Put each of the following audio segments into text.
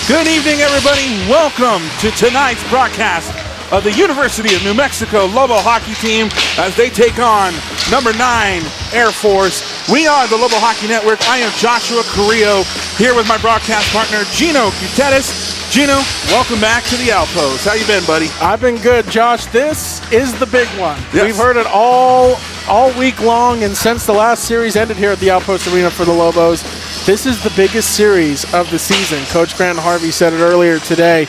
Good evening, everybody. Welcome to tonight's broadcast of the University of New Mexico Lobo hockey team as they take on number 9 Air Force. We are the Lobo Hockey Network. I am Joshua Carrillo here with my broadcast partner, Gino Cutetis. Gino, welcome back to the Outpost. How you been, buddy? I've been good, Josh. This is the big one. Yes. We've heard it all week long, and since the last series ended here at the Outpost Arena for the Lobos, this is the biggest series of the season. Coach Grant Harvey said it earlier today.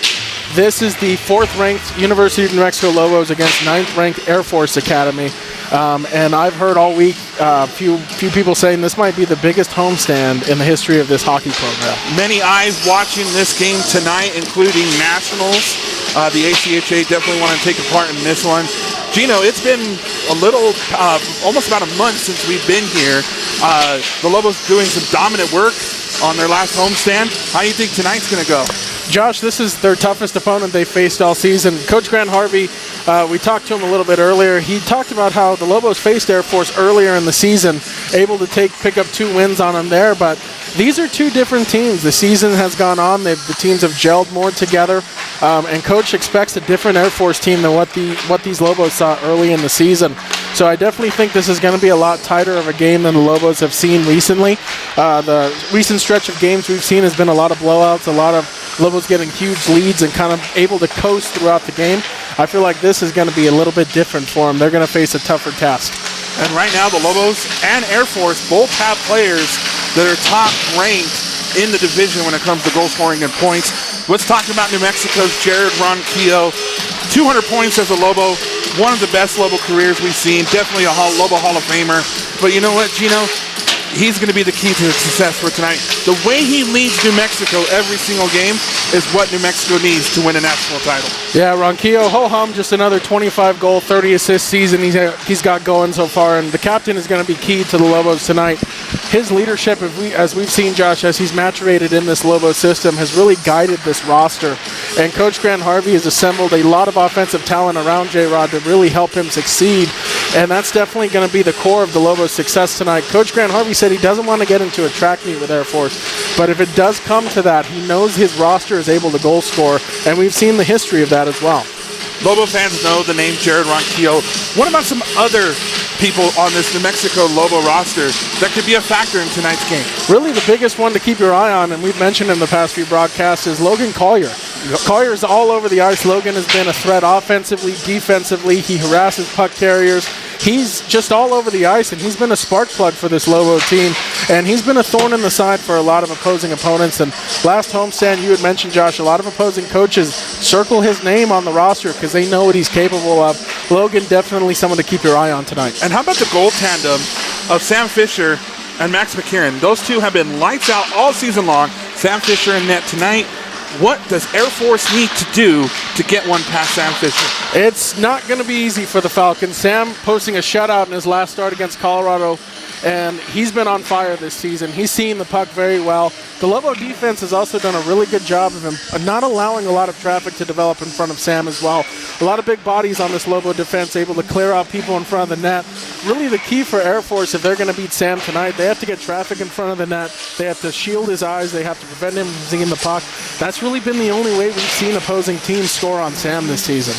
This is the 4th-ranked University of New Mexico Lobos against 9th-ranked Air Force Academy. And I've heard all week a few people saying this might be the biggest homestand in the history of this hockey program. Many eyes watching this game tonight, including nationals. The ACHA definitely want to take a part in this one. Gino, it's been a little, almost about a month since we've been here. The Lobos doing some dominant work on their last homestand. How do you think tonight's going to go? Josh, this is their toughest opponent they faced all season. Coach Grant Harvey, we talked to him a little bit earlier. He talked about how the Lobos faced Air Force earlier in the season, able to pick up 2 wins on them there, but these are 2 different teams. The season has gone on. The teams have gelled more together, and Coach expects a different Air Force team than what these Lobos saw early in the season. So I definitely think this is going to be a lot tighter of a game than the Lobos have seen recently. The recent stretch of games we've seen has been a lot of blowouts, a lot of Lobos getting huge leads and kind of able to coast throughout the game. I feel like this is going to be a little bit different for them. They're going to face a tougher task. And right now, the Lobos and Air Force both have players that are top ranked in the division when it comes to goal scoring and points. Let's talk about New Mexico's Jared Ronquillo. 200 points as a Lobo. One of the best Lobo careers we've seen. Definitely a Lobo Hall of Famer. But you know what, Gino? He's going to be the key to success for tonight. The way he leads New Mexico every single game is what New Mexico needs to win a national title. Yeah, Ronquillo, ho-hum, just another 25-goal, 30-assist season he's got going so far, and the captain is going to be key to the Lobos tonight. His leadership, as we've seen, Josh, as he's maturated in this Lobo system, has really guided this roster. And Coach Grant Harvey has assembled a lot of offensive talent around J-Rod to really help him succeed. And that's definitely going to be the core of the Lobos' success tonight. Coach Grant Harvey said he doesn't want to get into a track meet with Air Force. But if it does come to that, he knows his roster is able to goal score. And we've seen the history of that as well. Lobo fans know the name Jared Ronquillo. What about some other people on this New Mexico Lobo roster that could be a factor in tonight's game? Really the biggest one to keep your eye on, and we've mentioned in the past few broadcasts, is Logan Collier. Collier's all over the ice. Logan has been a threat offensively, defensively. He harasses puck carriers. He's just all over the ice, and he's been a spark plug for this Lobo team, and he's been a thorn in the side for a lot of opposing opponents. And last homestand, you had mentioned, Josh, a lot of opposing coaches circle his name on the roster because they know what he's capable of. Logan, definitely someone to keep your eye on tonight. And how about the goal tandem of Sam Fisher and Max McCarron? Those two have been lights out all season long. Sam Fisher in net tonight. What does Air Force need to do to get one past Sam Fisher? It's not going to be easy for the Falcons. Sam posting a shutout in his last start against Colorado, and he's been on fire this season. He's seeing the puck very well. The Lobo defense has also done a really good job of him not allowing a lot of traffic to develop in front of Sam as well. A lot of big bodies on this Lobo defense, able to clear out people in front of the net. Really the key for Air Force, if they're going to beat Sam tonight, they have to get traffic in front of the net. They have to shield his eyes. They have to prevent him from seeing the puck. That's really been the only way we've seen opposing teams score on Sam this season.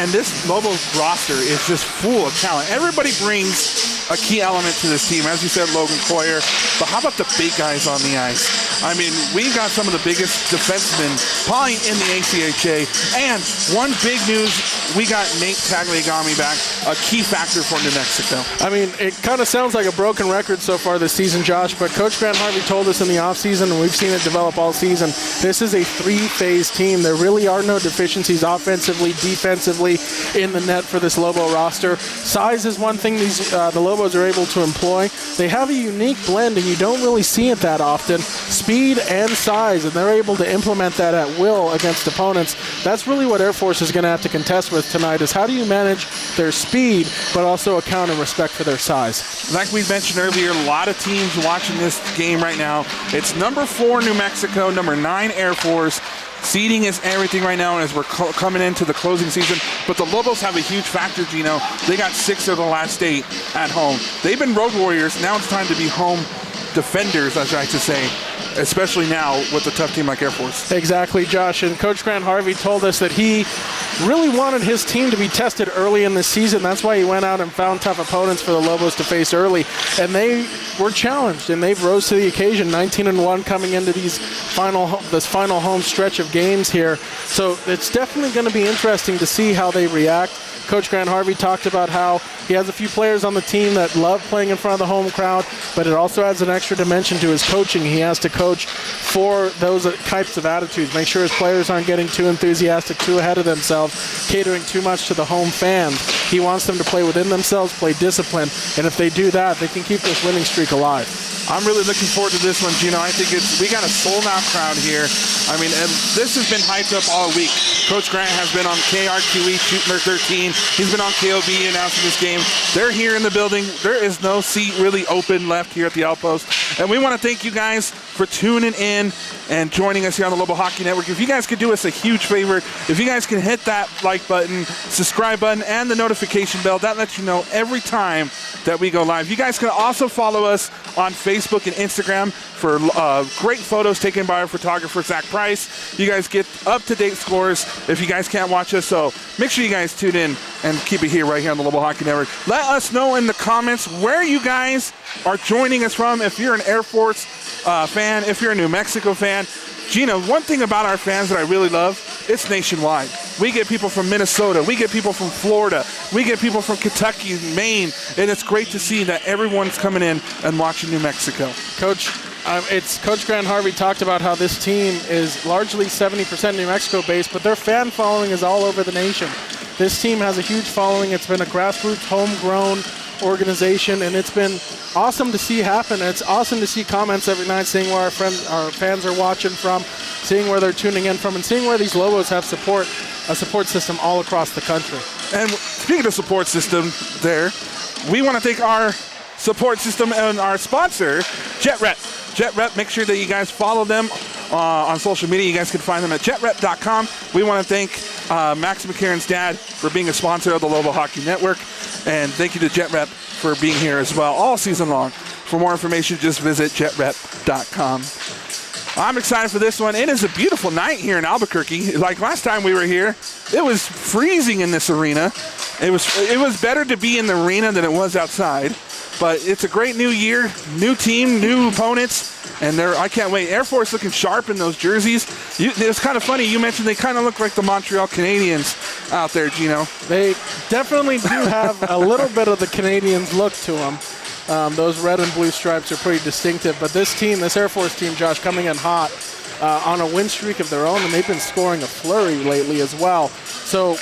And this Lobo roster is just full of talent. Everybody brings a key element to this team. As you said, Logan Collier. But how about the big guys on the ice? I mean, we've got some of the biggest defensemen probably in the ACHA. And one big news, we got Nate Tagliagami back, a key factor for New Mexico. I mean, it kind of sounds like a broken record so far this season, Josh, but Coach Grant Harvey told us in the offseason, and we've seen it develop all season, this is a 3-phase team. There really are no deficiencies offensively, defensively in the net for this Lobo roster. Size is one thing the Lobos are able to employ. They have a unique blend, and you don't really see it that often. Speed and size, and they're able to implement that at will against opponents. That's really what Air Force is going to have to contest with tonight, is how do you manage their speed, but also account and respect for their size. Like we mentioned earlier, a lot of teams watching this game right now. It's number 4 New Mexico, number 9 Air Force. Seeding is everything right now as we're coming into the closing season. But the Lobos have a huge factor, Gino. They got 6 of the last 8 at home. They've been road warriors. Now it's time to be home defenders, as I like to say. especially now with a tough team like Air Force. Exactly, Josh. And Coach Grant Harvey told us that he really wanted his team to be tested early in the season. That's why he went out and found tough opponents for the Lobos to face early. And they were challenged, and they've rose to the occasion, 19-1 coming into this final home stretch of games here. So it's definitely going to be interesting to see how they react. Coach Grant Harvey talked about how he has a few players on the team that love playing in front of the home crowd, but it also adds an extra dimension to his coaching. He has to coach for those types of attitudes, make sure his players aren't getting too enthusiastic, too ahead of themselves, catering too much to the home fans. He wants them to play within themselves, play discipline, and if they do that, they can keep this winning streak alive. I'm really looking forward to this one, Gino. I think we got a sold-out crowd here. I mean, this has been hyped up all week. Coach Grant has been on KRQE shooting their 13. He's been on KOB announcing this game. They're here in the building. There is no seat really open left here at the Outpost. And we want to thank you guys for tuning in and joining us here on the Lobo Hockey Network. If you guys could do us a huge favor, if you guys can hit that like button, subscribe button, and the notification bell, that lets you know every time that we go live. You guys can also follow us on Facebook and Instagram for great photos taken by our photographer, Zach Price. You guys get up-to-date scores if you guys can't watch us, so make sure you guys tune in and keep it here right here on the Lobo Hockey Network. Let us know in the comments where you guys are joining us from. If you're an Air Force fan, if you're a New Mexico fan. Gina, one thing about our fans that I really love, it's nationwide. We get people from Minnesota. We get people from Florida. We get people from Kentucky, Maine, and it's great to see that everyone's coming in and watching New Mexico. Coach, Coach Grant Harvey talked about how this team is largely 70% New Mexico based, but their fan following is all over the nation. This team has a huge following. It's been a grassroots, homegrown organization, and it's been awesome to see happen. It's awesome to see comments every night, seeing where our fans are watching from, seeing where they're tuning in from, and seeing where these Lobos have a support system all across the country. And speaking of support system there, we want to thank our support system and our sponsor, JetRep. JetRep, make sure that you guys follow them on social media. You guys can find them at jetrep.com. We want to thank Max McCarron's dad for being a sponsor of the Lobo Hockey Network. And thank you to JetRep for being here as well all season long. For more information, just visit jetrep.com. I'm excited for this one. It is a beautiful night here in Albuquerque. Like last time we were here, it was freezing in this arena. It was better to be in the arena than it was outside. But it's a great new year, new team, new opponents, and I can't wait. Air Force looking sharp in those jerseys. It's kind of funny. You mentioned they kind of look like the Montreal Canadiens out there, Gino. They definitely do have a little bit of the Canadiens look to them. Those red and blue stripes are pretty distinctive. But this team, this Air Force team, Josh, coming in hot on a win streak of their own, and they've been scoring a flurry lately as well. So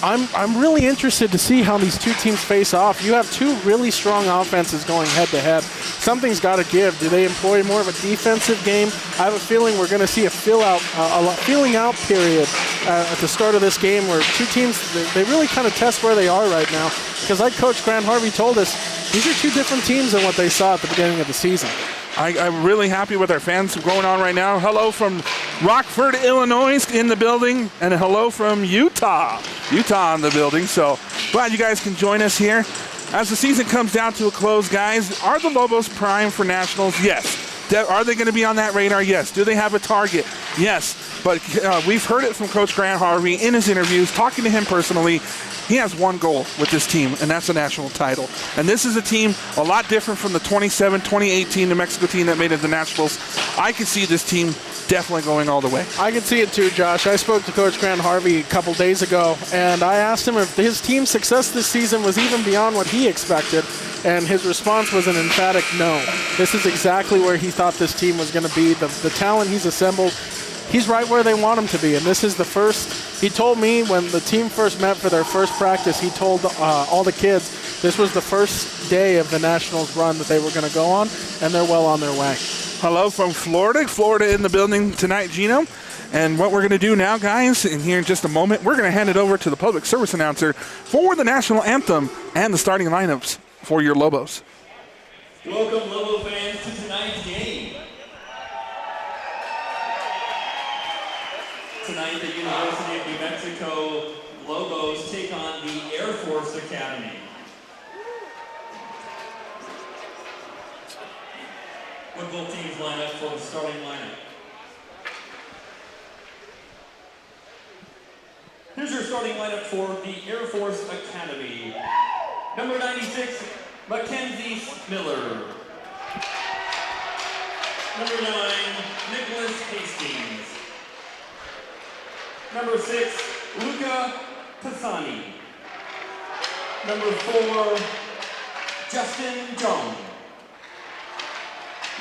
I'm really interested to see how these two teams face off. You have two really strong offenses going head-to-head. Something's got to give. Do they employ more of a defensive game? I have a feeling we're going to see a feeling out period at the start of this game where two teams, they really kind of test where they are right now. Because like Coach Grant Harvey told us, these are two different teams than what they saw at the beginning of the season. I'm really happy with our fans going on right now. Hello from Rockford, Illinois in the building, and hello from Utah in the building. So glad you guys can join us here. As the season comes down to a close, guys, are the Lobos primed for nationals? Yes. Are they going to be on that radar? Yes. Do they have a target? Yes. But we've heard it from Coach Grant Harvey in his interviews, talking to him personally. He has one goal with this team, and that's a national title. And this is a team a lot different from the 2018 New Mexico team that made it to the Nationals. I can see this team definitely going all the way. I can see it too, Josh. I spoke to Coach Grant Harvey a couple days ago, and I asked him if his team's success this season was even beyond what he expected, and his response was an emphatic no. This is exactly where he thought this team was going to be. The talent he's assembled, he's right where they want him to be, and this is the first. He told me when the team first met for their first practice, he told all the kids this was the first day of the Nationals run that they were going to go on, and they're well on their way. Hello from Florida. Florida in the building tonight, Gino. And what we're going to do now, guys, in here in just a moment, we're going to hand it over to the public service announcer for the national anthem and the starting lineups for your Lobos. Welcome, Lobo fans, to tonight's game. Tonight, the University of New Mexico Lobos take on the Air Force Academy. Would both teams line up for the starting lineup? Here's your starting lineup for the Air Force Academy. Number 96, Mackenzie Miller. Number 9, Nicholas Hastings. Number 6, Luca Pisani. Number 4, Justin Jones.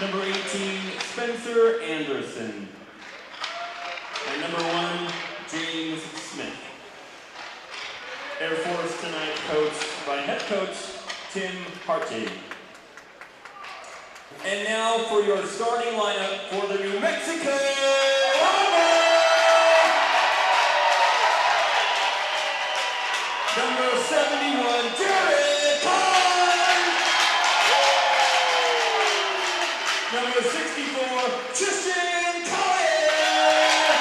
Number 18, Spencer Anderson. And number 1, James Smith. Air Force tonight coached by head coach Tim Hartig. And now for your starting lineup for the New Mexico Lobos! Number 71, Jared Kahn. Number 64, Tristan Collier.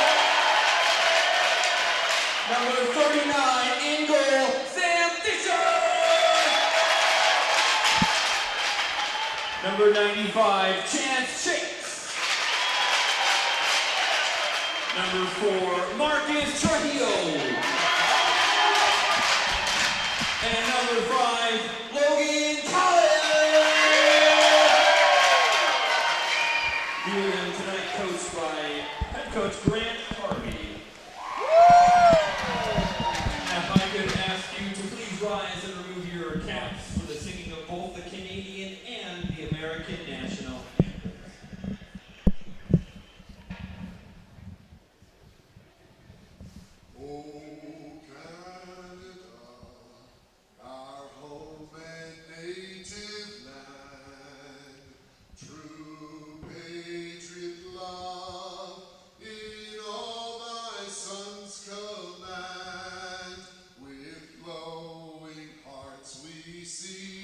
Number 39, in goal, Sam Fisher. Number 95, Chance Shakes. Number 4, Marcus Trujillo. And number 5, Logan Collins. UNM tonight coached by head coach Grant Harvey. Now if I could ask you to please rise and remove your caps for the singing of both the Canadian and the American national anthems. Oh, Canada, our home and native land, true patriot love in all thy sons command. With glowing hearts we see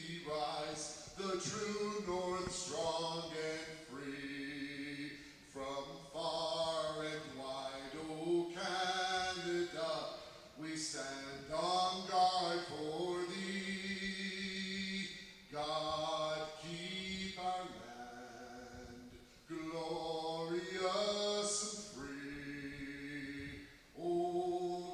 thee rise, the true north strong and free. From far and wide, O Canada, we stand on guard for thee. God keep our land glorious and free. O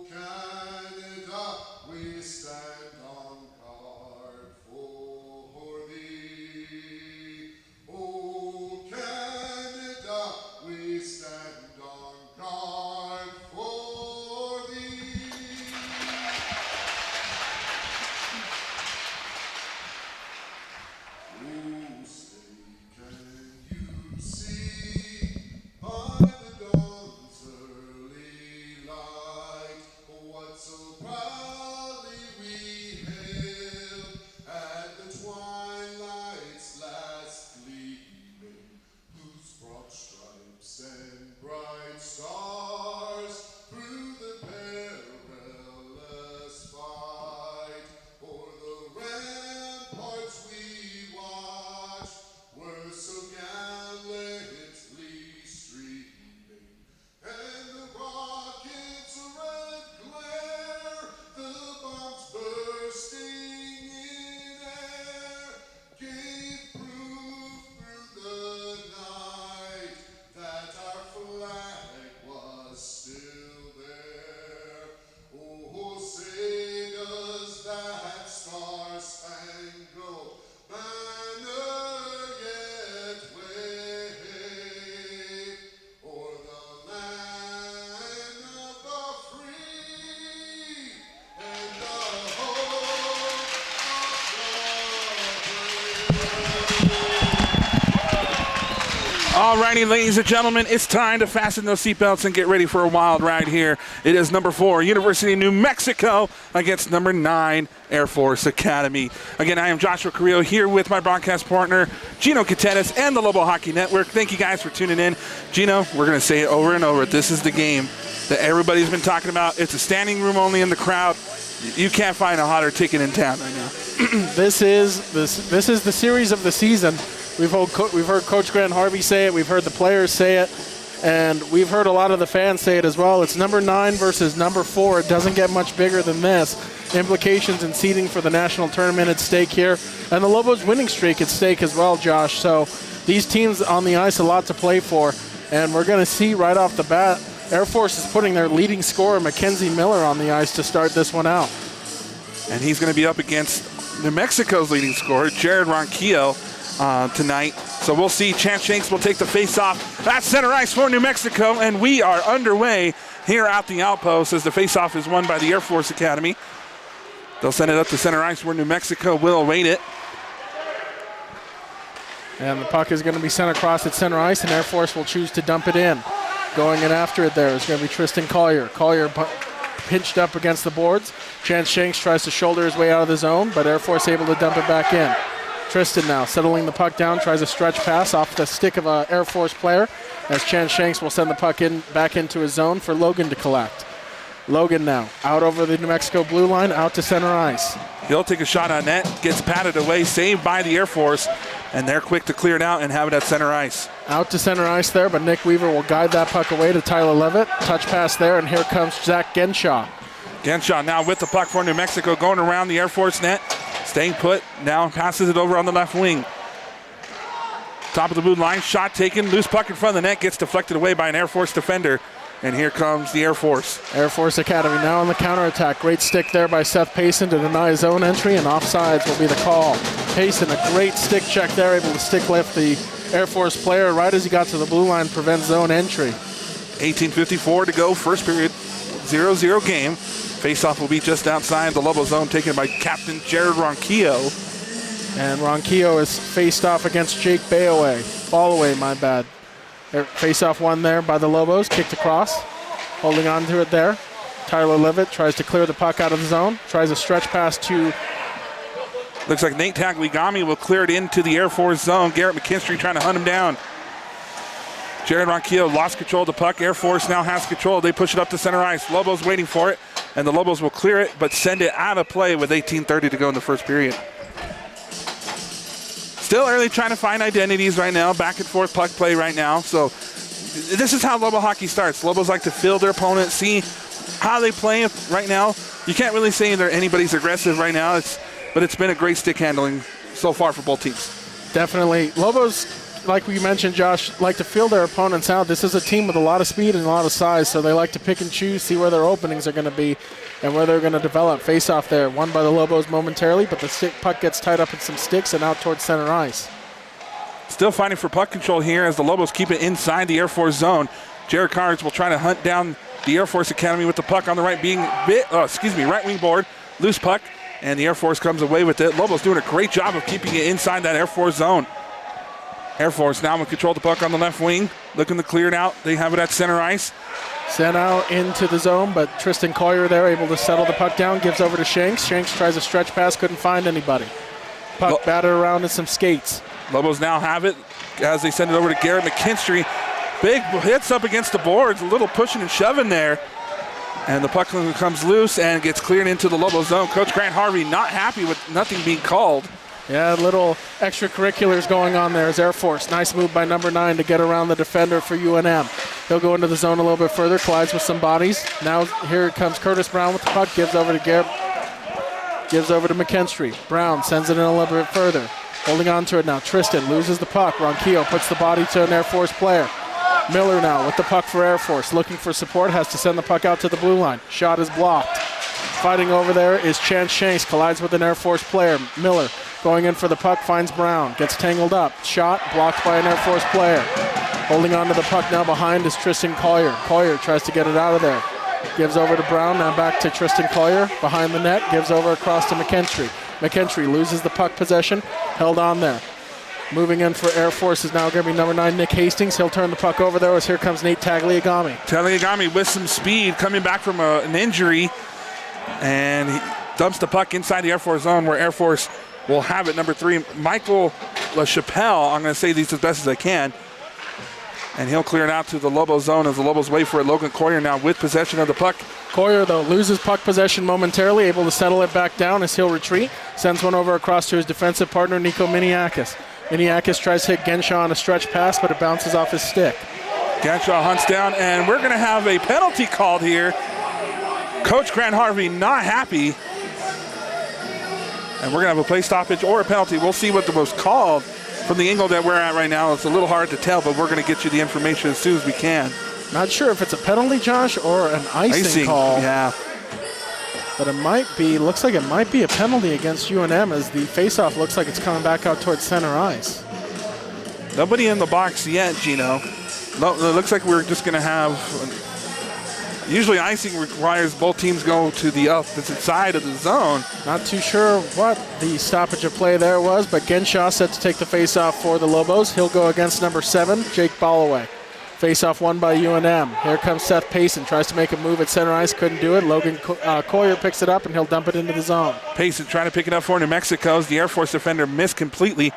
Canada, we stand on guard for thee. O Canada, we stand on guard for thee. Oh, say, can you see by the dawn's early light what so proudly we hailed at the twilight's last gleaming, whose broad stripes and bright stars through the perilous fight o'er the ramparts we watched were so gallantly streaming, and the rockets' red glare, the bombs bursting in air, gave proof through the night that our flag was still there. Oh, say does that star-spangled banner yet wave o'er the land of the free and the home of the brave. Alrighty, ladies and gentlemen, it's time to fasten those seatbelts and get ready for a wild ride here. It is number 4, University of New Mexico against number 9, Air Force Academy. Again, I am Joshua Carrillo here with my broadcast partner, Gino Catetis, and the Lobo Hockey Network. Thank you guys for tuning in. Gino, we're going to say it over and over. This is the game that everybody's been talking about. It's a standing room only in the crowd. You can't find a hotter ticket in town right now. This is the series of the season. We've heard Coach Grant Harvey say it. We've heard the players say it. And we've heard a lot of the fans say it as well. It's number 9 versus number 4. It doesn't get much bigger than this. Implications in seeding for the national tournament at stake here. And the Lobos winning streak at stake as well, Josh. So these teams on the ice a lot to play for, and we're going to see right off the bat, Air Force is putting their leading scorer, Mackenzie Miller, on the ice to start this one out. And he's going to be up against New Mexico's leading scorer, Jared Ronquillo, tonight. So we'll see. Chance Shanks will take the face-off at center ice for New Mexico, and we are underway here at the Outpost as the face-off is won by the Air Force Academy. They'll send it up to center ice where New Mexico will await it. And the puck is going to be sent across at center ice, and Air Force will choose to dump it in. Going in after it there is going to be Tristan Collier. Collier pinched up against the boards. Chance Shanks tries to shoulder his way out of the zone, but Air Force able to dump it back in. Tristan now settling the puck down, tries a stretch pass off the stick of an Air Force player, as Chance Shanks will send the puck back into his zone for Logan to collect. Logan now out over the New Mexico blue line, out to center ice. He'll take a shot on net, gets patted away, saved by the Air Force, and they're quick to clear it out and have it at center ice. Out to center ice there, but Nick Weaver will guide that puck away to Tyler Levitt. Touch pass there, and here comes Zach Genshaw. Genshaw now with the puck for New Mexico, going around the Air Force net, staying put, now passes it over on the left wing. Top of the blue line, shot taken, loose puck in front of the net, gets deflected away by an Air Force defender. And here comes the Air Force. Air Force Academy now on the counterattack. Great stick there by Seth Payson to deny his own entry, and offsides will be the call. Payson, a great stick check there, able to stick lift the Air Force player right as he got to the blue line, prevents zone entry. 18:54 to go, first period, 0-0 game. Faceoff will be just outside the Lobo zone, taken by Captain Jared Ronquillo. And Ronquillo is faced off against Jake Ballaway, my bad. Face-off one there by the Lobos, kicked across, holding on to it there. Tyler Levitt tries to clear the puck out of the zone, tries a stretch pass to... Looks like Nate Tagliagami will clear it into the Air Force zone. Garrett McKinstry trying to hunt him down. Jared Ronquillo lost control of the puck. Air Force now has control. They push it up to center ice. Lobos waiting for it, and the Lobos will clear it, but send it out of play with 18:30 to go in the first period. Still early, trying to find identities right now. Back and forth puck play right now. So this is how Lobo hockey starts. Lobos like to feel their opponent, see how they play right now. You can't really say that anybody's aggressive right now, but it's been a great stick handling so far for both teams. Definitely. Lobos, like we mentioned, Josh, like to feel their opponents out. This is a team with a lot of speed and a lot of size, so they like to pick and choose, see where their openings are going to be and where they're going to develop. Face off there, won by the Lobos momentarily, but the puck gets tied up in some sticks and out towards center ice. Still fighting for puck control here as the Lobos keep it inside the Air Force zone. Jared Carnes will try to hunt down the Air Force Academy with the puck on the right wing board. Loose puck, and the Air Force comes away with it. Lobos doing a great job of keeping it inside that Air Force zone. Air Force now in control of the puck on the left wing, looking to clear it out. They have it at center ice. Sent out into the zone, but Tristan Collier there able to settle the puck down, gives over to Shanks. Shanks tries a stretch pass, couldn't find anybody. Puck battered around in some skates. Lobos now have it as they send it over to Garrett McKinstry. Big hits up against the boards, a little pushing and shoving there. And the puck comes loose and gets cleared into the Lobo zone. Coach Grant Harvey not happy with nothing being called. Yeah, little extracurriculars going on there as Air Force. Nice move by number 9 to get around the defender for UNM. He'll go into the zone a little bit further, collides with some bodies. Now here comes Curtis Brown with the puck, gives over to Garrett, gives over to McKinstry. Brown sends it in a little bit further. Holding on to it now, Tristan loses the puck. Ronquillo puts the body to an Air Force player. Miller now with the puck for Air Force, looking for support, has to send the puck out to the blue line. Shot is blocked. Fighting over there is Chance Shanks, collides with an Air Force player. Miller going in for the puck, finds Brown, gets tangled up. Shot blocked by an Air Force player. Holding on to the puck now behind is Tristan Collier. Collier tries to get it out of there. Gives over to Brown, now back to Tristan Collier. Behind the net, gives over across to McKinstry. McKinstry loses the puck possession, held on there. Moving in for Air Force is now going to be number 9, Nick Hastings. He'll turn the puck over there as here comes Nate Tagliagami. Tagliagami with some speed coming back from an injury, and he dumps the puck inside the Air Force zone where Air Force will have it. Number 3, Michael LaChapelle. I'm going to say these as best as I can. And he'll clear it out to the Lobo zone as the Lobos wait for it. Logan Collier now with possession of the puck. Collier, though, loses puck possession momentarily, able to settle it back down as he'll retreat. Sends one over across to his defensive partner, Nico Miniakis. Miniakis tries to hit Genshaw on a stretch pass, but it bounces off his stick. Genshaw hunts down, and we're going to have a penalty called here. Coach Grant Harvey not happy. And we're going to have a play stoppage or a penalty. We'll see what was called. from the angle that we're at right now, it's a little hard to tell, but we're going to get you the information as soon as we can. Not sure if it's a penalty, Josh, or an icing call. Yeah. But it might be, looks like it might be a penalty against UNM as the faceoff looks like it's coming back out towards center ice. Nobody in the box yet, Gino. No, it looks like we're just going to have, usually icing requires both teams go to the opposite side of the zone. Not too sure what the stoppage of play there was, but Genshaw set to take the faceoff for the Lobos. He'll go against number 7, Jake Ballaway. Faceoff won by UNM. Here comes Seth Payson, tries to make a move at center ice, couldn't do it. Logan Coyer picks it up and he'll dump it into the zone. Payson trying to pick it up for New Mexico's. The Air Force defender missed completely.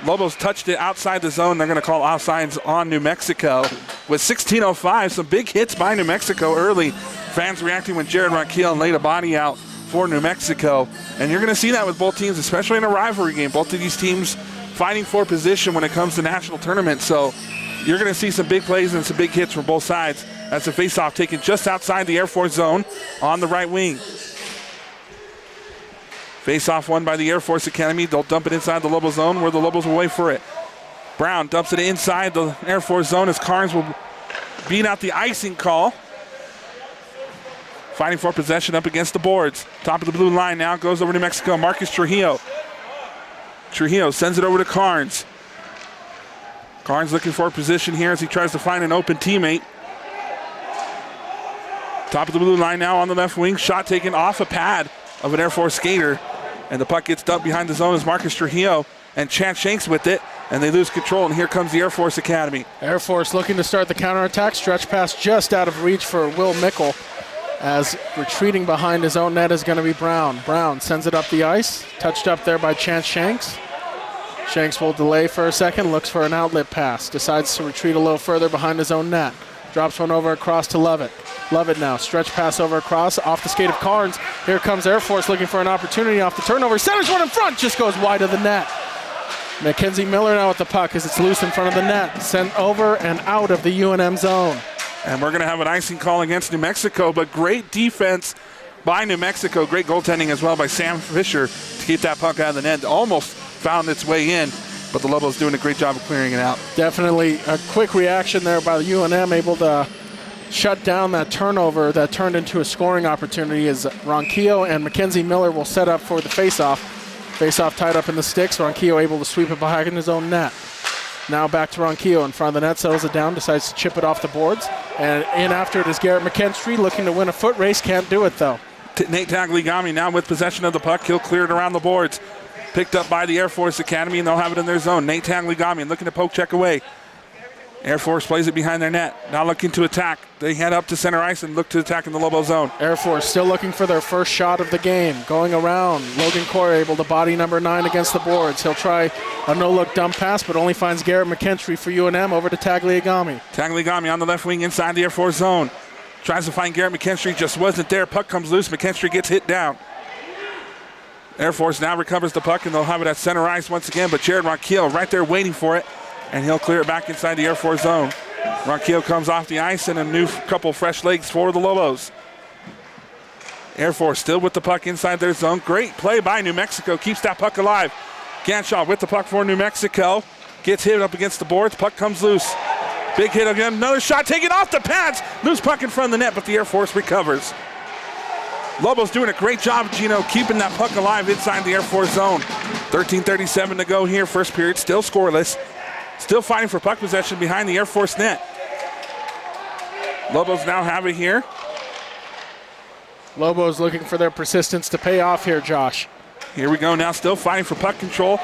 Lobos touched it outside the zone. They're going to call offsides on New Mexico. With 16:05, some big hits by New Mexico early. Fans reacting when Jared Ronquillo laid a body out for New Mexico. And you're going to see that with both teams, especially in a rivalry game. Both of these teams fighting for position when it comes to national tournament. So you're going to see some big plays and some big hits from both sides. That's a faceoff taken just outside the Air Force zone on the right wing. Faceoff won by the Air Force Academy. They'll dump it inside the Lobo zone where the Lobos will wait for it. Brown dumps it inside the Air Force zone as Carnes will beat out the icing call. Fighting for possession up against the boards. Top of the blue line now goes over to Mexico. Marcus Trujillo. Trujillo sends it over to Carnes. Carnes looking for a position here as he tries to find an open teammate. Top of the blue line now on the left wing. Shot taken off a pad of an Air Force skater. And the puck gets dumped behind the zone as Marcus Trujillo and Chance Shanks with it. And they lose control, and here comes the Air Force Academy. Air Force looking to start the counterattack. Stretch pass just out of reach for Will Mickle. As retreating behind his own net is going to be Brown. Brown sends it up the ice. Touched up there by Chance Shanks. Shanks will delay for a second, looks for an outlet pass. Decides to retreat a little further behind his own net. Drops one over across to Lovett. Lovett now, stretch pass over across, off the skate of Carnes. Here comes Air Force looking for an opportunity off the turnover. Centers one in front, just goes wide of the net. Mackenzie Miller now with the puck as it's loose in front of the net. Sent over and out of the UNM zone. And we're going to have an icing call against New Mexico, but great defense by New Mexico. Great goaltending as well by Sam Fisher to keep that puck out of the net. Almost found its way in, but the Lobos doing a great job of clearing it out. Definitely a quick reaction there by the UNM, able to shut down that turnover that turned into a scoring opportunity as Ronquillo and Mackenzie Miller will set up for the faceoff. Faceoff tied up in the sticks. Ronquillo able to sweep it behind his own net. Now back to Ronquillo in front of the net, settles it down, decides to chip it off the boards. And in after it is Garrett McKinstry looking to win a foot race, can't do it though. Nate Tagliagami now with possession of the puck. He'll clear it around the boards. Picked up by the Air Force Academy, and they'll have it in their zone. Nate Tagliagami looking to poke check away. Air Force plays it behind their net. Now looking to attack. They head up to center ice and look to attack in the Lobo zone. Air Force still looking for their first shot of the game. Going around. Logan Coyer able to body number 9 against the boards. He'll try a no-look dump pass, but only finds Garrett McKinstry for UNM over to Tagliagami. Tagliagami on the left wing inside the Air Force zone. Tries to find Garrett McKinstry, just wasn't there. Puck comes loose. McKinstry gets hit down. Air Force now recovers the puck, and they'll have it at center ice once again, but Jared Ronquillo right there waiting for it, and he'll clear it back inside the Air Force zone. Ronquillo comes off the ice, and a new couple fresh legs for the Lobos. Air Force still with the puck inside their zone. Great play by New Mexico. Keeps that puck alive. Ganshaw with the puck for New Mexico. Gets hit up against the boards. Puck comes loose. Big hit again. Another shot taken off the pads. Loose puck in front of the net, but the Air Force recovers. Lobos doing a great job, Gino, keeping that puck alive inside the Air Force zone. 13:37 to go here. First period, still scoreless. Still fighting for puck possession behind the Air Force net. Lobos now have it here. Lobos looking for their persistence to pay off here, Josh. Here we go now, still fighting for puck control.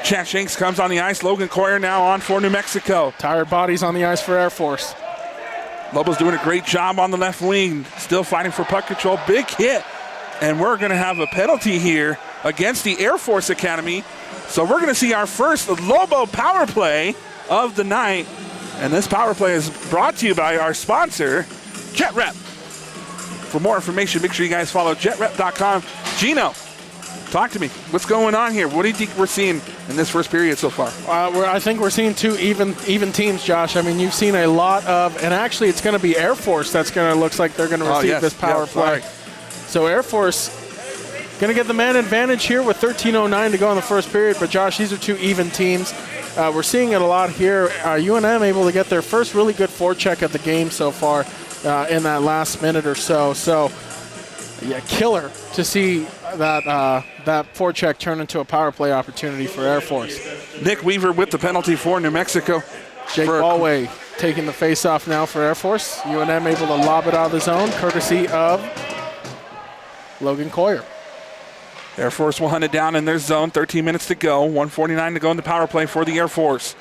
Chad Shanks comes on the ice. Logan Coyer now on for New Mexico. Tired bodies on the ice for Air Force. Lobos doing a great job on the left wing. Still fighting for puck control. Big hit. And we're going to have a penalty here against the Air Force Academy. So we're going to see our first Lobo power play of the night. And this power play is brought to you by our sponsor, JetRep. For more information, make sure you guys follow jetrep.com. Gino, talk to me. What's going on here? What do you think we're seeing in this first period so far? I think we're seeing two even teams, Josh. I mean, you've seen a lot of, and actually it's going to be Air Force that's going to, looks like they're going to receive this power play. Sorry. So Air Force Going to get the man advantage here with 13:09 to go in the first period. But, Josh, these are two even teams. We're seeing it a lot here. UNM able to get their first really good forecheck of the game so far in that last minute or so. So, yeah, killer to see that that forecheck turn into a power play opportunity for Air Force. Nick Weaver with the penalty for New Mexico. Jake Ballway taking the face-off now for Air Force. UNM able to lob it out of the zone, courtesy of Logan Coyer. Air Force will hunt it down in their zone. 13 minutes to go. 1:49 to go in the power play for the Air Force.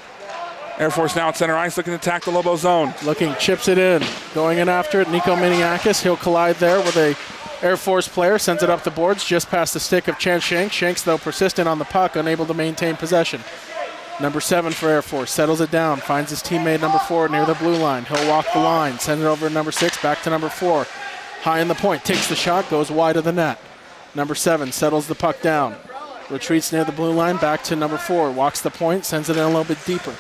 Air Force now at center ice looking to attack the Lobo zone. Looking, chips it in. Going in after it, Nico Miniakis. He'll collide there with a Air Force player. Sends it up the boards just past the stick of Chance Shanks. Shanks, though, persistent on the puck, unable to maintain possession. Number 7 for Air Force. Settles it down. Finds his teammate, number 4, near the blue line. He'll walk the line. Send it over to number 6. Back to number 4. High in the point. Takes the shot. Goes wide of the net. Number 7 settles the puck down. Retreats near the blue line. Back to number 4. Walks the point. Sends it in a little bit deeper.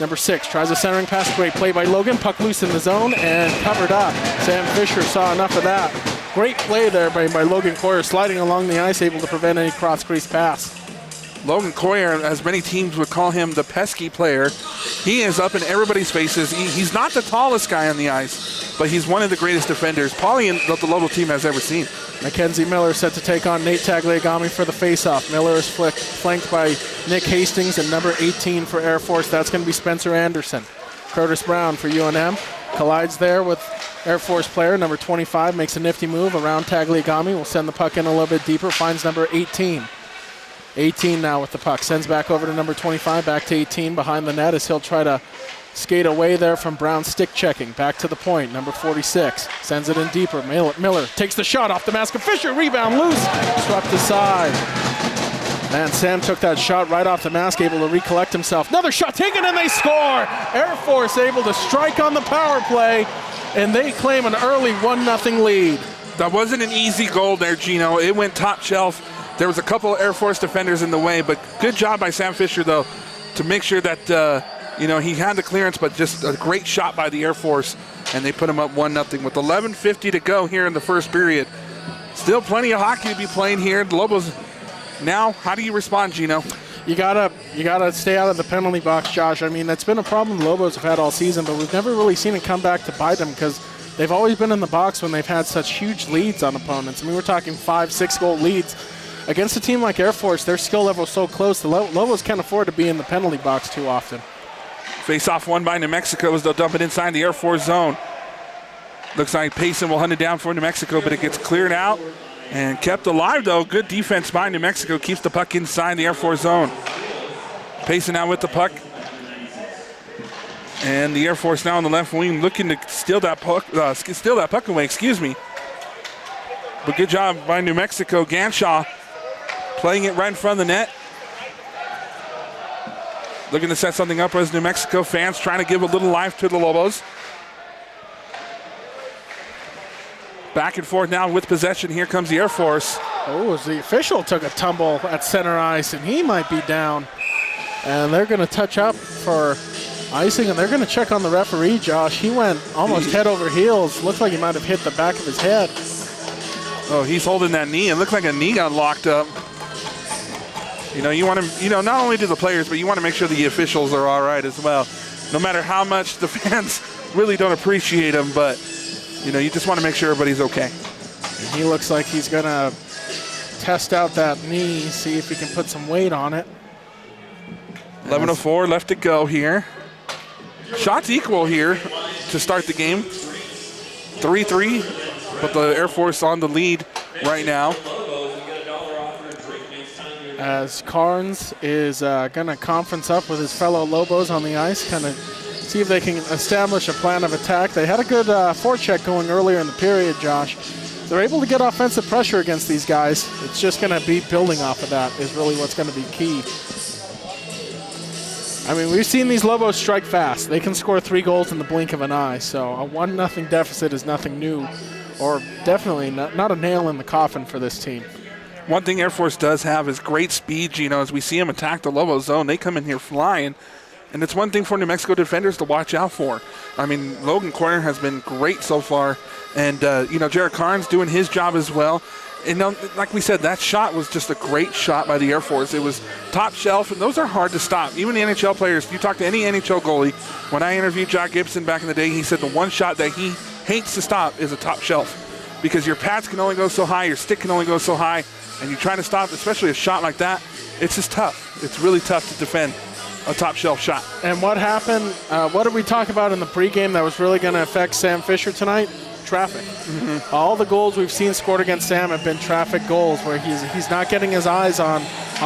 Number 6 tries a centering pass. Great play by Logan. Puck loose in the zone and covered up. Sam Fisher saw enough of that. Great play there by Logan Coyer, sliding along the ice, able to prevent any cross-crease pass. Logan Coyer, as many teams would call him, the pesky player. He is up in everybody's faces. He's not the tallest guy on the ice, but he's one of the greatest defenders probably that the Lobo team has ever seen. Mackenzie Miller set to take on Nate Tagliagami for the faceoff. Miller is flanked by Nick Hastings and number 18 for Air Force. That's going to be Spencer Anderson. Curtis Brown for UNM collides there with Air Force player. Number 25 makes a nifty move around Tagliagami. Will send the puck in a little bit deeper. Finds number 18. 18 now with the puck. Sends back over to number 25. Back to 18 behind the net as he'll try to skate away there from Brown stick checking. Back to the point. Number 46 sends it in deeper. Miller takes the shot off the mask of Fisher. Rebound loose. Swept aside. Man, Sam took that shot right off the mask, able to recollect himself. Another shot taken and they score. Air Force able to strike on the power play, and they claim an early 1-0 lead. That wasn't an easy goal there, Gino. It went top shelf. There was a couple of Air Force defenders in the way, but good job by Sam Fisher, though, to make sure that he had the clearance, but just a great shot by the Air Force, and they put him up 1-0 with 11:50 to go here in the first period. Still plenty of hockey to be played here. The Lobos now, how do you respond, Gino? You gotta stay out of the penalty box, Josh. I mean, that's been a problem the Lobos have had all season, but we've never really seen it come back to bite them because they've always been in the box when they've had such huge leads on opponents. I mean, we're talking 5-6 goal leads. Against a team like Air Force, their skill level is so close, the Lobos can't afford to be in the penalty box too often. Face-off won by New Mexico as they'll dump it inside the Air Force zone. Looks like Payson will hunt it down for New Mexico, but it gets cleared out and kept alive, though. Good defense by New Mexico. Keeps the puck inside the Air Force zone. Payson now with the puck. And the Air Force now on the left wing looking to steal that puck away, excuse me. But good job by New Mexico. Ganshaw playing it right in front of the net. Looking to set something up as New Mexico fans trying to give a little life to the Lobos. Back and forth now with possession. Here comes the Air Force. Oh, as the official took a tumble at center ice, and he might be down. And they're going to touch up for icing, and they're going to check on the referee, Josh. He went almost head over heels. Looks like he might have hit the back of his head. Oh, he's holding that knee. It looked like a knee got locked up. You want to, not only do the players, but you want to make sure the officials are all right as well. No matter how much the fans really don't appreciate them, but, you just want to make sure everybody's okay. And he looks like he's going to test out that knee, see if he can put some weight on it. 11:04 left to go here. Shots equal here to start the game. 3-3, but the Air Force on the lead right now. As Carnes is going to conference up with his fellow Lobos on the ice, kind of see if they can establish a plan of attack. They had a good forecheck going earlier in the period, Josh. They're able to get offensive pressure against these guys. It's just going to be building off of that is really what's going to be key. I mean, we've seen these Lobos strike fast. They can score 3 goals in the blink of an eye, so a 1-0 deficit is nothing new, or definitely not a nail in the coffin for this team. One thing Air Force does have is great speed, as we see them attack the Lobo zone. They come in here flying, and it's one thing for New Mexico defenders to watch out for. I mean, Logan Coyer has been great so far, and, Jared Carnes doing his job as well. And like we said, that shot was just a great shot by the Air Force. It was top shelf, and those are hard to stop. Even the NHL players, you talk to any NHL goalie, when I interviewed Jock Gibson back in the day, he said the one shot that he hates to stop is a top shelf because your pads can only go so high, your stick can only go so high, and you're trying to stop, especially a shot like that, it's just tough. It's really tough to defend a top shelf shot. And what happened, what did we talk about in the pregame that was really going to affect Sam Fisher tonight? Traffic. Mm-hmm. All the goals we've seen scored against Sam have been traffic goals where he's not getting his eyes on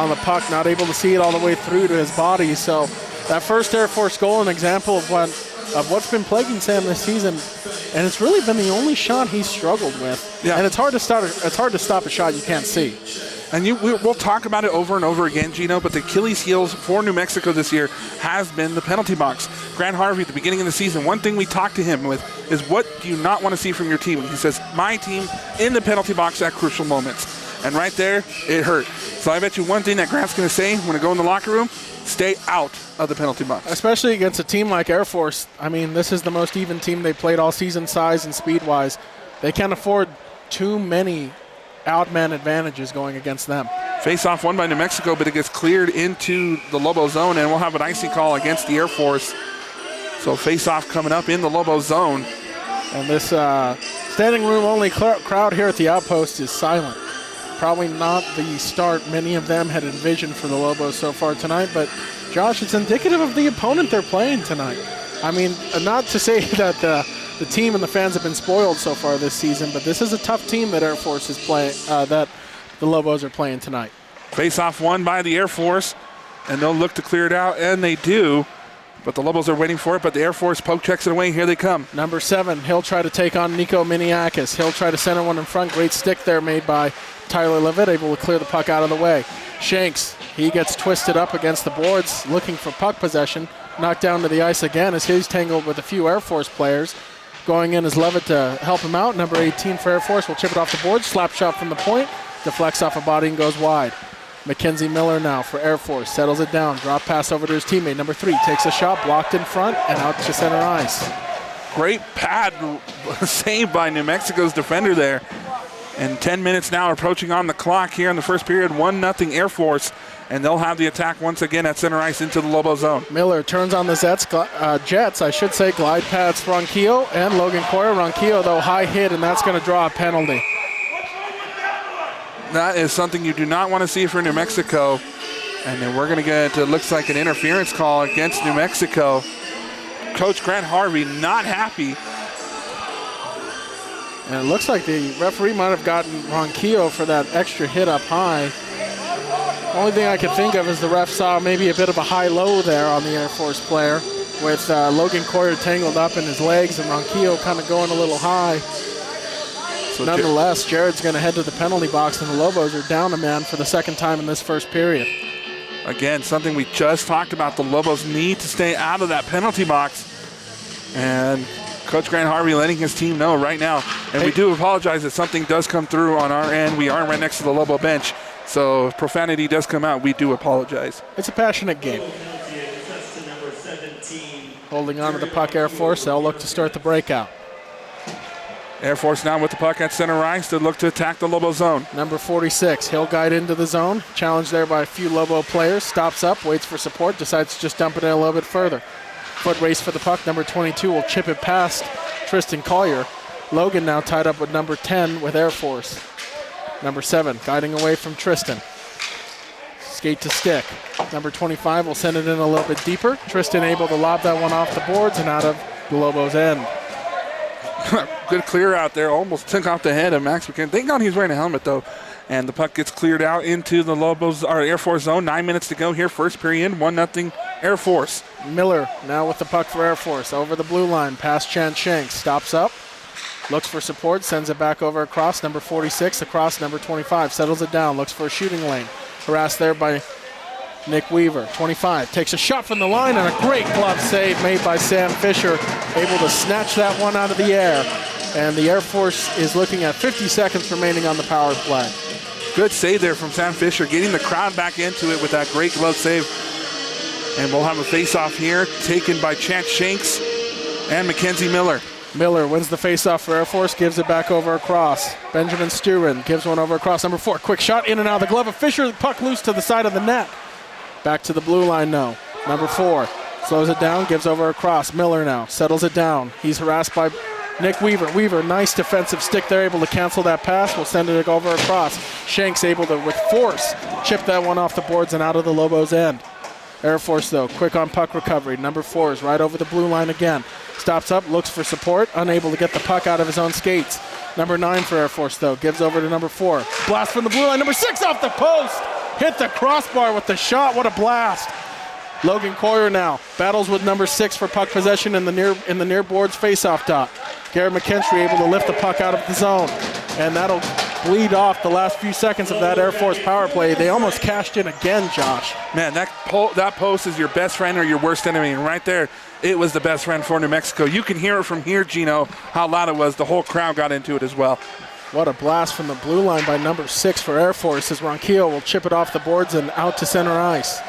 the puck, not able to see it all the way through to his body. So that first Air Force goal, an example of what's been plaguing Sam this season, and it's really been the only shot he's struggled with. Yeah. And it's hard to stop a shot you can't see. And we'll talk about it over and over again, Gino, but the Achilles heels for New Mexico this year has been the penalty box. Grant Harvey, at the beginning of the season, one thing we talked to him with is, what do you not want to see from your team? And he says, my team in the penalty box at crucial moments. And right there, it hurt. So I bet you one thing that Grant's going to say when I go in the locker room, stay out of the penalty box. Especially against a team like Air Force. I mean, this is the most even team they played all season, size and speed-wise. They can't afford too many outman advantages going against them. Face-off won by New Mexico, but it gets cleared into the Lobo zone, and we'll have an icing call against the Air Force. So face-off coming up in the Lobo zone. And this standing room only crowd here at the Outpost is silent. Probably not the start many of them had envisioned for the Lobos so far tonight, but Josh, it's indicative of the opponent they're playing tonight. I mean, not to say that the team and the fans have been spoiled so far this season, but this is a tough team that Air Force is playing, that the Lobos are playing tonight. Face-off won by the Air Force, and they'll look to clear it out, and they do. But the Lobos are waiting for it, but the Air Force poke checks it away. Here they come. Number 7, he'll try to take on Nico Miniakis. He'll try to center one in front. Great stick there made by Tyler Levitt, able to clear the puck out of the way. Shanks, he gets twisted up against the boards, looking for puck possession. Knocked down to the ice again as he's tangled with a few Air Force players. Going in is Levitt to help him out. Number 18 for Air Force will chip it off the board. Slap shot from the point. Deflects off a body and goes wide. Mackenzie Miller now for Air Force. Settles it down. Drop pass over to his teammate. Number 3 takes a shot. Blocked in front and out to center ice. Great pad saved by New Mexico's defender there. And 10 minutes now approaching on the clock here in the first period. 1-0 Air Force. And they'll have the attack once again at center ice into the Lobo zone. Miller turns on the Jets, I should say, glide pads Ronquillo and Logan Coyer. Ronquillo, though, high hit, and that's going to draw a penalty. That is something you do not want to see for New Mexico. And then we're going to get, it looks like, an interference call against New Mexico. Coach Grant Harvey not happy. And it looks like the referee might have gotten Ronquillo for that extra hit up high. Only thing I can think of is the ref saw maybe a bit of a high-low there on the Air Force player with Logan Coyer tangled up in his legs and Ronquillo kind of going a little high. So nonetheless, Jared's going to head to the penalty box, and the Lobos are down a man for the second time in this first period. Again, something we just talked about. The Lobos need to stay out of that penalty box. And Coach Grant Harvey letting his team know right now. And we do apologize if something does come through on our end. We are right next to the Lobo bench. So if profanity does come out, we do apologize. It's a passionate game. Holding on to the puck, Air Force. They'll look to start the breakout. Air Force now with the puck at center ice to look to attack the Lobo zone. Number 46, he'll guide into the zone. Challenged there by a few Lobo players. Stops up, waits for support, decides to just dump it in a little bit further. Foot race for the puck. Number 22 will chip it past Tristan Collier. Logan now tied up with number 10 with Air Force. Number 7 guiding away from Tristan. Skate to stick. Number 25 will send it in a little bit deeper. Tristan able to lob that one off the boards and out of the Lobos' end. Good clear out there. Almost took off the head of Max McKinnon. Thank God he's wearing a helmet, though. And the puck gets cleared out into the Lobos, or Air Force zone. 9 minutes to go here. First period, 1-0 Air Force. Miller now with the puck for Air Force. Over the blue line, past Chan Shanks. Stops up. Looks for support, sends it back over across. Number 46 across number 25. Settles it down, looks for a shooting lane. Harassed there by Nick Weaver. 25 takes a shot from the line and a great glove save made by Sam Fisher. Able to snatch that one out of the air. And the Air Force is looking at 50 seconds remaining on the power play. Good save there from Sam Fisher, getting the crowd back into it with that great glove save. And we'll have a face-off here taken by Chance Shanks and Mackenzie Miller. Miller wins the faceoff for Air Force, gives it back over across. Benjamin Sturen gives one over across. Number 4, quick shot in and out of the glove of Fisher. Puck loose to the side of the net. Back to the blue line now. Number 4 slows it down, gives over across. Miller now settles it down. He's harassed by Nick Weaver. Weaver, nice defensive stick there, able to cancel that pass. Will send it over across. Shanks able to, with force, chip that one off the boards and out of the Lobos' end. Air Force, though, quick on puck recovery. Number 4 is right over the blue line again. Stops up, looks for support, unable to get the puck out of his own skates. Number 9 for Air Force, though, gives over to number 4. Blast from the blue line. Number 6 off the post. Hit the crossbar with the shot. What a blast. Logan Coyer now battles with number 6 for puck possession in the near boards faceoff dot. Garrett McKinstry able to lift the puck out of the zone. And that'll bleed off the last few seconds of that Air Force power play. They almost cashed in again, Josh. Man, that post is your best friend or your worst enemy. And right there, it was the best friend for New Mexico. You can hear it from here, Gino, how loud it was. The whole crowd got into it as well. What a blast from the blue line by number 6 for Air Force as Ronquillo will chip it off the boards and out to center ice.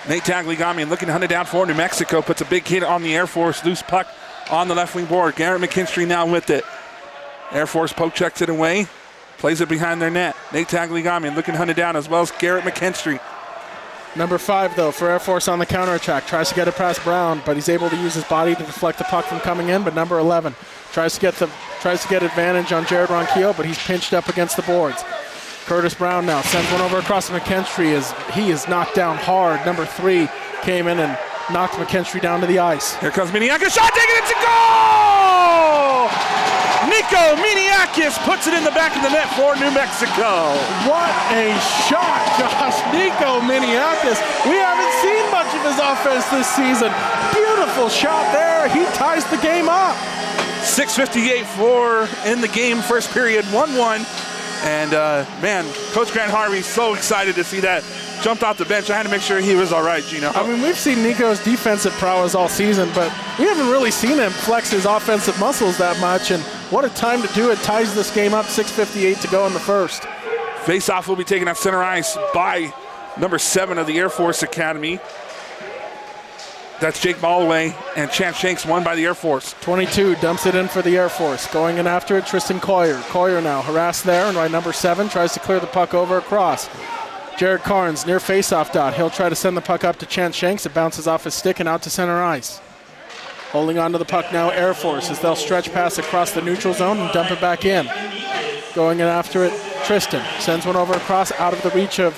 Nate Tagliagami looking to hunt it down for New Mexico. Puts a big hit on the Air Force. Loose puck on the left wing board. Garrett McKinstry now with it. Air Force poke checks it away. Plays it behind their net. Nate Tagliagami looking to hunt it down as well as Garrett McKinstry. Number 5, though, for Air Force on the counterattack. Tries to get it past Brown, but he's able to use his body to deflect the puck from coming in. But number 11 tries to get advantage on Jared Ronquillo, but he's pinched up against the boards. Curtis Brown now sends one over across to McKinstry as he is knocked down hard. Number 3 came in and knocked McKinstry down to the ice. Here comes Miniakis. Shot taken. It's a goal! Nico Miniakis puts it in the back of the net for New Mexico. What a shot, Josh. Nico Miniakis. We haven't seen much of his offense this season. Beautiful shot there. He ties the game up. 6:58 in the game, first period, 1-1. And, man, Coach Grant Harvey so excited to see that. Jumped off the bench. I had to make sure he was all right, Gino. I mean, we've seen Nico's defensive prowess all season, but we haven't really seen him flex his offensive muscles that much. And what a time to do it. Ties this game up, 6:58 to go in the first. Face-off will be taken at center ice by number 7 of the Air Force Academy. That's Jake Ballaway and Chance Shanks, won by the Air Force. 22 dumps it in for the Air Force. Going in after it, Tristan Coyer. Coyer now harassed there, and by number 7 tries to clear the puck over across. Jared Carnes near face-off dot. He'll try to send the puck up to Chance Shanks. It bounces off his stick and out to center ice. Holding on to the puck now, Air Force, as they'll stretch pass across the neutral zone and dump it back in. Going in after it, Tristan sends one over across out of the reach of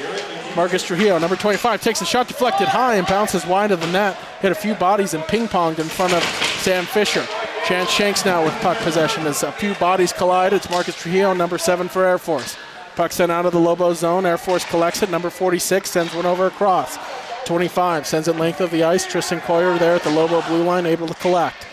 Marcus Trujillo. Number 25 takes a shot deflected high and bounces wide of the net. Hit a few bodies and ping-ponged in front of Sam Fisher. Chance Shanks now with puck possession as a few bodies collide. It's Marcus Trujillo, number 7 for Air Force. Puck sent out of the Lobo zone. Air Force collects it. Number 46 sends one over across. 25 sends it length of the ice. Tristan Coyer there at the Lobo blue line, able to collect.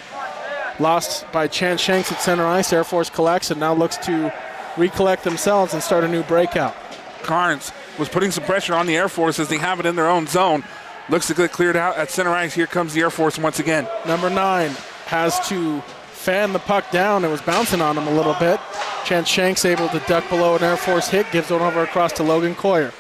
Lost by Chance Shanks at center ice. Air Force collects and now looks to recollect themselves and start a new breakout. Carnes was putting some pressure on the Air Force as they have it in their own zone. Looks to get cleared out at center ice. Here comes the Air Force once again. Number 9 has to fan the puck down. It was bouncing on him a little bit. Chance Shanks able to duck below an Air Force hit, gives it over across to Logan Coyer.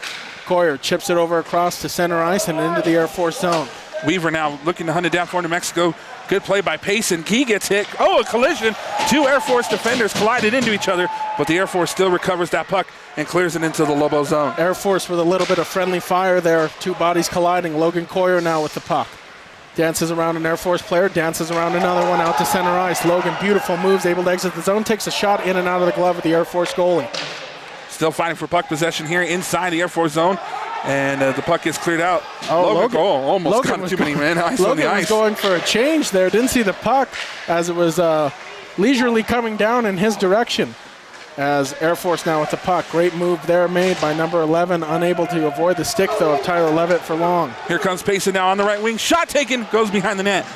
Coyer chips it over across to center ice and into the Air Force zone. Weaver now looking to hunt it down for New Mexico. Good play by Payson. Key gets hit. Oh, a collision. 2 Air Force defenders collided into each other, but the Air Force still recovers that puck and clears it into the Lobo zone. Air Force with a little bit of friendly fire there. 2 bodies colliding. Logan Coyer now with the puck. Dances around an Air Force player, dances around another one out to center ice. Logan, beautiful moves, able to exit the zone, takes a shot in and out of the glove of the Air Force goalie. Still fighting for puck possession here inside the Air Force zone, and the puck gets cleared out. Logan almost got too many men ice on the ice. Was going for a change there, didn't see the puck as it was leisurely coming down in his direction. As Air Force now with the puck. Great move there made by number 11, unable to avoid the stick, though, of Tyler Levitt for long. Here comes Payson now on the right wing. Shot taken, goes behind the net.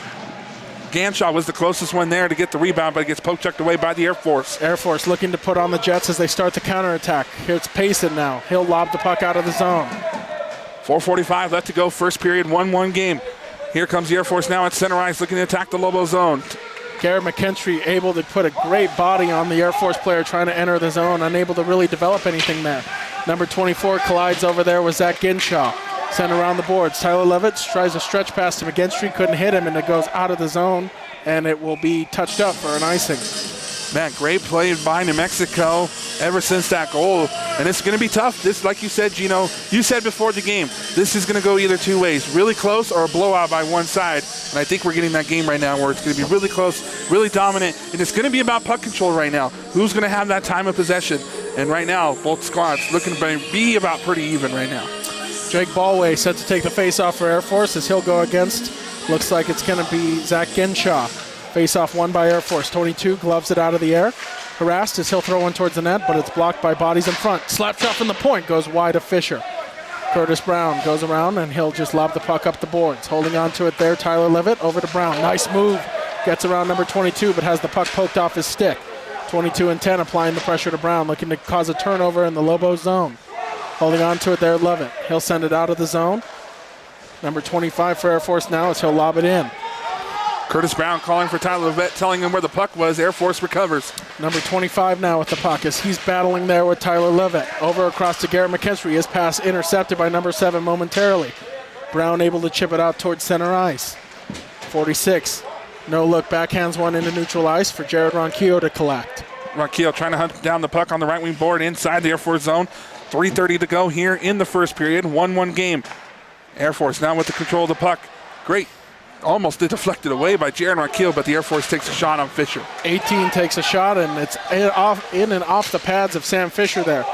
Ganshaw was the closest one there to get the rebound, but it gets poke checked away by the Air Force. Air Force looking to put on the Jets as they start the counterattack. Here's Payson now. He'll lob the puck out of the zone. 4:45 left to go, first period, 1-1 game. Here comes the Air Force now at center ice looking to attack the Lobo zone. Garrett McKinstry able to put a great body on the Air Force player trying to enter the zone, unable to really develop anything there. Number 24 collides over there with Zach Ginshaw. Sent around the boards. Tyler Levitt tries a stretch pass to McKinstry, couldn't hit him, and it goes out of the zone and it will be touched up for an icing. Man, great play by New Mexico ever since that goal. And it's going to be tough. This, like you said, Gino, you said before the game, this is going to go either two ways, really close or a blowout by one side. And I think we're getting that game right now where it's going to be really close, really dominant. And it's going to be about puck control right now. Who's going to have that time of possession? And right now, both squads looking to be about pretty even right now. Jake Ballway set to take the face-off for Air Force as he'll go against, looks like it's going to be Zach Genshaw. Face-off won by Air Force. 22 gloves it out of the air. Harassed as he'll throw one towards the net, but it's blocked by bodies in front. Slap shot from the point goes wide of Fisher. Curtis Brown goes around and he'll just lob the puck up the boards. Holding on to it there, Tyler Levitt over to Brown. Nice move. Gets around number 22, but has the puck poked off his stick. 22 and 10 applying the pressure to Brown, looking to cause a turnover in the Lobo zone. Holding on to it there, Levitt. He'll send it out of the zone. Number 25 for Air Force now as he'll lob it in. Curtis Brown calling for Tyler Levitt, telling him where the puck was. Air Force recovers. Number 25 now with the puck as he's battling there with Tyler Levitt. Over across to Garrett McKinstry. His pass intercepted by number 7 momentarily. Brown able to chip it out towards center ice. 46. No look, backhands one into neutral ice for Jared Ronquillo to collect. Ronquillo trying to hunt down the puck on the right wing board inside the Air Force zone. 3:30 to go here in the first period. 1-1 game. Air Force now with the control of the puck. Great. Almost deflected away by Jared Ronquillo, but the Air Force takes a shot on Fisher. 18 takes a shot, and it's in and off the pads of Sam Fisher there.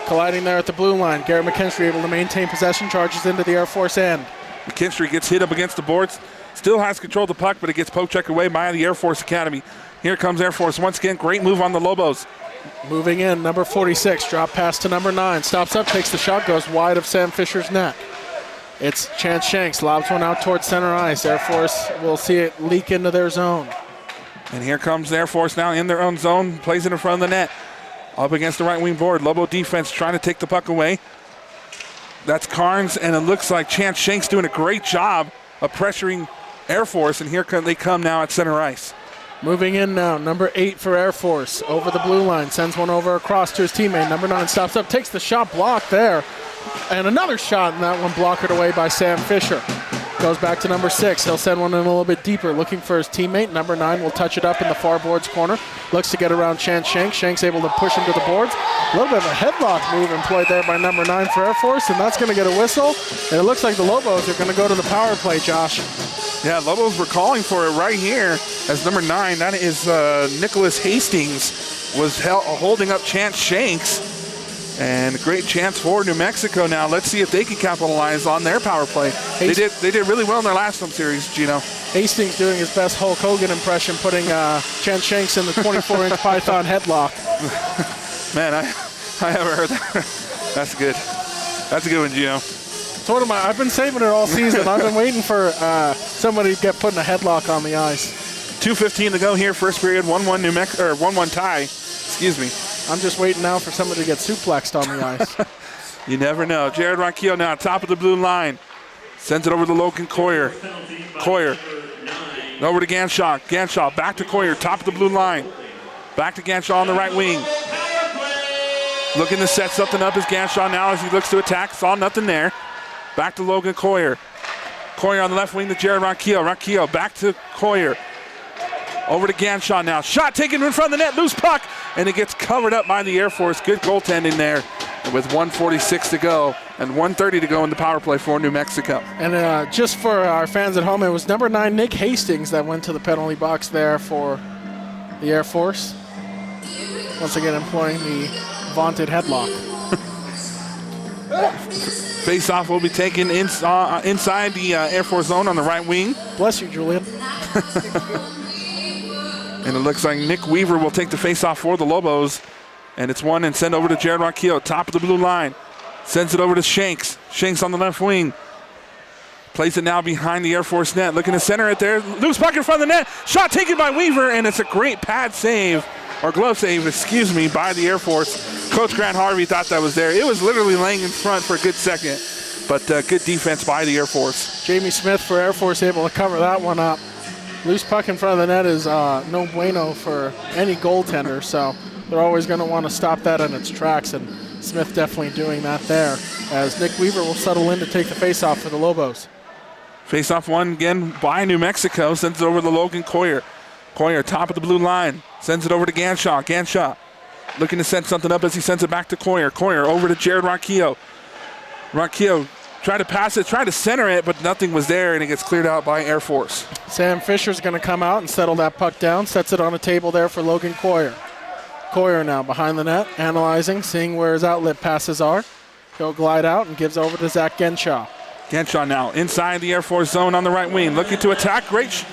Colliding there at the blue line. Garrett McKinstry able to maintain possession, charges into the Air Force end. McKinstry gets hit up against the boards. Still has control of the puck, but it gets poke checked away by the Air Force Academy. Here comes Air Force once again. Great move on the Lobos. Moving in, number 46. Drop pass to number 9. Stops up, takes the shot, goes wide of Sam Fisher's net. It's Chance Shanks, lobs one out towards center ice. Air Force will see it leak into their zone. And here comes the Air Force now in their own zone, plays it in front of the net. Up against the right wing board. Lobo defense trying to take the puck away. That's Carnes, and it looks like Chance Shanks doing a great job of pressuring Air Force, and here they come now at center ice. Moving in now, number 8 for Air Force. Over the blue line, sends one over across to his teammate. Number 9 stops up, takes the shot, blocked there. And another shot, and that one blockered away by Sam Fisher. Goes back to number 6. He'll send one in a little bit deeper, looking for his teammate. Number 9 will touch it up in the far boards corner. Looks to get around Chance Shanks. Shanks able to push him to the boards. A little bit of a headlock move employed there by number 9 for Air Force, and that's going to get a whistle. And it looks like the Lobos are going to go to the power play, Josh. Yeah, Lobos were calling for it right here as number 9. That is Nicholas Hastings was holding up Chance Shanks. And a great chance for New Mexico now. Let's see if they can capitalize on their power play. They did really well in their last home series, Gino. Hastings doing his best Hulk Hogan impression, putting Chance Shanks in the 24-inch Python headlock. Man, I haven't heard that. That's good. That's a good one, Gino. It's one of I've been saving it all season. I've been waiting for somebody to get put in a headlock on the ice. 2:15 to go here, first period. 1-1 New Mexico, or 1-1 tie. Excuse me. I'm just waiting now for somebody to get suplexed on the ice. You never know. Jared Ronquillo now, top of the blue line. Sends it over to Logan Coyer. Coyer. Over to Ganshaw. Ganshaw back to Coyer, top of the blue line. Back to Ganshaw on the right wing. Looking to set something up as Ganshaw now as he looks to attack. Saw nothing there. Back to Logan Coyer. Coyer on the left wing to Jared Ronquillo. Ronquillo back to Coyer. Over to Ganshaw now. Shot taken in front of the net. Loose puck. And it gets covered up by the Air Force. Good goaltending there with 1:46 to go and 1:30 to go in the power play for New Mexico. And just for our fans at home, it was number 9, Nick Hastings, that went to the penalty box there for the Air Force. Once again, employing the vaunted headlock. Face-off will be taken inside the Air Force zone on the right wing. Bless you, Julian. And it looks like Nick Weaver will take the face-off for the Lobos. And it's one and send over to Jared Ronquillo, top of the blue line. Sends it over to Shanks. Shanks on the left wing. Plays it now behind the Air Force net. Looking to center it there. Loose puck in front of the net. Shot taken by Weaver, and it's a great pad save, or glove save, excuse me, by the Air Force. Coach Grant Harvey thought that was there. It was literally laying in front for a good second, but good defense by the Air Force. Jamie Smith for Air Force able to cover that one up. Loose puck in front of the net is no bueno for any goaltender, so they're always going to want to stop that in its tracks, and Smith definitely doing that there as Nick Weaver will settle in to take the face-off for the Lobos. Face-off one again by New Mexico, sends it over to Logan Coyer. Coyer, top of the blue line, sends it over to Ganshaw. Ganshaw looking to set something up as he sends it back to Coyer. Coyer over to Jared Ronquillo. Ronquillo tried to pass it, tried to center it, but nothing was there, and it gets cleared out by Air Force. Sam Fisher's going to come out and settle that puck down, sets it on a table there for Logan Coyer. Coyer now behind the net, analyzing, seeing where his outlet passes are. He'll glide out and gives over to Zach Genshaw. Genshaw now inside the Air Force zone on the right wing, looking to attack. Great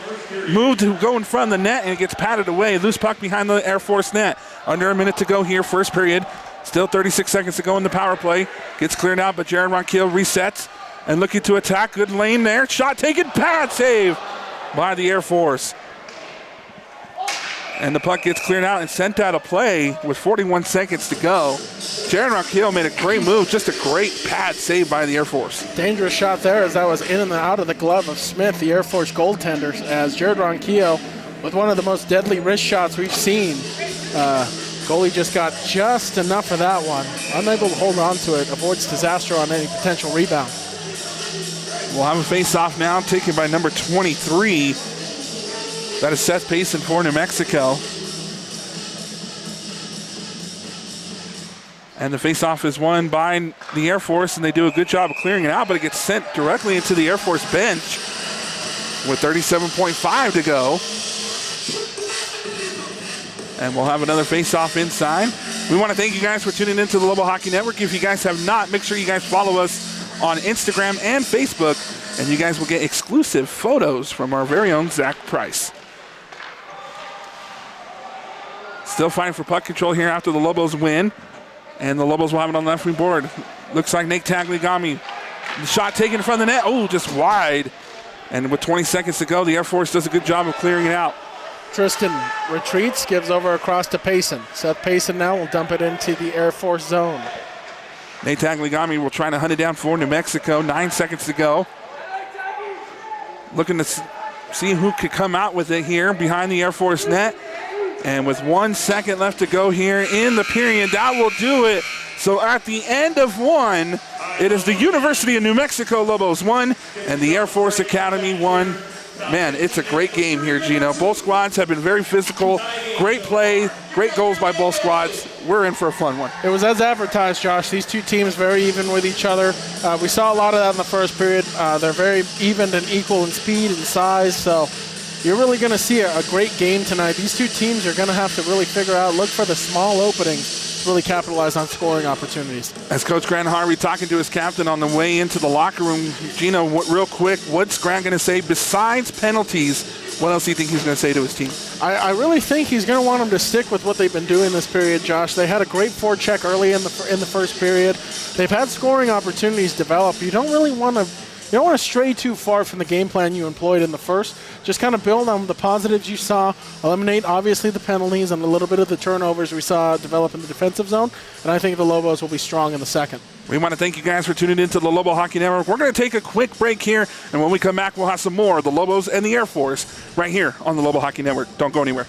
move to go in front of the net, and it gets patted away. Loose puck behind the Air Force net. Under a minute to go here, first period. Still 36 seconds to go in the power play. Gets cleared out, but Jared Ronquillo resets and looking to attack. Good lane there. Shot taken, pad save by the Air Force. And the puck gets cleared out and sent out of play with 41 seconds to go. Jared Ronquillo made a great move, just a great pad save by the Air Force. Dangerous shot there as that was in and out of the glove of Smith, the Air Force goaltender, as Jared Ronquillo with one of the most deadly wrist shots we've seen. Goalie just got just enough of that one. Unable to hold on to it, avoids disaster on any potential rebound. We'll have a face-off now taken by number 23. That is Seth Payson for New Mexico. And the face-off is won by the Air Force, and they do a good job of clearing it out, but it gets sent directly into the Air Force bench with 37.5 to go. And we'll have another face-off inside. We want to thank you guys for tuning into the Lobo Hockey Network. If you guys have not, make sure you guys follow us on Instagram and Facebook, and you guys will get exclusive photos from our very own Zach Price. Still fighting for puck control here after the Lobos win, and the Lobos will have it on the left wing board. Looks like Nate Tagliagami. The shot taken in front of the net. Oh, just wide. And with 20 seconds to go, the Air Force does a good job of clearing it out. Tristan retreats, gives over across to Payson. Seth Payson now will dump it into the Air Force zone. Nate Tagliagami will try to hunt it down for New Mexico. 9 seconds to go. Looking to see who could come out with it here behind the Air Force net. And with 1 second left to go here in the period, that will do it. So at the end of one, it is the University of New Mexico Lobos 1 and the Air Force Academy 1. Man, it's a great game here, Gino. Both squads have been very physical. Great play, great goals by both squads. We're in for a fun one. It was as advertised, Josh. These two teams very even with each other. We saw a lot of that in the first period. They're very even and equal in speed and size, so you're really going to see a great game tonight. These two teams are going to have to really figure out, look for the small openings to really capitalize on scoring opportunities. As Coach Grant Harvey talking to his captain on the way into the locker room, Gino, real quick, what's Grant going to say besides penalties? What else do you think he's going to say to his team? I really think he's going to want them to stick with what they've been doing this period, Josh. They had a great forecheck early in the first period. They've had scoring opportunities develop. You don't really want to stray too far from the game plan you employed in the first. Just kind of build on the positives you saw, eliminate obviously the penalties and a little bit of the turnovers we saw develop in the defensive zone, and I think the Lobos will be strong in the second. We want to thank you guys for tuning into the Lobo Hockey Network. We're going to take a quick break here, and when we come back, we'll have some more of the Lobos and the Air Force right here on the Lobo Hockey Network. Don't go anywhere.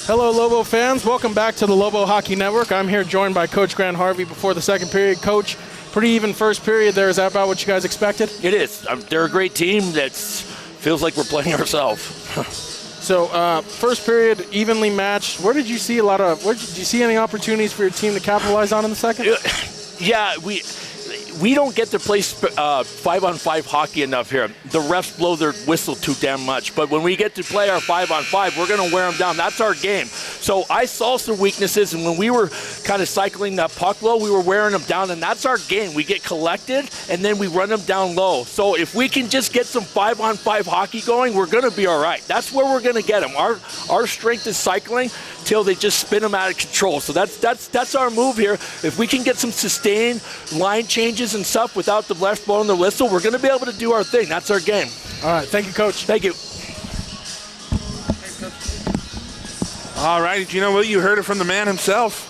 Hello, Lobo fans. Welcome back to the Lobo Hockey Network. I'm here joined by Coach Grant Harvey before the second period. Coach, pretty even first period there. Is that about what you guys expected? It is. They're a great team that feels like we're playing ourselves. So, first period, evenly matched. Where did you see did you see any opportunities for your team to capitalize on in the second? Yeah, we don't get to play 5-on-5 hockey enough here. The refs blow their whistle too damn much. But when we get to play our 5-on-5, we're going to wear them down. That's our game. So I saw some weaknesses, and when we were kind of cycling that puck low, we were wearing them down, and that's our game. We get collected, and then we run them down low. So if we can just get some 5-on-5 hockey going, we're going to be all right. That's where we're going to get them. Our strength is cycling till they just spin them out of control. So that's our move here. If we can get some sustained line changes and stuff without the refs blowing the whistle, we're going to be able to do our thing. That's our game. All right. Thank you, Coach. Thank you. All right, you know what? You heard it from the man himself.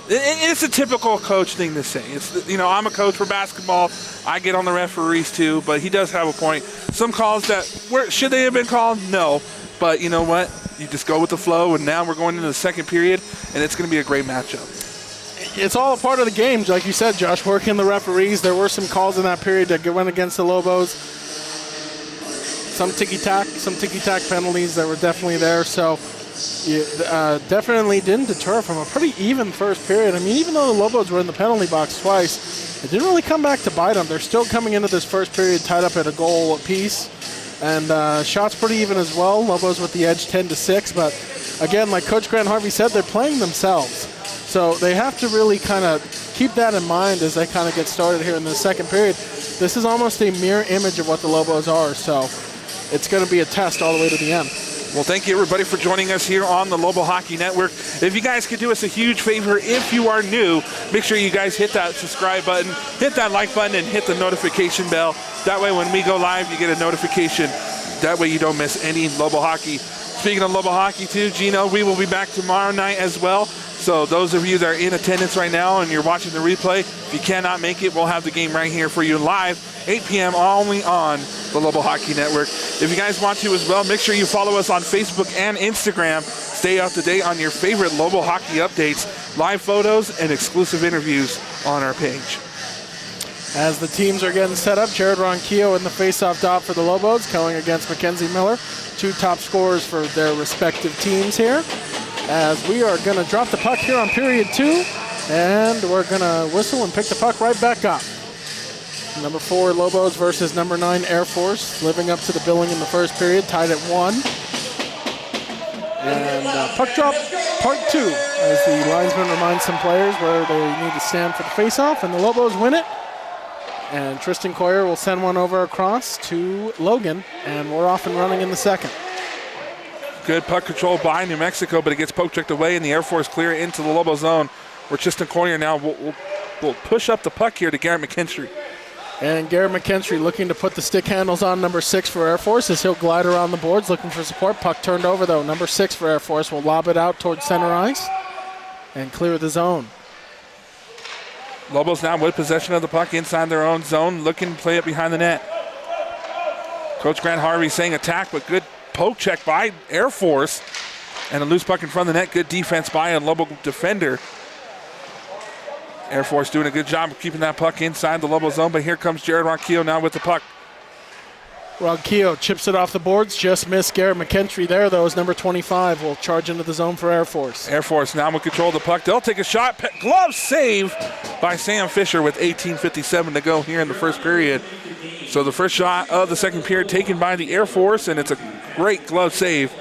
It's a typical coach thing to say. I'm a coach for basketball. I get on the referees too, but he does have a point. Some calls should they have been called? No. But you know what? You just go with the flow, and now we're going into the second period, and it's going to be a great matchup. It's all a part of the game, like you said, Josh, working the referees. There were some calls in that period that went against the Lobos. Some ticky-tack penalties that were definitely there. So definitely didn't deter from a pretty even first period. I mean, even though the Lobos were in the penalty box twice, it didn't really come back to bite them. They're still coming into this first period tied up at a goal apiece. And shots pretty even as well. Lobos with the edge 10-6. But again, like Coach Grant Harvey said, they're playing themselves. So they have to really kind of keep that in mind as they kind of get started here in the second period. This is almost a mirror image of what the Lobos are. So it's going to be a test all the way to the end. Well, thank you, everybody, for joining us here on the Lobo Hockey Network. If you guys could do us a huge favor, if you are new, make sure you guys hit that subscribe button, hit that like button, and hit the notification bell. That way, when we go live, you get a notification. That way, you don't miss any Lobo Hockey. Speaking of Lobo Hockey, too, Gino, we will be back tomorrow night as well. So those of you that are in attendance right now and you're watching the replay, if you cannot make it, we'll have the game right here for you live, 8 p.m. only on the Lobo Hockey Network. If you guys want to as well, make sure you follow us on Facebook and Instagram. Stay up to date on your favorite Lobo Hockey updates, live photos, and exclusive interviews on our page. As the teams are getting set up, Jared Ronquillo in the face-off dot for the Lobos, going against Mackenzie Miller, two top scorers for their respective teams here. As we are going to drop the puck here on period 2, and we're going to whistle and pick the puck right back up. Number 4 Lobos versus number 9 Air Force, living up to the billing in the first period, tied at 1. And puck drop part 2, as the linesman reminds some players where they need to stand for the face-off, and the Lobos win it. And Tristan Coyer will send one over across to Logan, and we're off and running in the second. Good puck control by New Mexico, but it gets poke checked away, and the Air Force clear into the Lobo zone, where Tristan Coyer now will push up the puck here to Garrett McKinstry. And Garrett McKinstry looking to put the stick handles on number 6 for Air Force as he'll glide around the boards looking for support. Puck turned over, though. Number 6 for Air Force will lob it out towards center ice and clear the zone. Lobos now with possession of the puck inside their own zone, looking to play it behind the net. Coach Grant Harvey saying attack, but good poke check by Air Force. And a loose puck in front of the net. Good defense by a Lobo defender. Air Force doing a good job of keeping that puck inside the Lobo zone, but here comes Jared Ronquillo now with the puck. Ronquillo chips it off the boards, just missed Garrett McKinstry there, though, as number 25 will charge into the zone for Air Force. Air Force now will control the puck. They'll take a shot. Glove save by Sam Fisher with 18:57 to go here in the first period. So the first shot of the second period taken by the Air Force, and it's a great glove save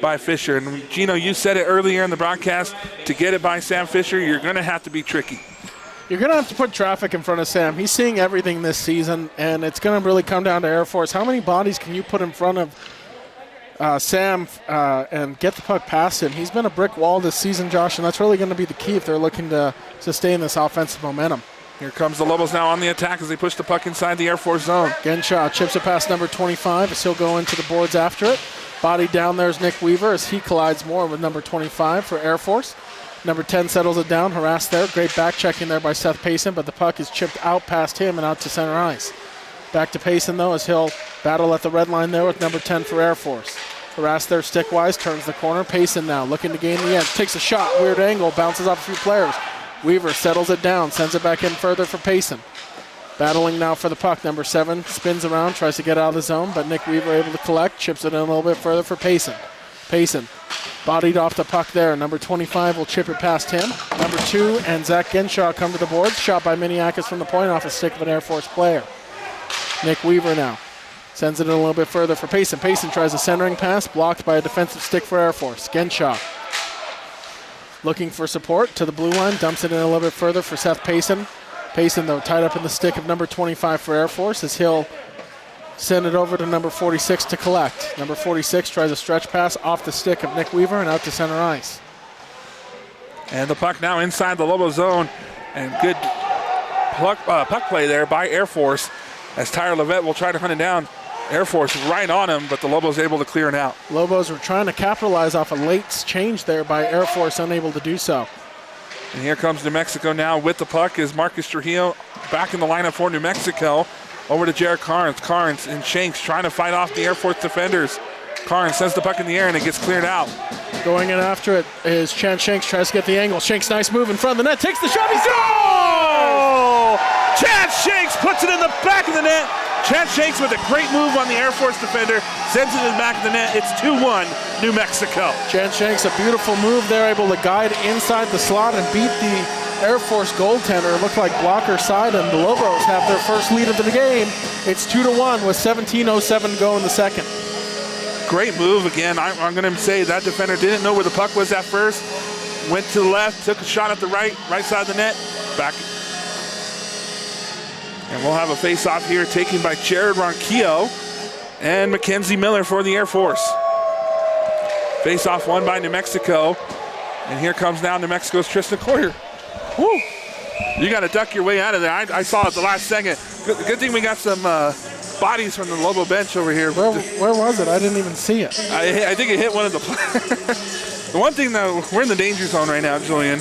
by Fisher. And Gino, you said it earlier in the broadcast, to get it by Sam Fisher, you're going to have to be tricky. You're going to have to put traffic in front of Sam. He's seeing everything this season, and it's going to really come down to Air Force. How many bodies can you put in front of Sam and get the puck past him? He's been a brick wall this season, Josh, and that's really going to be the key if they're looking to sustain this offensive momentum. Here comes the Lobos now on the attack as they push the puck inside the Air Force zone. Genshaw chips it past number 25 as he'll go into the boards after it. Body down there is Nick Weaver as he collides more with number 25 for Air Force. Number 10 settles it down, harassed there. Great back checking there by Seth Payson, but the puck is chipped out past him and out to center ice. Back to Payson, though, as he'll battle at the red line there with number 10 for Air Force. Harassed there stick-wise, turns the corner. Payson now looking to gain the edge. Takes a shot, weird angle, bounces off a few players. Weaver settles it down, sends it back in further for Payson. Battling now for the puck. Number 7 spins around, tries to get out of the zone, but Nick Weaver able to collect, chips it in a little bit further for Payson. Payson bodied off the puck there. Number 25 will chip it past him. Number 2 and Zach Genshaw come to the board. Shot by Miniakis from the point off a stick of an Air Force player. Nick Weaver now sends it in a little bit further for Payson. Payson tries a centering pass, blocked by a defensive stick for Air Force. Genshaw looking for support to the blue line, dumps it in a little bit further for Seth Payson. Payson, though, tied up in the stick of number 25 for Air Force as he'll send it over to number 46 to collect. Number 46 tries a stretch pass off the stick of Nick Weaver and out to center ice. And the puck now inside the Lobo zone. And good puck play there by Air Force as Tyler Levitt will try to hunt it down. Air Force right on him, but the Lobos able to clear it out. Lobos were trying to capitalize off a late change there by Air Force, unable to do so. And here comes New Mexico now with the puck is Marcus Trujillo back in the lineup for New Mexico. Over to Jared Carnes. Carnes and Shanks trying to fight off the Air Force defenders. Carnes sends the puck in the air and it gets cleared out. Going in after it is Chance Shanks, tries to get the angle. Shanks, nice move in front of the net, takes the shot, he's Oh! Chance Shanks puts it in the back of the net. Chance Shanks with a great move on the Air Force defender, sends it in the back of the net. It's 2-1 New Mexico. Chance Shanks, a beautiful move there, able to guide inside the slot and beat the Air Force goaltender. It looked like blocker side, and the Lobos have their first lead of the game. It's 2-1 with 17:07 to go in the second. Great move again. I'm going to say that defender didn't know where the puck was at first. Went to the left, took a shot at the right side of the net, back. And we'll have a face-off here taken by Jared Ronquillo and Mackenzie Miller for the Air Force. Face-off won by New Mexico. And here comes now New Mexico's Tristan Coyer. Woo! You got to duck your way out of there. I saw it the last second. Good thing we got some bodies from the Lobo bench over here. Where was it? I didn't even see it. I think it hit one of the players. The one thing, though, we're in the danger zone right now, Julian.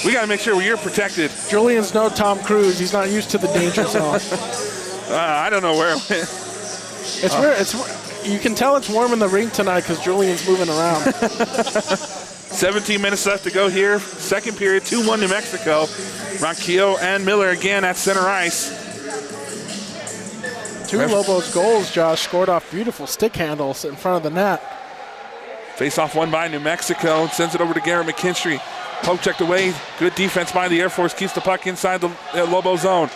We got to make sure you're protected. Julian's no Tom Cruise. He's not used to the danger zone. I don't know where it went. It's weird. You can tell it's warm in the rink tonight because Julian's moving around. 17 minutes left to go here. Second period, 2-1 New Mexico. Ronquillo and Miller again at center ice. Two Lobos goals, Josh, scored off beautiful stick handles in front of the net. Face-off won by New Mexico. Sends it over to Garrett McKinstry. Poke checked away. Good defense by the Air Force. Keeps the puck inside the Lobo zone.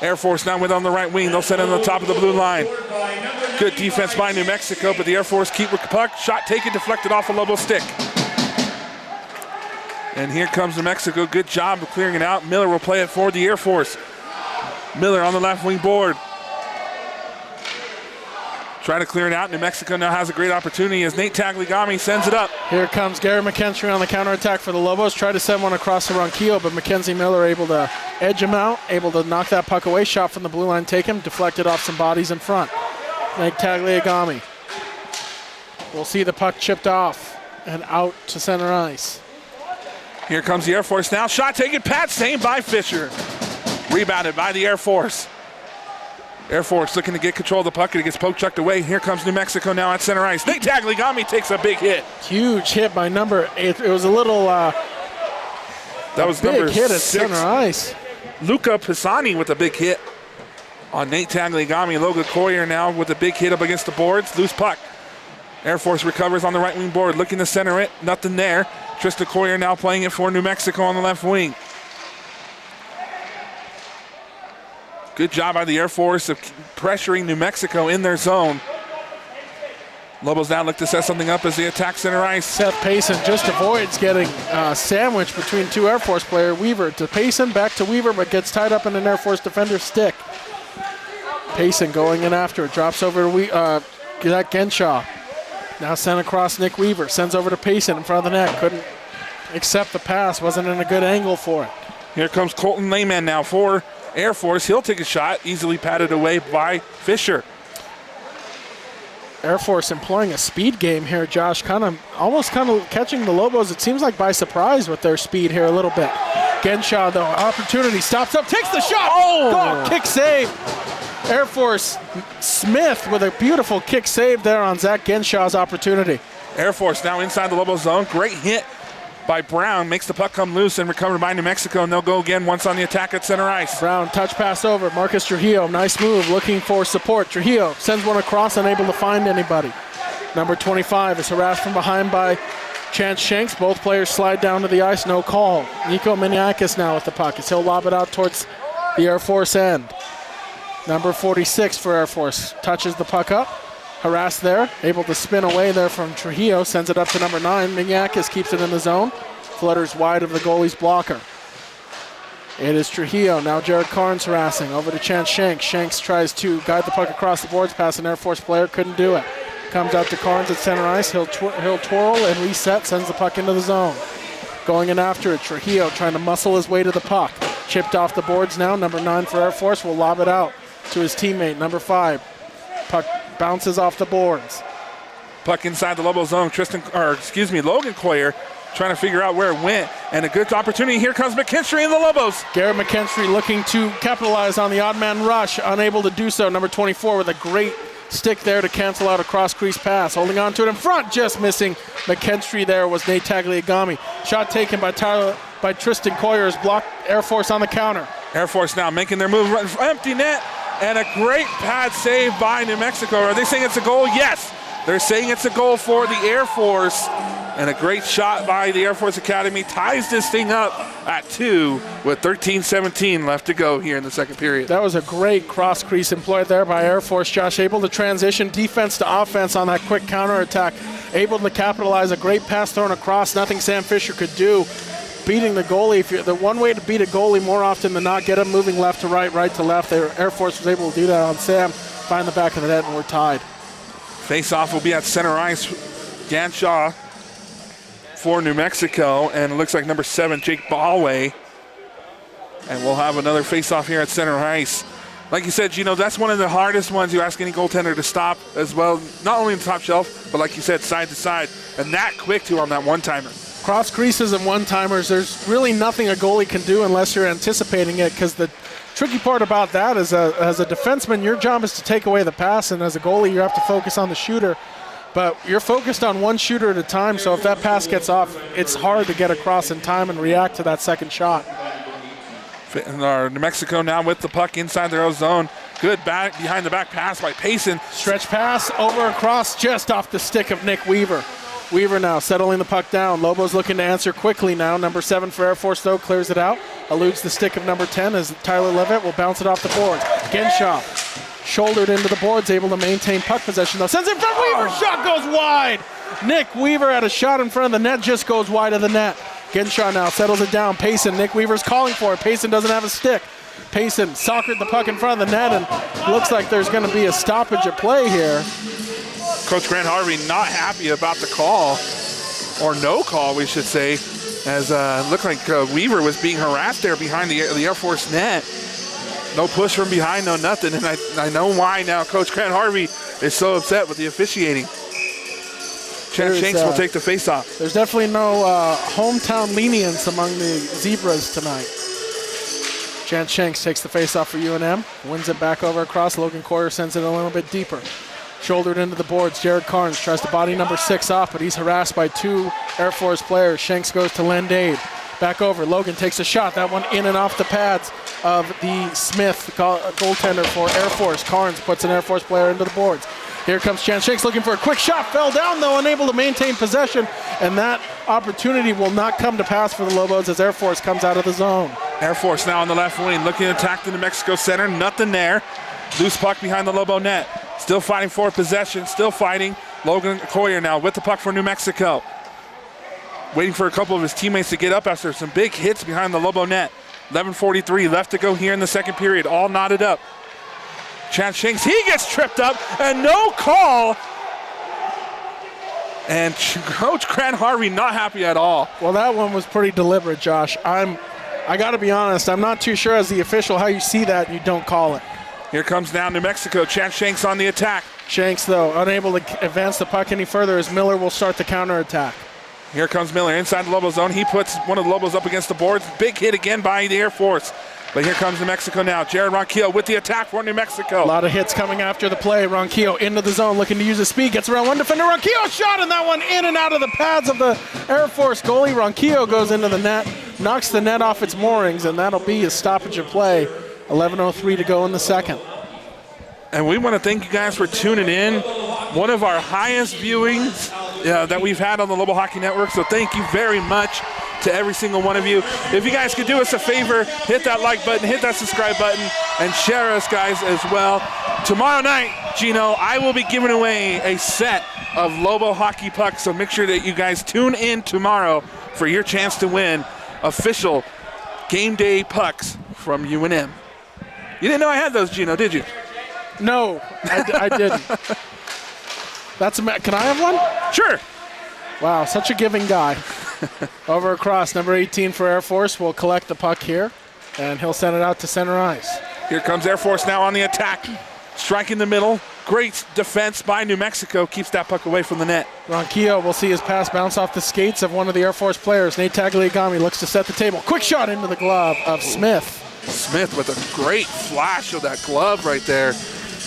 Air Force now with on the right wing. They'll send it on the top of the blue line. Good defense by New Mexico, but the Air Force keep with the puck. Shot taken, deflected off a Lobo stick. And here comes New Mexico. Good job of clearing it out. Miller will play it for the Air Force. Miller on the left wing board. Trying to clear it out. New Mexico now has a great opportunity as Nate Tagliagami sends it up. Here comes Garrett McKinstry on the counterattack for the Lobos. Tried to send one across to Ronquillo, but Mackenzie Miller able to edge him out, able to knock that puck away. Shot from the blue line, take him, deflected off some bodies in front. Nate Tagliagami. We'll see the puck chipped off and out to center ice. Here comes the Air Force now. Shot taken, Pat saved by Fisher. Rebounded by the Air Force. Air Force looking to get control of the puck and it gets poke chucked away. Here comes New Mexico now at center ice. Nate Tagliagami takes a big hit. Huge hit by number 8. It was a little that was big number hit at 6. center ice. Luca Pisani with a big hit on Nate Tagliagami. Logan Coyer now with a big hit up against the boards. Loose puck. Air Force recovers on the right wing board, looking to center it. Nothing there. Tristan Coyer now playing it for New Mexico on the left wing. Good job by the Air Force of pressuring New Mexico in their zone. Lobos now look to set something up as they attack center ice. Seth Payson just avoids getting sandwiched between two Air Force players. Weaver to Payson, back to Weaver, but gets tied up in an Air Force defender's stick. Payson going in after it, drops over to Zach Genshaw. Now sent across Nick Weaver, sends over to Payson in front of the net. Couldn't accept the pass, wasn't in a good angle for it. Here comes Colton Lehman now for Air Force. He'll take a shot, easily patted away by Fisher. Air Force employing a speed game here, Josh, almost catching the Lobos, it seems like by surprise with their speed here a little bit. Genshaw, though, opportunity, stops up, takes the shot. Oh, kick save. Air Force Smith with a beautiful kick save there on Zach Genshaw's opportunity. Air Force now inside the Lobo zone. Great hit by Brown, makes the puck come loose and recovered by New Mexico, and they'll go again once on the attack at center ice. Brown, touch pass over. Marcus Trujillo, nice move, looking for support. Trujillo sends one across, unable to find anybody. Number 25 is harassed from behind by Chance Shanks. Both players slide down to the ice, no call. Nico Miniakis now with the puck. He'll lob it out towards the Air Force end. Number 46 for Air Force touches the puck up. Harassed there, able to spin away there from Trujillo, sends it up to number 9. Miniakis keeps it in the zone, flutters wide of the goalie's blocker. It is Trujillo, now Jared Carnes harassing, over to Chance Shanks. Shanks tries to guide the puck across the boards past an Air Force player, couldn't do it. Comes out to Carnes at center ice, he'll twirl and reset, sends the puck into the zone. Going in after it, Trujillo trying to muscle his way to the puck. Chipped off the boards now, number 9 for Air Force will lob it out to his teammate, number 5. Puck bounces off the boards. Puck inside the Lobo zone. Logan Coyer trying to figure out where it went. And a good opportunity. Here comes McKinstry and the Lobos. Garrett McKinstry looking to capitalize on the odd man rush, unable to do so. Number 24 with a great stick there to cancel out a cross-crease pass. Holding on to it in front, just missing. McKinstry there was Nate Tagliagami. Shot taken by Tristan Coyers, blocked Air Force on the counter. Air Force now making their move. Empty net. And a great pad save by New Mexico. Are they saying it's a goal? Yes. They're saying it's a goal for the Air Force. And a great shot by the Air Force Academy ties this thing up at 2 with 13-17 left to go here in the second period. That was a great cross crease employed there by Air Force. Josh able to transition defense to offense on that quick counterattack. Able to capitalize, a great pass thrown across. Nothing Sam Fisher could do. Beating the goalie, the one way to beat a goalie more often than not, get him moving left to right, right to left. Air Force was able to do that on Sam. Find the back of the net, and we're tied. Face-off will be at center ice. Ganshaw for New Mexico, and it looks like number 7, Jake Ballway. And we'll have another face-off here at center ice. Like you said, Gino, that's one of the hardest ones you ask any goaltender to stop as well. Not only in the top shelf, but like you said, side to side. And that quick, too, on that one-timer. Cross creases and one-timers, there's really nothing a goalie can do unless you're anticipating it, because the tricky part about that is as a defenseman, your job is to take away the pass, and as a goalie, you have to focus on the shooter. But you're focused on one shooter at a time, so if that pass gets off, it's hard to get across in time and react to that second shot. And our New Mexico now with the puck inside their own zone. Good back behind the back pass by Payson. Stretch pass over across just off the stick of Nick Weaver. Weaver now settling the puck down. Lobos looking to answer quickly now. Number 7 for Air Force, though, clears it out. Eludes the stick of number 10 as Tyler Levitt will bounce it off the boards. Genshaw shouldered into the boards, able to maintain puck possession, though. Sends it in front. Weaver, shot goes wide. Nick Weaver had a shot in front of the net, just goes wide of the net. Genshaw now settles it down. Payson, Nick Weaver's calling for it. Payson doesn't have a stick. Payson soccered the puck in front of the net, and looks like there's going to be a stoppage of play here. Coach Grant Harvey not happy about the call, or no call, we should say, as it looked like Weaver was being harassed there behind the Air Force net. No push from behind, no nothing, and I know why now Coach Grant Harvey is so upset with the officiating. Chance Shanks will take the face-off. There's definitely no hometown lenience among the Zebras tonight. Chance Shanks takes the face-off for UNM, wins it back over across. Logan Coyer sends it a little bit deeper. Shouldered into the boards. Jared Carnes tries to body number 6 off, but he's harassed by 2 Air Force players. Shanks goes to lend aid. Back over. Logan takes a shot. That one in and off the pads of the Smith goaltender for Air Force. Carnes puts an Air Force player into the boards. Here comes Chance Shanks looking for a quick shot. Fell down, though, unable to maintain possession. And that opportunity will not come to pass for the Lobos as Air Force comes out of the zone. Air Force now on the left wing, looking to attack the New Mexico center. Nothing there. Loose puck behind the Lobo net. Still fighting for possession, still fighting. Logan Coyer now with the puck for New Mexico. Waiting for a couple of his teammates to get up after some big hits behind the Lobo net. 11:43 left to go here in the second period, all knotted up. Chance Shanks, he gets tripped up and no call. And Coach Grant Harvey not happy at all. Well, that one was pretty deliberate, Josh. I got to be honest, I'm not too sure as the official how you see that and you don't call it. Here comes now New Mexico. Chance Shanks on the attack. Shanks, though, unable to advance the puck any further as Miller will start the counterattack. Here comes Miller inside the Lobo zone. He puts one of the Lobos up against the boards. Big hit again by the Air Force. But here comes New Mexico now. Jared Ronquillo with the attack for New Mexico. A lot of hits coming after the play. Ronquillo into the zone looking to use his speed. Gets around one defender. Ronquillo shot, and that one in and out of the pads of the Air Force goalie. Ronquillo goes into the net, knocks the net off its moorings, and that'll be a stoppage of play. 11:03 to go in the second. And we want to thank you guys for tuning in. One of our highest viewings that we've had on the Lobo Hockey Network. So thank you very much to every single one of you. If you guys could do us a favor, hit that like button, hit that subscribe button, and share us, guys, as well. Tomorrow night, Gino, I will be giving away a set of Lobo hockey pucks. So make sure that you guys tune in tomorrow for your chance to win official game day pucks from UNM. You didn't know I had those, Gino, did you? No, I didn't. Can I have one? Sure. Wow, such a giving guy. Over across, number 18 for Air Force will collect the puck here, and he'll send it out to center ice. Here comes Air Force now on the attack. Striking the middle. Great defense by New Mexico. Keeps that puck away from the net. Ronquillo will see his pass bounce off the skates of one of the Air Force players. Nate Tagliagami looks to set the table. Quick shot into the glove of Smith. Smith with a great flash of that glove right there.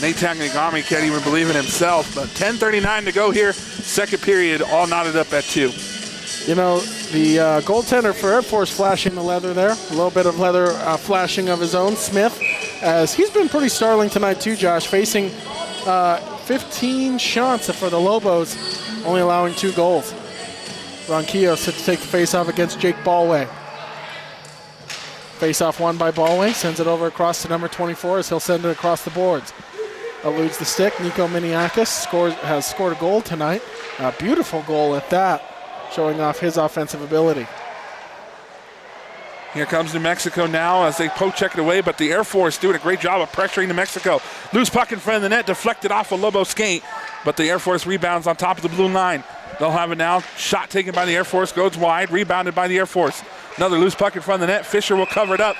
Nate Tagliagami can't even believe it himself. But 10:39 to go here. Second period, all knotted up at 2. You know, the goaltender for Air Force flashing the leather there. A little bit of leather flashing of his own, Smith, as he's been pretty startling tonight too, Josh, facing 15 shots for the Lobos, only allowing 2 goals. Ronquillo set to take the face-off against Jake Ballway. Face-off won by Ballway, sends it over across to number 24 as he'll send it across the boards. Eludes the stick. Nico Miniakis has scored a goal tonight. A beautiful goal at that, showing off his offensive ability. Here comes New Mexico now as they poke check it away, but the Air Force doing a great job of pressuring New Mexico. Loose puck in front of the net, deflected off a Lobo skate, but the Air Force rebounds on top of the blue line. They'll have it now. Shot taken by the Air Force, goes wide, rebounded by the Air Force. Another loose puck in front of the net. Fisher will cover it up,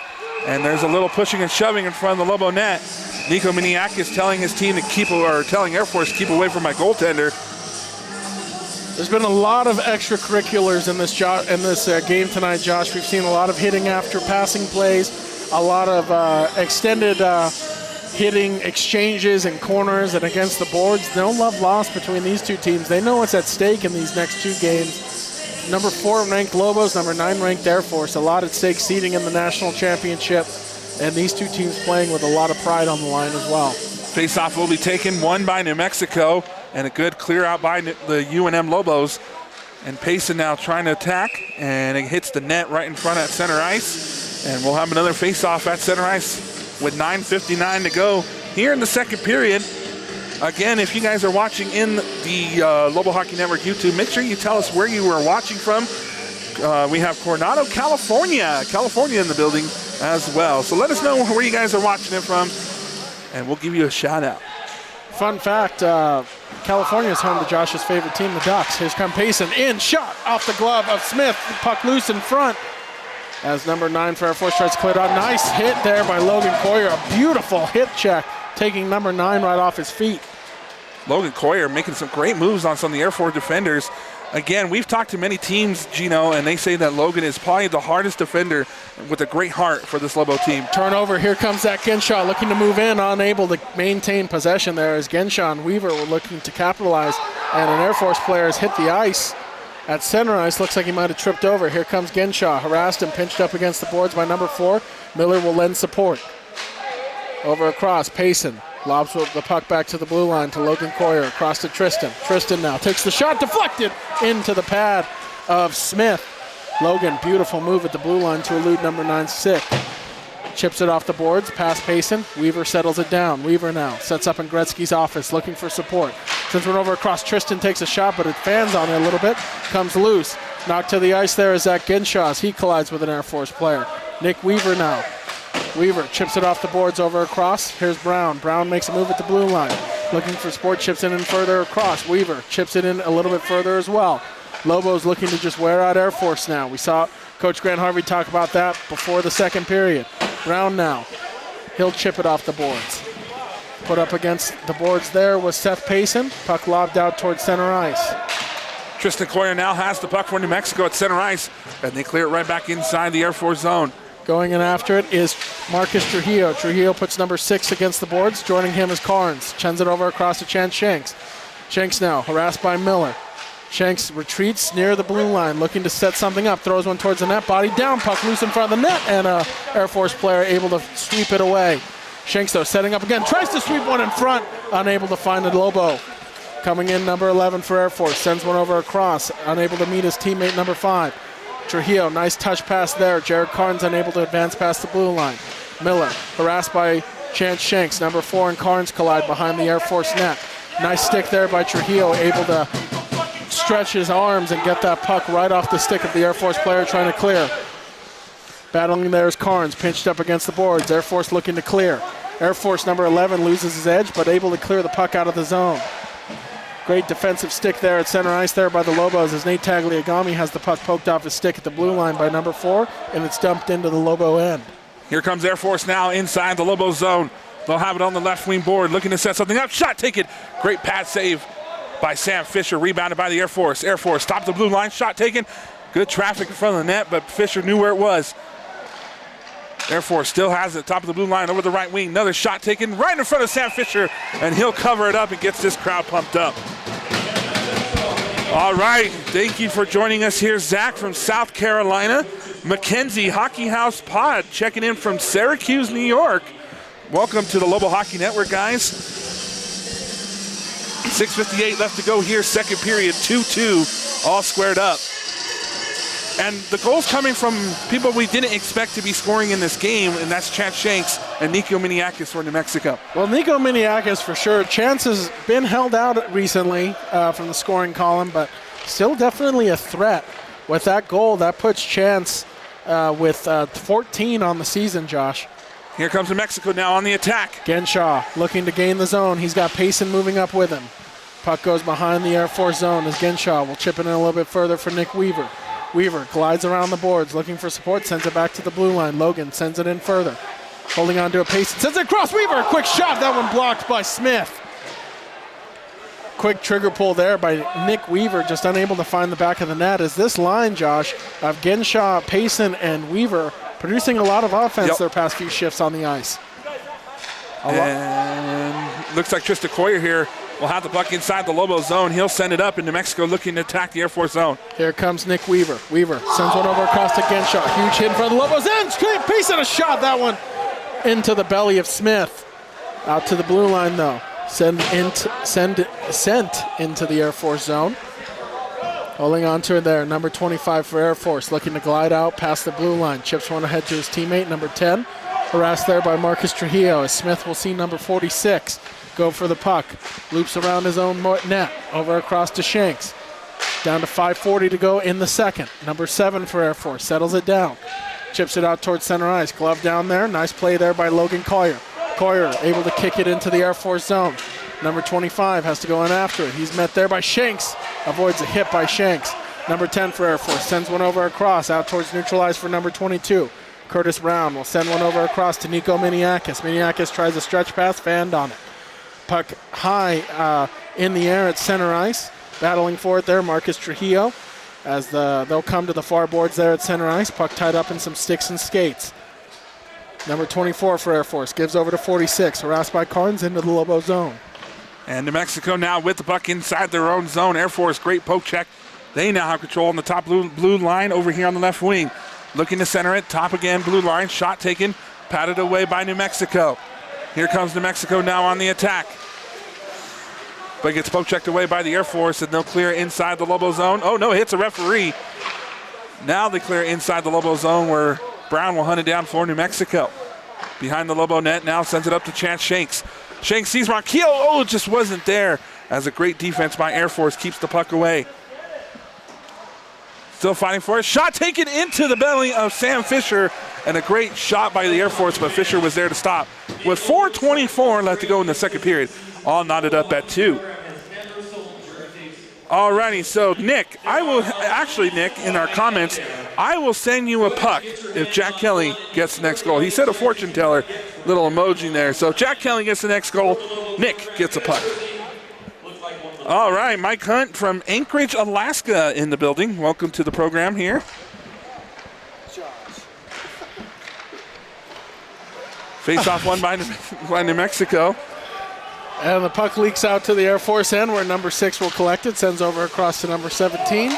and there's a little pushing and shoving in front of the Lobo net. Nico Miniakis telling his team to telling Air Force to keep away from my goaltender. There's been a lot of extracurriculars in this game tonight, Josh. We've seen a lot of hitting after passing plays, a lot of extended hitting exchanges in corners and against the boards. No love lost between these two teams. They know what's at stake in these next 2 games. Number 4 ranked Lobos, number 9 ranked Air Force. A lot at stake seeding in the national championship, and these 2 teams playing with a lot of pride on the line as well. Face-off will be taken, won by New Mexico, and a good clear out by the UNM Lobos. And Payson now trying to attack, and it hits the net right in front at center ice. And we'll have another face-off at center ice with 9:59 to go here in the second period. Again, if you guys are watching in the Lobo Hockey Network YouTube, make sure you tell us where you are watching from. We have Coronado, California in the building as well. So let us know where you guys are watching it from, and we'll give you a shout out. Fun fact, California is home to Josh's favorite team, the Ducks. Here's come Payson, in, shot off the glove of Smith. Puck loose in front as number 9 for Air Force tries to clear it out. Nice hit there by Logan Coyer. A beautiful hip check, taking number 9 right off his feet. Logan Coyer making some great moves on some of the Air Force defenders. Again, we've talked to many teams, Gino, and they say that Logan is probably the hardest defender with a great heart for this Lobo team. Turnover, here comes Zach Genshaw looking to move in, unable to maintain possession there as Genshaw and Weaver were looking to capitalize, and an Air Force player has hit the ice at center ice. Looks like he might have tripped over. Here comes Genshaw, harassed and pinched up against the boards by number 4. Miller will lend support. Over across, Payson lobs the puck back to the blue line to Logan Coyer, across to Tristan. Tristan now takes the shot, deflected into the pad of Smith. Logan, beautiful move at the blue line to elude number 9 sick. Chips it off the boards, past Payson. Weaver settles it down. Weaver now sets up in Gretzky's office, looking for support. Sends one over across. Tristan takes a shot, but it fans on it a little bit. Comes loose. Knocked to the ice there is Zach Genshaw as he collides with an Air Force player. Nick Weaver now. Weaver chips it off the boards over across. Here's Brown. Brown makes a move at the blue line. Looking for support, chips it in further across. Weaver chips it in a little bit further as well. Lobos looking to just wear out Air Force now. We saw Coach Grant Harvey talk about that before the second period. Brown now. He'll chip it off the boards. Put up against the boards there was Seth Payson. Puck lobbed out towards center ice. Tristan Coyer now has the puck for New Mexico at center ice, and they clear it right back inside the Air Force zone. Going in after it is Marcus Trujillo. Trujillo puts number 6 against the boards. Joining him is Carnes. Chends it over across to Chance Shanks. Shanks now harassed by Miller. Shanks retreats near the blue line, looking to set something up. Throws one towards the net. Body down, puck loose in front of the net, and a Air Force player able to sweep it away. Shanks, though, setting up again. Tries to sweep one in front. Unable to find the Lobo. Coming in, number 11 for Air Force. Sends one over across. Unable to meet his teammate, number 5. Trujillo, nice touch pass there. Jared Carnes unable to advance past the blue line. Miller, harassed by Chance Shanks. Number 4 and Carnes collide behind the Air Force net. Nice stick there by Trujillo, able to stretch his arms and get that puck right off the stick of the Air Force player trying to clear. Battling there is Carnes, pinched up against the boards. Air Force looking to clear. Air Force number 11 loses his edge, but able to clear the puck out of the zone. Great defensive stick there at center ice there by the Lobos as Nate Tagliagami has the puck poked off his stick at the blue line by number 4, and it's dumped into the Lobo end. Here comes Air Force now inside the Lobo zone. They'll have it on the left wing board, looking to set something up. Shot taken. Great pad save by Sam Fisher, rebounded by the Air Force. Air Force top the blue line, shot taken. Good traffic in front of the net, but Fisher knew where it was. Air Force still has it, top of the blue line over the right wing. Another shot taken right in front of Sam Fisher, and he'll cover it up and gets this crowd pumped up. All right, thank you for joining us here. Zach from South Carolina. Mackenzie, Hockey House Pod, checking in from Syracuse, New York. Welcome to the Lobo Hockey Network, guys. 6:58 left to go here, second period, 2-2, all squared up. And the goals coming from people we didn't expect to be scoring in this game, and that's Chance Shanks and Nico Miniakis for New Mexico. Well, Nico Miniakis for sure. Chance has been held out recently from the scoring column, but still definitely a threat. With that goal, that puts Chance with 14 on the season, Josh. Here comes New Mexico now on the attack. Genshaw looking to gain the zone. He's got Payson moving up with him. Puck goes behind the Air Force zone as Genshaw will chip it in a little bit further for Nick Weaver. Weaver glides around the boards looking for support, sends it back to the blue line. Logan sends it in further. Holding on to a Payson, sends it across Weaver. Quick shot, that one blocked by Smith. Quick trigger pull there by Nick Weaver, just unable to find the back of the net. As this line, Josh, of Genshaw, Payson, and Weaver producing a lot of offense their past few shifts on the ice. And looks like Tristan Coyer here will have the puck inside the Lobo zone. He'll send it up, and New Mexico looking to attack the Air Force zone. Here comes Nick Weaver. Weaver sends one over across to Genshaw. Huge hit in front of the Lobos. And Payson a shot. That one into the belly of Smith. Out to the blue line, though. Sent into the Air Force zone. Holding on to it there. Number 25 for Air Force. Looking to glide out past the blue line. Chips one ahead to his teammate, number 10. Harassed there by Marcus Trujillo as Smith will see number 46 go for the puck. Loops around his own net. Over across to Shanks. Down to 5:40 to go in the second. Number 7 for Air Force. Settles it down. Chips it out towards center ice. Glove down there. Nice play there by Logan Coyer. Coyer able to kick it into the Air Force zone. Number 25 has to go in after it. He's met there by Shanks. Avoids a hit by Shanks. Number 10 for Air Force. Sends one over across. Out towards neutral ice for number 22. Curtis Brown will send one over across to Nico Miniakis. Miniakis tries a stretch pass. Fanned on it. Puck high in the air at center ice. Battling for it there, Marcus Trujillo. As they'll come to the far boards there at center ice. Puck tied up in some sticks and skates. Number 24 for Air Force gives over to 46. Harassed by Carnes into the Lobo zone. And New Mexico now with the puck inside their own zone. Air Force, great poke check. They now have control on the top blue line over here on the left wing. Looking to center it, top again, blue line, shot taken, patted away by New Mexico. Here comes New Mexico now on the attack. But gets poke checked away by the Air Force, and they'll clear inside the Lobo zone. Oh no, hits a referee. Now they clear inside the Lobo zone where Brown will hunt it down for New Mexico. Behind the Lobo net, now sends it up to Chance Shanks. Shanks sees Ronquillo, oh, it just wasn't there. As a great defense by Air Force keeps the puck away. Still fighting for it. Shot taken into the belly of Sam Fisher, and a great shot by the Air Force, but Fisher was there to stop. With 4:24 left to go in the second period, all knotted up at 2. Alrighty, so Nick, Nick, in our comments, I will send you a puck if Jack Kelly gets the next goal. He said a fortune teller, little emoji there. So if Jack Kelly gets the next goal, Nick gets a puck. All right, Mike Hunt from Anchorage, Alaska in the building. Welcome to the program here. Face-off won by New Mexico. And the puck leaks out to the Air Force end where number 6 will collect it. Sends over across to number 17.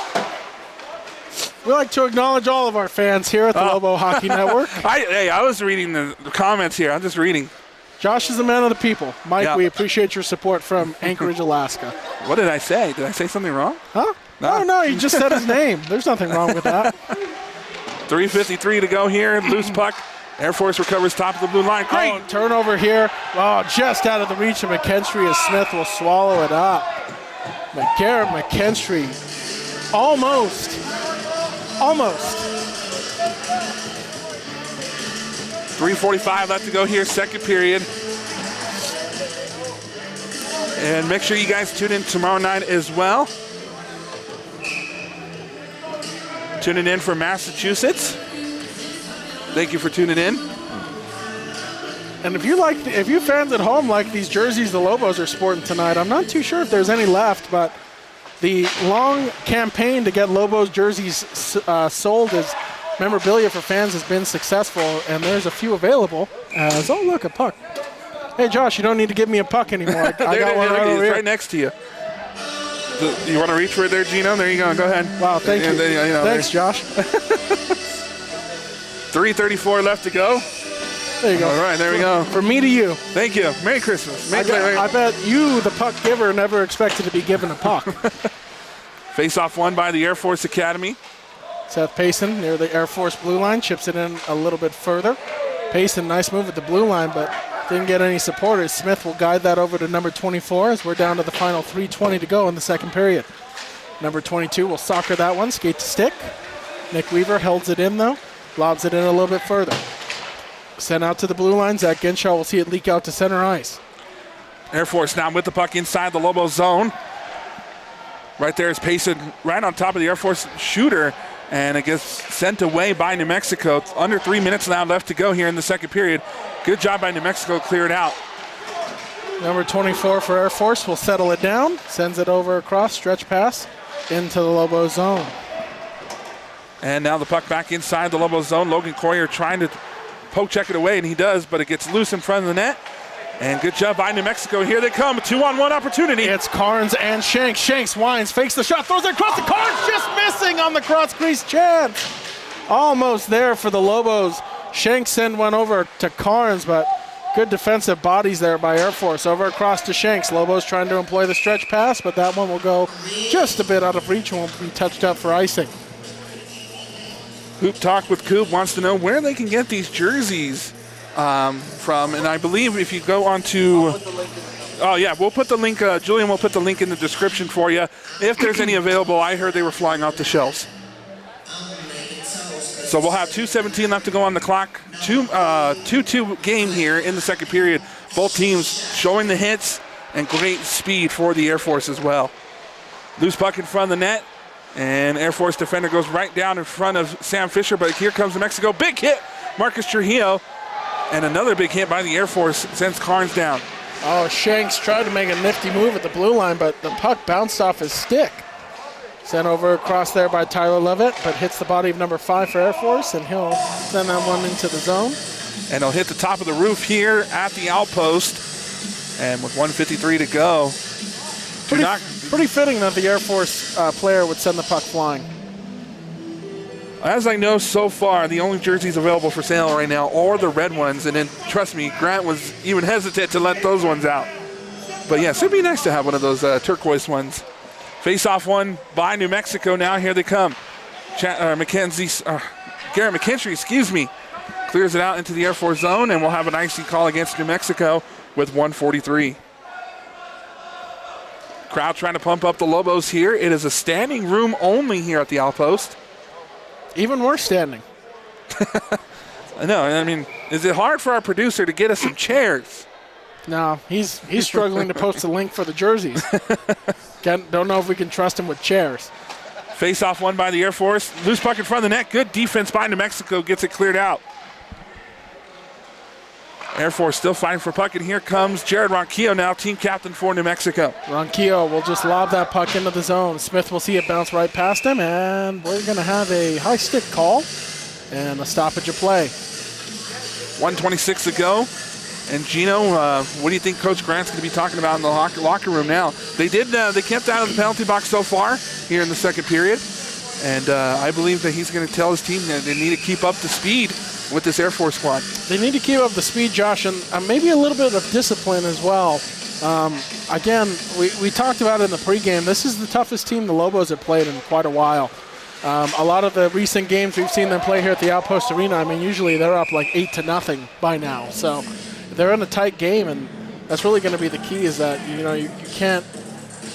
We like to acknowledge all of our fans here at the Lobo Hockey Network. I was reading the comments here. I'm just reading. Josh is a man of the people. Mike, we appreciate your support from Anchorage, Alaska. What did I say? Did I say something wrong? Huh? No, you just said his name. There's nothing wrong with that. 3:53 to go here. Loose puck. Air Force recovers top of the blue line. Great. Oh, turnover here. Oh, just out of the reach of McKinstry as Smith will swallow it up. Garrett McKinstry almost. 3:45 left to go here, second period. And make sure you guys tune in tomorrow night as well. Tuning in for Massachusetts. Thank you for tuning in. And if you fans at home like these jerseys the Lobos are sporting tonight, I'm not too sure if there's any left, but the long campaign to get Lobos jerseys sold as memorabilia for fans has been successful, and there's a few available. Oh, look, a puck. Hey, Josh, you don't need to give me a puck anymore. I got one right over here. Right next to you. You want to reach for it there, Gino? There you go. Go ahead. Wow, thank you. Thanks, Josh. 3:34 left to go. There you go. All right, there we go. For me to you. Thank you. Merry Christmas. I bet you, the puck giver, never expected to be given a puck. Face-off won by the Air Force Academy. Seth Payson near the Air Force blue line, chips it in a little bit further. Payson, nice move at the blue line, but didn't get any supporters. Smith will guide that over to number 24 as we're down to the final 3:20 to go in the second period. Number 22 will soccer that one, skate to stick. Nick Weaver holds it in, though. Lobs it in a little bit further. Sent out to the blue line. Zach Ginshaw will see it leak out to center ice. Air Force now with the puck inside the Lobo zone. Right there is Payson right on top of the Air Force shooter, and it gets sent away by New Mexico. It's under 3 minutes now left to go here in the second period. Good job by New Mexico, clear it out. Number 24 for Air Force will settle it down, sends it over across, stretch pass into the Lobo zone. And now the puck back inside the Lobo zone. Logan Coyer trying to poke check it away, and he does, but it gets loose in front of the net. And good job by New Mexico. Here they come, a 2-on-1 opportunity. It's Carnes and Shanks. Shanks winds, fakes the shot, throws it across the Carnes, just missing on the cross crease chance. Almost there for the Lobos. Shanks send one over to Carnes, but good defensive bodies there by Air Force. Over across to Shanks. Lobos trying to employ the stretch pass, but that one will go just a bit out of reach and won't be touched up for icing. Hoop Talk with Coop wants to know where they can get these jerseys from, and I believe if you go on to, we'll put the link, Julian will put the link in the description for you. If there's any available, I heard they were flying off the shelves. So we'll have 2:17 left to go on the clock. 2-2 game here in the second period. Both teams showing the hits and great speed for the Air Force as well. Loose puck in front of the net. And Air Force defender goes right down in front of Sam Fisher, but here comes New Mexico. Big hit, Marcus Trujillo. And another big hit by the Air Force sends Carnes down. Oh, Shanks tried to make a nifty move at the blue line, but the puck bounced off his stick. Sent over across there by Tyler Levitt, but hits the body of number 5 for Air Force, and he'll send that one into the zone. And he'll hit the top of the roof here at the outpost. And with 1:53 to go, Pretty fitting that the Air Force player would send the puck flying. As I know so far, the only jerseys available for sale right now are the red ones. And then, trust me, Grant was even hesitant to let those ones out. But yes, it'd be nice to have one of those turquoise ones. Face-off one by New Mexico now. Here they come. Garrett McKinstry, clears it out into the Air Force zone, and we'll have an icy call against New Mexico with 1:43. Crowd trying to pump up the Lobos here. It is a standing room only here at the outpost. Even worse standing. I know. I mean, is it hard for our producer to get us some chairs? No, he's struggling to post a link for the jerseys. Don't know if we can trust him with chairs. Face-off won by the Air Force. Loose puck in front of the net. Good defense by New Mexico. Gets it cleared out. Air Force still fighting for puck, and here comes Jared Ronquillo now, team captain for New Mexico. Ronquillo will just lob that puck into the zone. Smith will see it bounce right past him, and we're going to have a high stick call and a stoppage of play. 1:26 to go. And Gino, what do you think Coach Grant's going to be talking about in the locker room now? They kept out of the penalty box so far here in the second period, and I believe that he's going to tell his team that they need to keep up the speed with this Air Force squad. They need to keep up the speed, Josh, and maybe a little bit of discipline as well. Again, we talked about it in the pregame. This is the toughest team the Lobos have played in quite a while. A lot of the recent games we've seen them play here at the Outpost Arena, I mean, usually they're up like 8-0 by now. So they're in a tight game, and that's really going to be the key is that, you can't,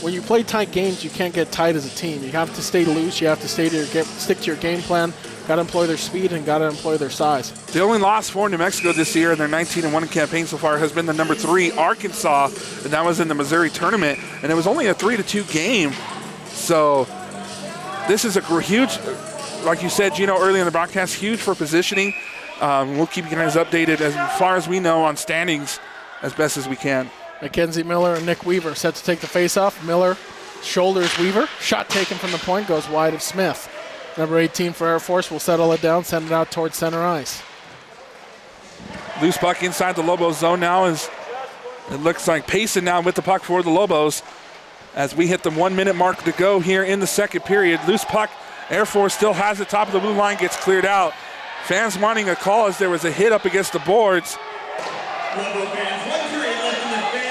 when you play tight games, you can't get tight as a team. You have to stay loose. You have to stick to your game plan. Got to employ their speed and got to employ their size. The only loss for New Mexico this year in their 19-1 campaign so far has been the number 3 Arkansas, and that was in the Missouri tournament, and it was only a 3-2 game. So this is a huge, like you said, Gino, early in the broadcast, huge for positioning. We'll keep you guys updated as far as we know on standings as best as we can. Mackenzie Miller and Nick Weaver set to take the face-off. Miller shoulders Weaver. Shot taken from the point, goes wide of Smith. Number 18 for Air Force will settle it down, send it out towards center ice. Loose puck inside the Lobos zone now as it looks like Payson now with the puck for the Lobos as we hit the 1 minute mark to go here in the second period. Loose puck, Air Force still has it, top of the blue line, gets cleared out. Fans wanting a call as there was a hit up against the boards.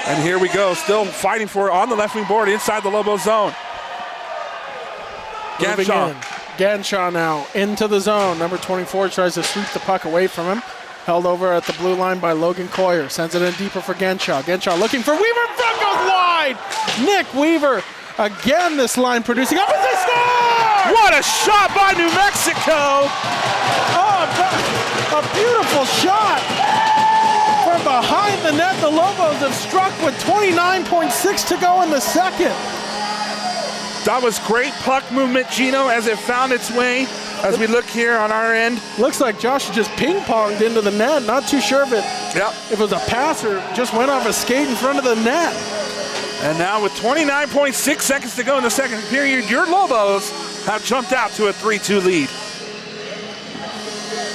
And here we go, still fighting for it on the left wing board inside the Lobo zone. Ganshaw. Ganshaw now into the zone. Number 24 tries to sweep the puck away from him. Held over at the blue line by Logan Coyer. Sends it in deeper for Ganshaw. Ganshaw looking for Weaver. Front goes wide. Nick Weaver. Again, this line producing up as they score! What a shot by New Mexico! Oh, a beautiful shot. From behind the net, the Lobos have struck with 29.6 to go in the second. That was great puck movement, Gino, as it found its way. As we look here on our end. Looks like Josh just ping-ponged into the net. Not too sure if it was a pass or just went off a skate in front of the net. And now with 29.6 seconds to go in the second period, your Lobos have jumped out to a 3-2 lead.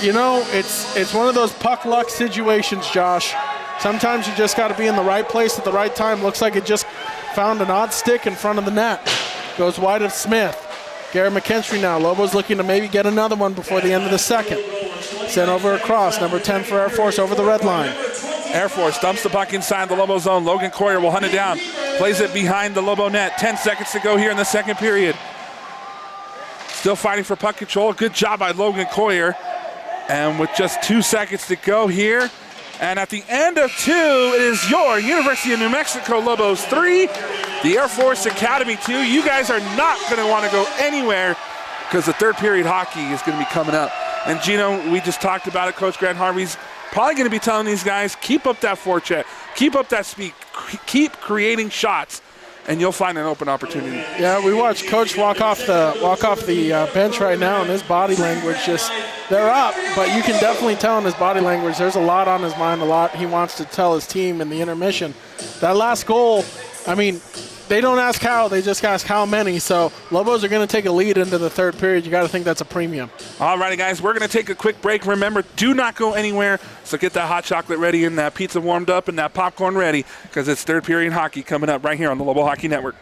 You know, it's one of those puck luck situations, Josh. Sometimes you just got to be in the right place at the right time. Looks like it just found an odd stick in front of the net. Goes wide of Smith. Garrett McKinstry now. Lobos looking to maybe get another one before the end of the second. Sent over across. Number 10 for Air Force over the red line. Air Force dumps the puck inside the Lobo zone. Logan Coyer will hunt it down. Plays it behind the Lobo net. 10 seconds to go here in the second period. Still fighting for puck control. Good job by Logan Coyer. And with just 2 seconds to go here. And at the end of 2, it is your University of New Mexico Lobos 3, the Air Force Academy 2. You guys are not going to want to go anywhere because the third period hockey is going to be coming up. And Gino, we just talked about it. Coach Grant Harvey's probably going to be telling these guys, keep up that forecheck, keep up that speed, keep creating shots, and you'll find an open opportunity. Yeah, we watched Coach walk off the bench right now, and his body language they're up, but you can definitely tell in his body language there's a lot on his mind, a lot he wants to tell his team in the intermission. That last goal, I mean, they don't ask how, they just ask how many. So Lobos are going to take a lead into the third period. You got to think that's a premium. All righty, guys, we're going to take a quick break. Remember, do not go anywhere. So get that hot chocolate ready and that pizza warmed up and that popcorn ready because it's third period hockey coming up right here on the Lobo Hockey Network.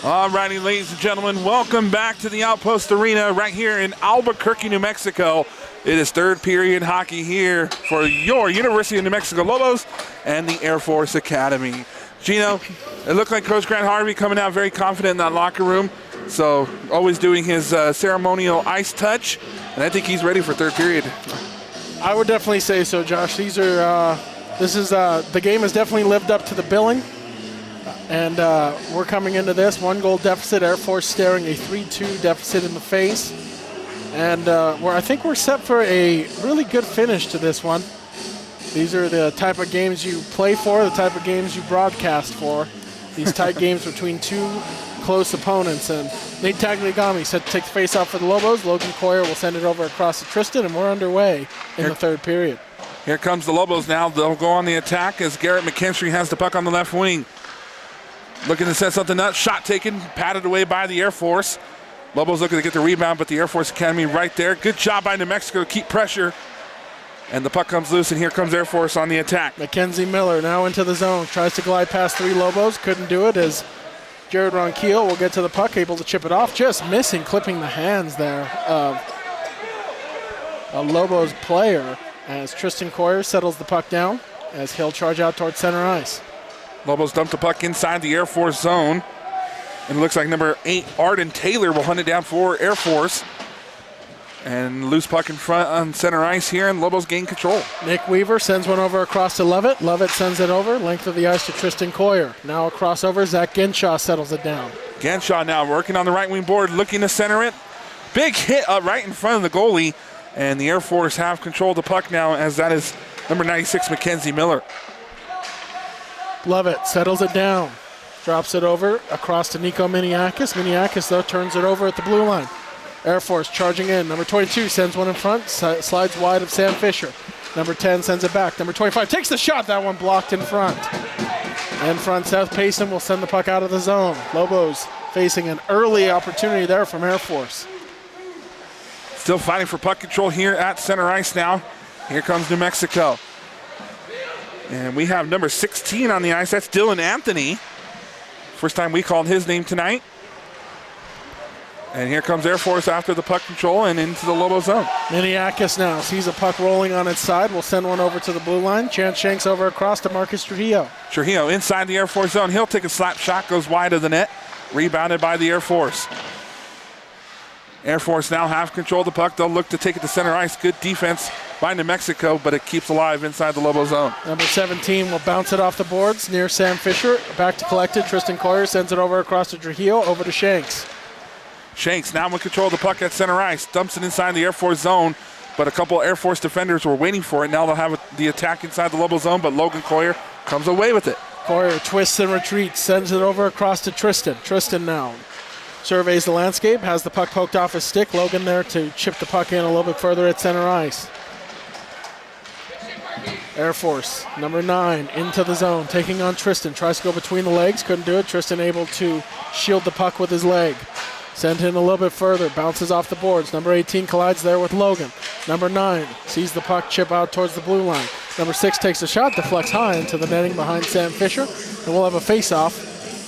All righty, ladies and gentlemen, welcome back to the Outpost Arena right here in Albuquerque, New Mexico. It is third period hockey here for your University of New Mexico Lobos and the Air Force Academy. Gino, it looked like Coach Grant Harvey coming out very confident in that locker room. So always doing his ceremonial ice touch, and I think he's ready for third period. I would definitely say so, Josh. The game has definitely lived up to the billing. And we're coming into this 1-goal deficit. Air Force staring a 3-2 deficit in the face. And I think we're set for a really good finish to this one. These are the type of games you play for, the type of games you broadcast for. These tight games between two close opponents. And Nate Tagliagami set to take the face-off for the Lobos. Logan Coyer will send it over across to Tristan, and we're underway in the third period. Here comes the Lobos now. They'll go on the attack as Garrett McKinstry has the puck on the left wing. Looking to set something up. Shot taken, patted away by the Air Force. Lobos looking to get the rebound, but the Air Force Academy right there. Good job by New Mexico to keep pressure. And the puck comes loose, and here comes Air Force on the attack. Mackenzie Miller now into the zone. Tries to glide past three Lobos. Couldn't do it as Jared Ronquillo will get to the puck, able to chip it off. Just missing, clipping the hands there of a Lobos player as Tristan Coyer settles the puck down as he'll charge out towards center ice. Lobos dump the puck inside the Air Force zone. And it looks like number 8, Arden Taylor, will hunt it down for Air Force. And loose puck in front on center ice here, and Lobos gain control. Nick Weaver sends one over across to Lovett. Lovett sends it over, length of the ice to Tristan Coyer. Now a crossover, Zach Genshaw settles it down. Genshaw now working on the right wing board, looking to center it. Big hit right in front of the goalie, and the Air Force have control of the puck now, as that is number 96, Mackenzie Miller. Lovett settles it down, drops it over across to Nico Miniakis. Miniakis, though, turns it over at the blue line. Air Force charging in. Number 22 sends one in front, slides wide of Sam Fisher. Number 10 sends it back. Number 25 takes the shot. That one blocked in front. In front, Seth Payson will send the puck out of the zone. Lobos facing an early opportunity there from Air Force. Still fighting for puck control here at center ice now. Here comes New Mexico. And we have number 16 on the ice. That's Dylan Anthony. First time we called his name tonight. And here comes Air Force after the puck control and into the Lobo zone. Miniakis now sees a puck rolling on its side. We'll send one over to the blue line. Chance Shanks over across to Marcus Trujillo. Trujillo inside the Air Force zone. He'll take a slap shot, goes wide of the net. Rebounded by the Air Force. Air Force now have control of the puck. They'll look to take it to center ice. Good defense by New Mexico, but it keeps alive inside the Lobo zone. Number 17 will bounce it off the boards near Sam Fisher. Back to collected. Tristan Coyer sends it over across to Trujillo, over to Shanks. Shanks now in control of the puck at center ice. Dumps it inside the Air Force zone, but a couple Air Force defenders were waiting for it. Now they'll have the attack inside the Lobo zone, but Logan Coyer comes away with it. Coyer twists and retreats, sends it over across to Tristan. Tristan now surveys the landscape, has the puck poked off his stick. Logan there to chip the puck in a little bit further at center ice. Air Force, number 9, into the zone, taking on Tristan. Tries to go between the legs, couldn't do it. Tristan able to shield the puck with his leg. Sent him a little bit further, bounces off the boards. Number 18 collides there with Logan. Number 9 sees the puck chip out towards the blue line. Number 6 takes a shot, deflects high into the netting behind Sam Fisher, and we'll have a face-off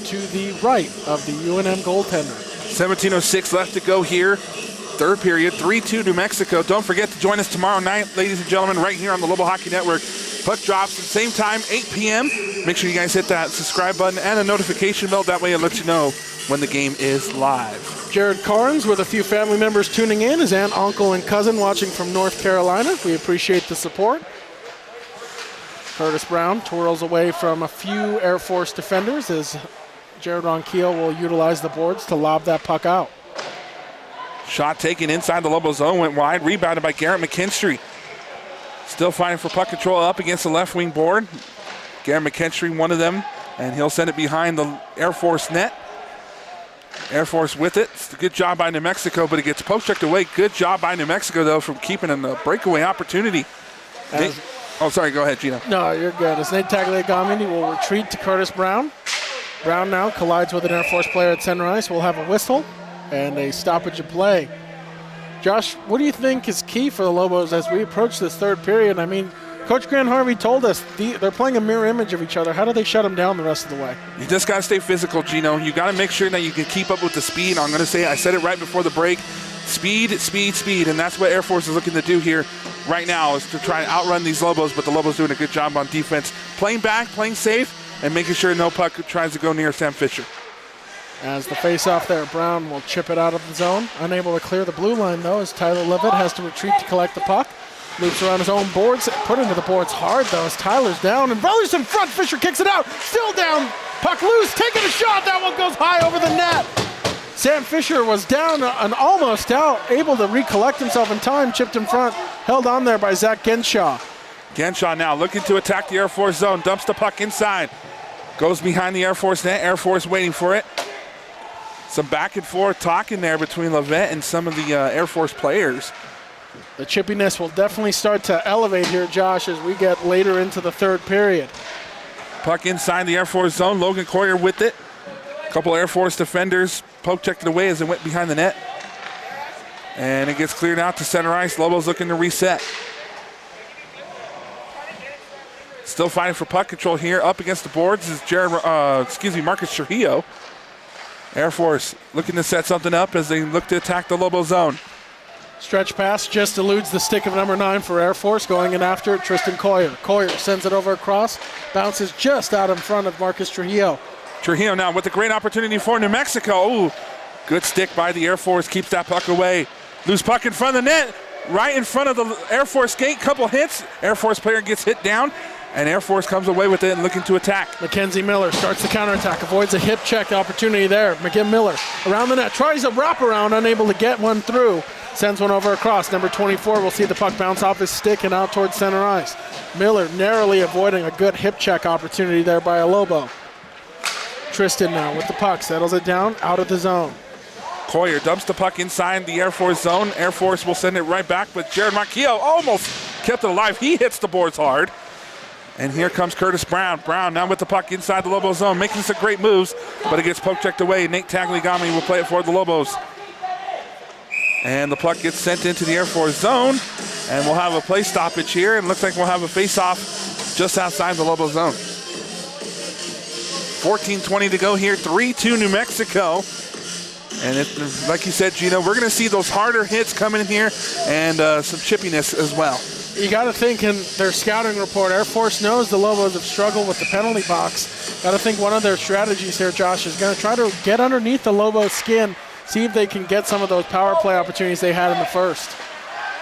to the right of the UNM goaltender. 17:06 left to go here. Third period, 3-2 New Mexico. Don't forget to join us tomorrow night, ladies and gentlemen, right here on the Lobo Hockey Network. Puck drops at the same time, 8 p.m. Make sure you guys hit that subscribe button and a notification bell. That way it lets you know when the game is live. Jared Carnes with a few family members tuning in. His aunt, uncle, and cousin watching from North Carolina. We appreciate the support. Curtis Brown twirls away from a few Air Force defenders as Jared Ronquillo will utilize the boards to lob that puck out. Shot taken inside the Lobo zone, went wide, rebounded by Garrett McKinstry. Still fighting for puck control up against the left wing board. Garrett McKinstry, one of them, and he'll send it behind the Air Force net. Air Force with it. It's a good job by New Mexico, but it gets post-checked away. Good job by New Mexico, though, from keeping a breakaway opportunity. Sorry, go ahead, Gino. No, you're good. As Nate Tagliagami will retreat to Curtis Brown. Brown now collides with an Air Force player at center ice. We'll have a whistle and a stoppage of play. Josh, what do you think is key for the Lobos as we approach this third period? I mean, Coach Grant Harvey told us they're playing a mirror image of each other. How do they shut them down the rest of the way? You just got to stay physical, Gino. You got to make sure that you can keep up with the speed. I'm going to say, I said it right before the break, speed, speed, speed, and that's what Air Force is looking to do here right now, is to try and outrun these Lobos, but the Lobos doing a good job on defense, playing back, playing safe, and making sure no puck tries to go near Sam Fisher. As the face-off there, Brown will chip it out of the zone. Unable to clear the blue line, though, as Tyler Levitt has to retreat to collect the puck. Loops around his own boards, put into the boards hard, though, as Tyler's down, and Brothers in front. Fisher kicks it out, still down. Puck loose, taking a shot. That one goes high over the net. Sam Fisher was down and almost out, able to recollect himself in time, chipped in front, held on there by Zach Genshaw. Genshaw now looking to attack the Air Force zone, dumps the puck inside, goes behind the Air Force net, Air Force waiting for it. Some back and forth talking there between Levitt and some of the Air Force players. The chippiness will definitely start to elevate here, Josh, as we get later into the third period. Puck inside the Air Force zone, Logan Coyer with it. A couple Air Force defenders poke checked it away as it went behind the net. And it gets cleared out to center ice. Lobos looking to reset. Still fighting for puck control here. Up against the boards is Marcus Trujillo. Air Force looking to set something up as they look to attack the Lobo zone. Stretch pass just eludes the stick of number 9 for Air Force. Going in after it, Tristan Coyer. Coyer sends it over across, bounces just out in front of Marcus Trujillo. Trujillo now with a great opportunity for New Mexico. Ooh, good stick by the Air Force, keeps that puck away. Loose puck in front of the net, right in front of the Air Force gate. Couple hits, Air Force player gets hit down, and Air Force comes away with it and looking to attack. Mackenzie Miller starts the counterattack, avoids a hip check opportunity there. McGinn Miller around the net, tries a wraparound, unable to get one through. Sends one over across. Number 24 will see the puck bounce off his stick and out towards center ice. Miller narrowly avoiding a good hip check opportunity there by a Lobo. Tristan now with the puck, settles it down, out of the zone. Coyer dumps the puck inside the Air Force zone. Air Force will send it right back, but Jared Ronquillo almost kept it alive. He hits the boards hard. And here comes Curtis Brown. Brown now with the puck inside the Lobo zone, making some great moves, but it gets poke checked away. Nate Tagliagami will play it for the Lobos. And the puck gets sent into the Air Force zone, and we'll have a play stoppage here, and looks like we'll have a face-off just outside the Lobo zone. 14:20 to go here, 3-2 New Mexico. And like you said, Gino, we're going to see those harder hits coming in here and some chippiness as well. You got to think in their scouting report, Air Force knows the Lobos have struggled with the penalty box. Got to think one of their strategies here, Josh, is going to try to get underneath the Lobos' skin, see if they can get some of those power play opportunities they had in the first.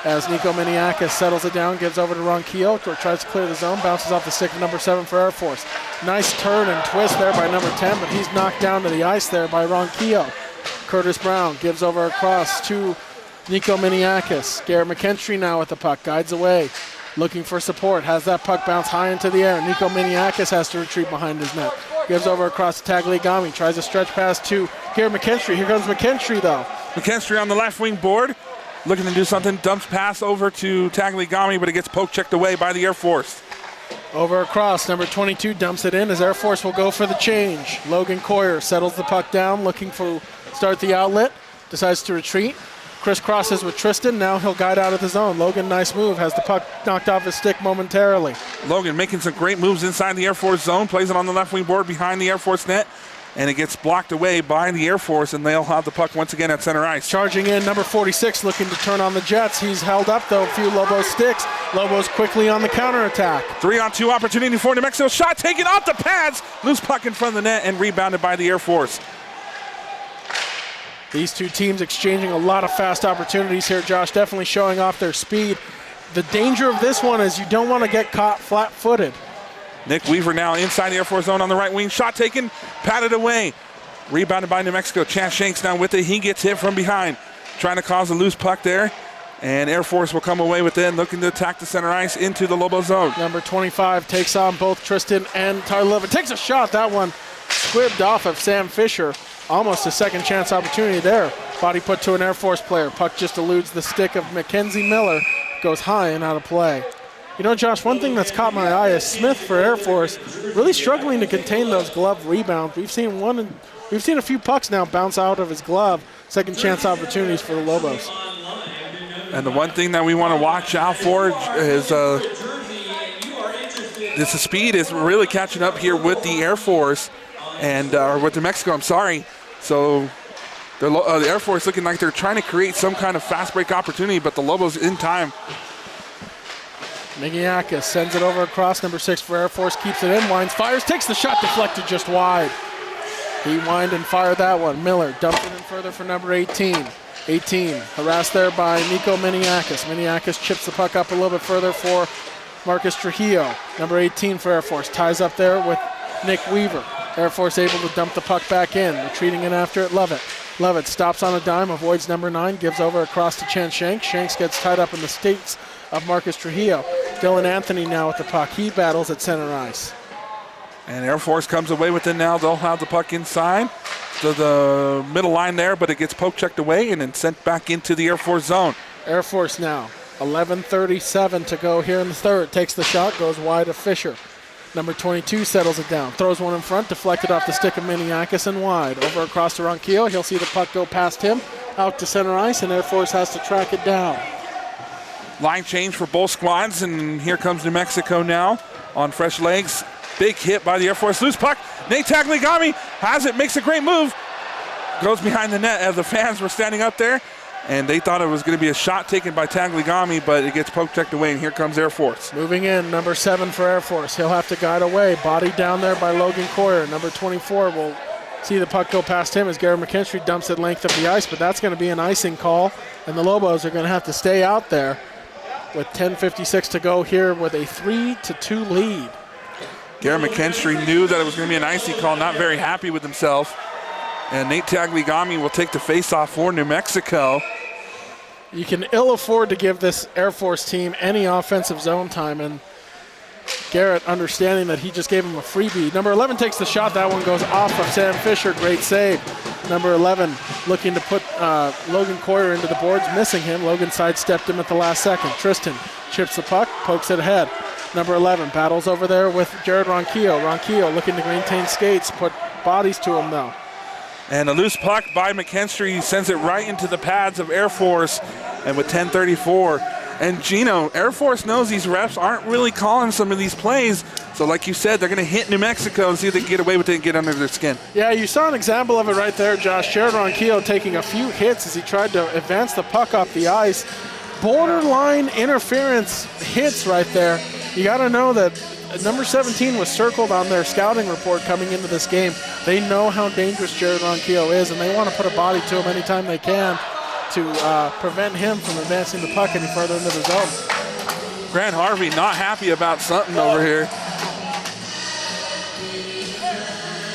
As Nico Miniakis settles it down, gives over to Ronquillo, tries to clear the zone, bounces off the stick of number 7 for Air Force. Nice turn and twist there by number 10, but he's knocked down to the ice there by Ronquillo. Curtis Brown gives over across to Nico Miniakis. Garrett McKentry now with the puck, guides away, looking for support, has that puck bounce high into the air. Nico Miniakis has to retreat behind his net. Gives over across to Tagliagami, tries a stretch pass to Garrett McKentry. Here comes McKentry though. McKentry on the left wing board, looking to do something, dumps pass over to Tagliagami, but it gets poke checked away by the Air Force. Over across, number 22 dumps it in as Air Force will go for the change. Logan Coyer settles the puck down, looking for start the outlet, decides to retreat. Crisscrosses with Tristan, now he'll guide out of the zone. Logan, nice move, has the puck knocked off his stick momentarily. Logan making some great moves inside the Air Force zone, plays it on the left wing board behind the Air Force net, and it gets blocked away by the Air Force, and they'll have the puck once again at center ice. Charging in, number 46, looking to turn on the Jets. He's held up, though, a few Lobos sticks. Lobos quickly on the counterattack. 3-on-2 opportunity for New Mexico. Shot taken off the pads. Loose puck in front of the net and rebounded by the Air Force. These two teams exchanging a lot of fast opportunities here, Josh, definitely showing off their speed. The danger of this one is you don't want to get caught flat-footed. Nick Weaver now inside the Air Force zone on the right wing. Shot taken, patted away. Rebounded by New Mexico. Chance Shanks now with it. He gets hit from behind. Trying to cause a loose puck there. And Air Force will come away with it, looking to attack the center ice into the Lobo zone. Number 25 takes on both Tristan and Tyler Levitt. Takes a shot. That one squibbed off of Sam Fisher. Almost a second chance opportunity there. Body put to an Air Force player. Puck just eludes the stick of Mackenzie Miller. Goes high and out of play. You know, Josh, one thing that's caught my eye is Smith for Air Force really struggling to contain those glove rebounds. We've seen a few pucks now bounce out of his glove. Second chance opportunities for the Lobos. And the one thing that we want to watch out for is the speed is really catching up here with the Air Force, and or with New Mexico, I'm sorry. So the Air Force looking like they're trying to create some kind of fast break opportunity, but the Lobos in time. Migiakis sends it over across, number 6 for Air Force, keeps it in, winds, fires, takes the shot, deflected just wide. He whined and fired that one. Miller dumped it in further for number 18. 18, harassed there by Nico Miniakis. Miniakis chips the puck up a little bit further for Marcus Trujillo. Number 18 for Air Force, ties up there with Nick Weaver. Air Force able to dump the puck back in, retreating in after it, Lovett. Lovett stops on a dime, avoids number 9, gives over across to Chen Shanks. Shanks gets tied up in the skates of Marcus Trujillo. Dylan Anthony now with the puck. He battles at center ice. And Air Force comes away with it now. They'll have the puck inside to the middle line there, but it gets poke checked away and then sent back into the Air Force zone. Air Force now, 11:37 to go here in the third. Takes the shot, goes wide of Fisher. Number 22 settles it down, throws one in front, deflected off the stick of Miniakis and wide. Over across to Ronquillo. He'll see the puck go past him, out to center ice, and Air Force has to track it down. Line change for both squads, and here comes New Mexico now on fresh legs. Big hit by the Air Force. Loose puck. Nate Tagliagami has it, makes a great move. Goes behind the net as the fans were standing up there, and they thought it was going to be a shot taken by Tagliagami, but it gets poke checked away, and here comes Air Force. Moving in, number 7 for Air Force. He'll have to guide away. Body down there by Logan Coyer. Number 24 will see the puck go past him as Garrett McKinstry dumps it length of the ice, but that's going to be an icing call, and the Lobos are going to have to stay out there with 10:56 to go here with a 3-2 lead. Garrett McKinstry knew that it was going to be an icing call, not very happy with himself. And Nate Tagliagami will take the face-off for New Mexico. You can ill afford to give this Air Force team any offensive zone time, and Garrett, understanding that he just gave him a freebie. Number 11 takes the shot. That one goes off of Sam Fisher. Great save. Number 11 looking to put Logan Coyer into the boards, missing him. Logan sidestepped him at the last second. Tristan chips the puck, pokes it ahead. Number 11 battles over there with Jared Ronquillo. Ronquillo looking to maintain skates, put bodies to him though. And a loose puck by McKinstry sends it right into the pads of Air Force. And with 10:34, and Gino, Air Force knows these refs aren't really calling some of these plays. So like you said, they're going to hit New Mexico and see if they can get away with it and get under their skin. Yeah, you saw an example of it right there, Josh. Jared Ronquillo taking a few hits as he tried to advance the puck off the ice. Borderline interference hits right there. You got to know that number 17 was circled on their scouting report coming into this game. They know how dangerous Jared Ronquillo is, and they want to put a body to him anytime they can to prevent him from advancing the puck any further into the zone. Grant Harvey not happy about something over here.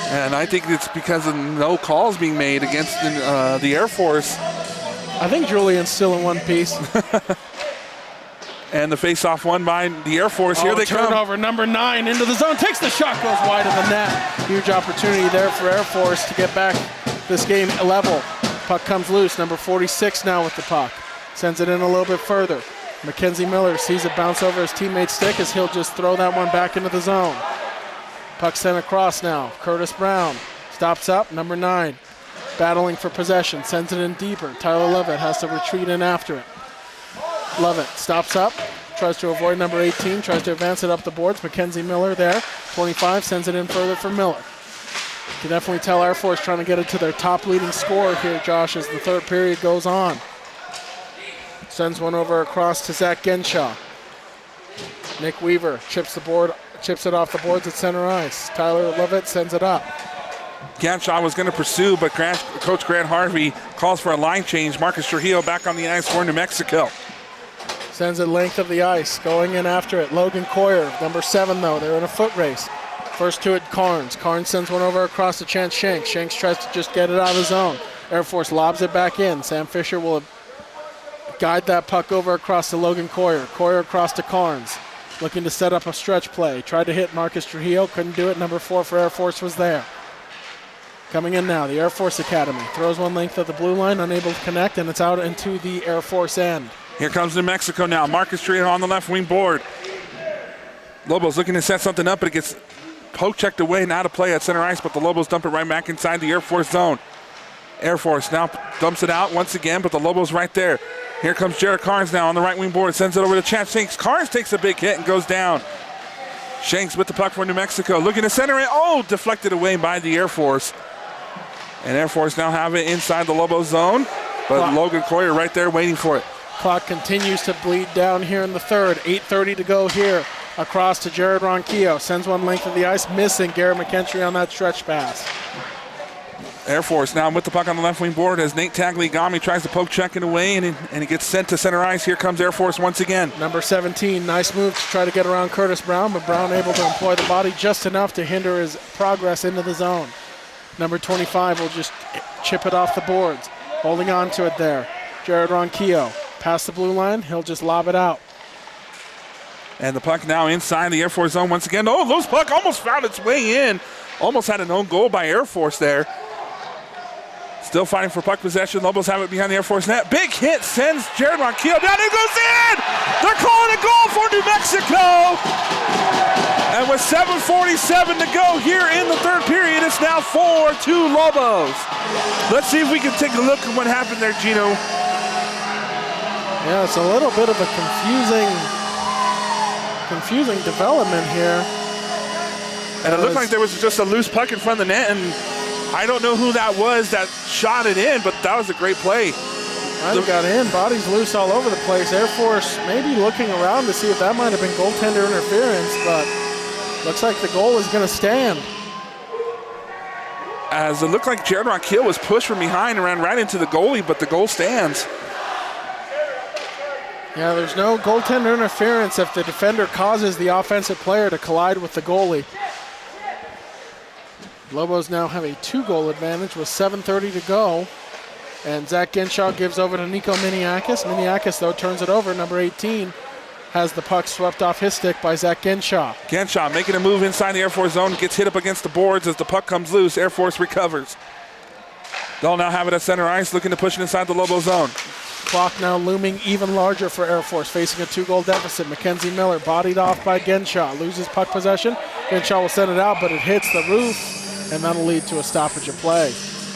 And I think it's because of no calls being made against the Air Force. I think Julian's still in one piece. And the face-off won by the Air Force. Here they come. Turnover, number 9 into the zone. Takes the shot, goes wide of the net. Huge opportunity there for Air Force to get back this game level. Puck comes loose. Number 46 now with the puck. Sends it in a little bit further. Mackenzie Miller sees it bounce over his teammate's stick as he'll just throw that one back into the zone. Puck sent across now. Curtis Brown stops up. Number 9 battling for possession. Sends it in deeper. Tyler Lovett has to retreat in after it. Lovett stops up, tries to avoid number 18, tries to advance it up the boards. Mackenzie Miller there, 25, sends it in further for Miller. You can definitely tell Air Force trying to get it to their top leading scorer here, Josh, as the third period goes on. Sends one over across to Zach Genshaw. Nick Weaver chips it off the boards at center ice. Tyler Lovett sends it up. Genshaw was going to pursue, but Coach Grant Harvey calls for a line change. Marcus Trujillo back on the ice for New Mexico. Sends it length of the ice, going in after it. Logan Coyer, number 7 though, they're in a foot race. First to it, Carnes. Carnes sends one over across to Chance Shanks. Shanks tries to just get it out of the zone. Air Force lobs it back in. Sam Fisher will guide that puck over across to Logan Coyer. Coyer across to Carnes, looking to set up a stretch play. Tried to hit Marcus Trujillo, couldn't do it. Number 4 for Air Force was there. Coming in now, the Air Force Academy. Throws one length of the blue line, unable to connect, and it's out into the Air Force end. Here comes New Mexico now. Marcus Trujillo on the left wing board. Lobos looking to set something up, but it gets poke checked away and out of play at center ice, but the Lobos dump it right back inside the Air Force zone. Air Force now dumps it out once again, but the Lobos right there. Here comes Jared Carnes now on the right wing board. Sends it over to Chance Shanks. Carnes takes a big hit and goes down. Shanks with the puck for New Mexico. Looking to center it. Oh, deflected away by the Air Force. And Air Force now have it inside the Lobo zone. But Logan Coyer right there waiting for it. Clock continues to bleed down here in the third. 8:30 to go here. Across to Jared Ronquillo. Sends one length of the ice, missing Garrett McKentry on that stretch pass. Air Force now with the puck on the left wing board as Nate Tagliagami tries to poke check it away, and it gets sent to center ice. Here comes Air Force once again. Number 17, nice move to try to get around Curtis Brown, but Brown able to employ the body just enough to hinder his progress into the zone. Number 25 will just chip it off the boards. Holding on to it there. Jared Ronquillo past the blue line. He'll just lob it out. And the puck now inside the Air Force zone once again. Oh, those puck almost found its way in. Almost had an own goal by Air Force there. Still fighting for puck possession. Lobos have it behind the Air Force net. Big hit sends Jared Ronquillo down. It goes in! They're calling a goal for New Mexico! And with 7:47 to go here in the third period, it's now 4-2 Lobos. Let's see if we can take a look at what happened there, Gino. Yeah, it's a little bit of a confusing development here. And it looked like there was just a loose puck in front of the net, and I don't know who that was that shot it in, but that was a great play. Got in, bodies loose all over the place. Air Force maybe looking around to see if that might have been goaltender interference, but looks like the goal is going to stand. As it looked like Jared Ronquillo was pushed from behind and ran right into the goalie, but the goal stands. Yeah, there's no goaltender interference if the defender causes the offensive player to collide with the goalie. Lobos now have a 2-goal advantage with 7:30 to go. And Zach Genshaw gives over to Nico Miniakis. Miniakis, though, turns it over. Number 18 has the puck swept off his stick by Zach Genshaw. Genshaw making a move inside the Air Force zone. Gets hit up against the boards as the puck comes loose. Air Force recovers. They'll now have it at center ice, looking to push it inside the Lobo zone. Clock now looming even larger for Air Force, facing a 2-goal deficit. Mackenzie Miller bodied off by Genshaw. Loses puck possession. Genshaw will send it out, but it hits the roof, and that'll lead to a stoppage of play.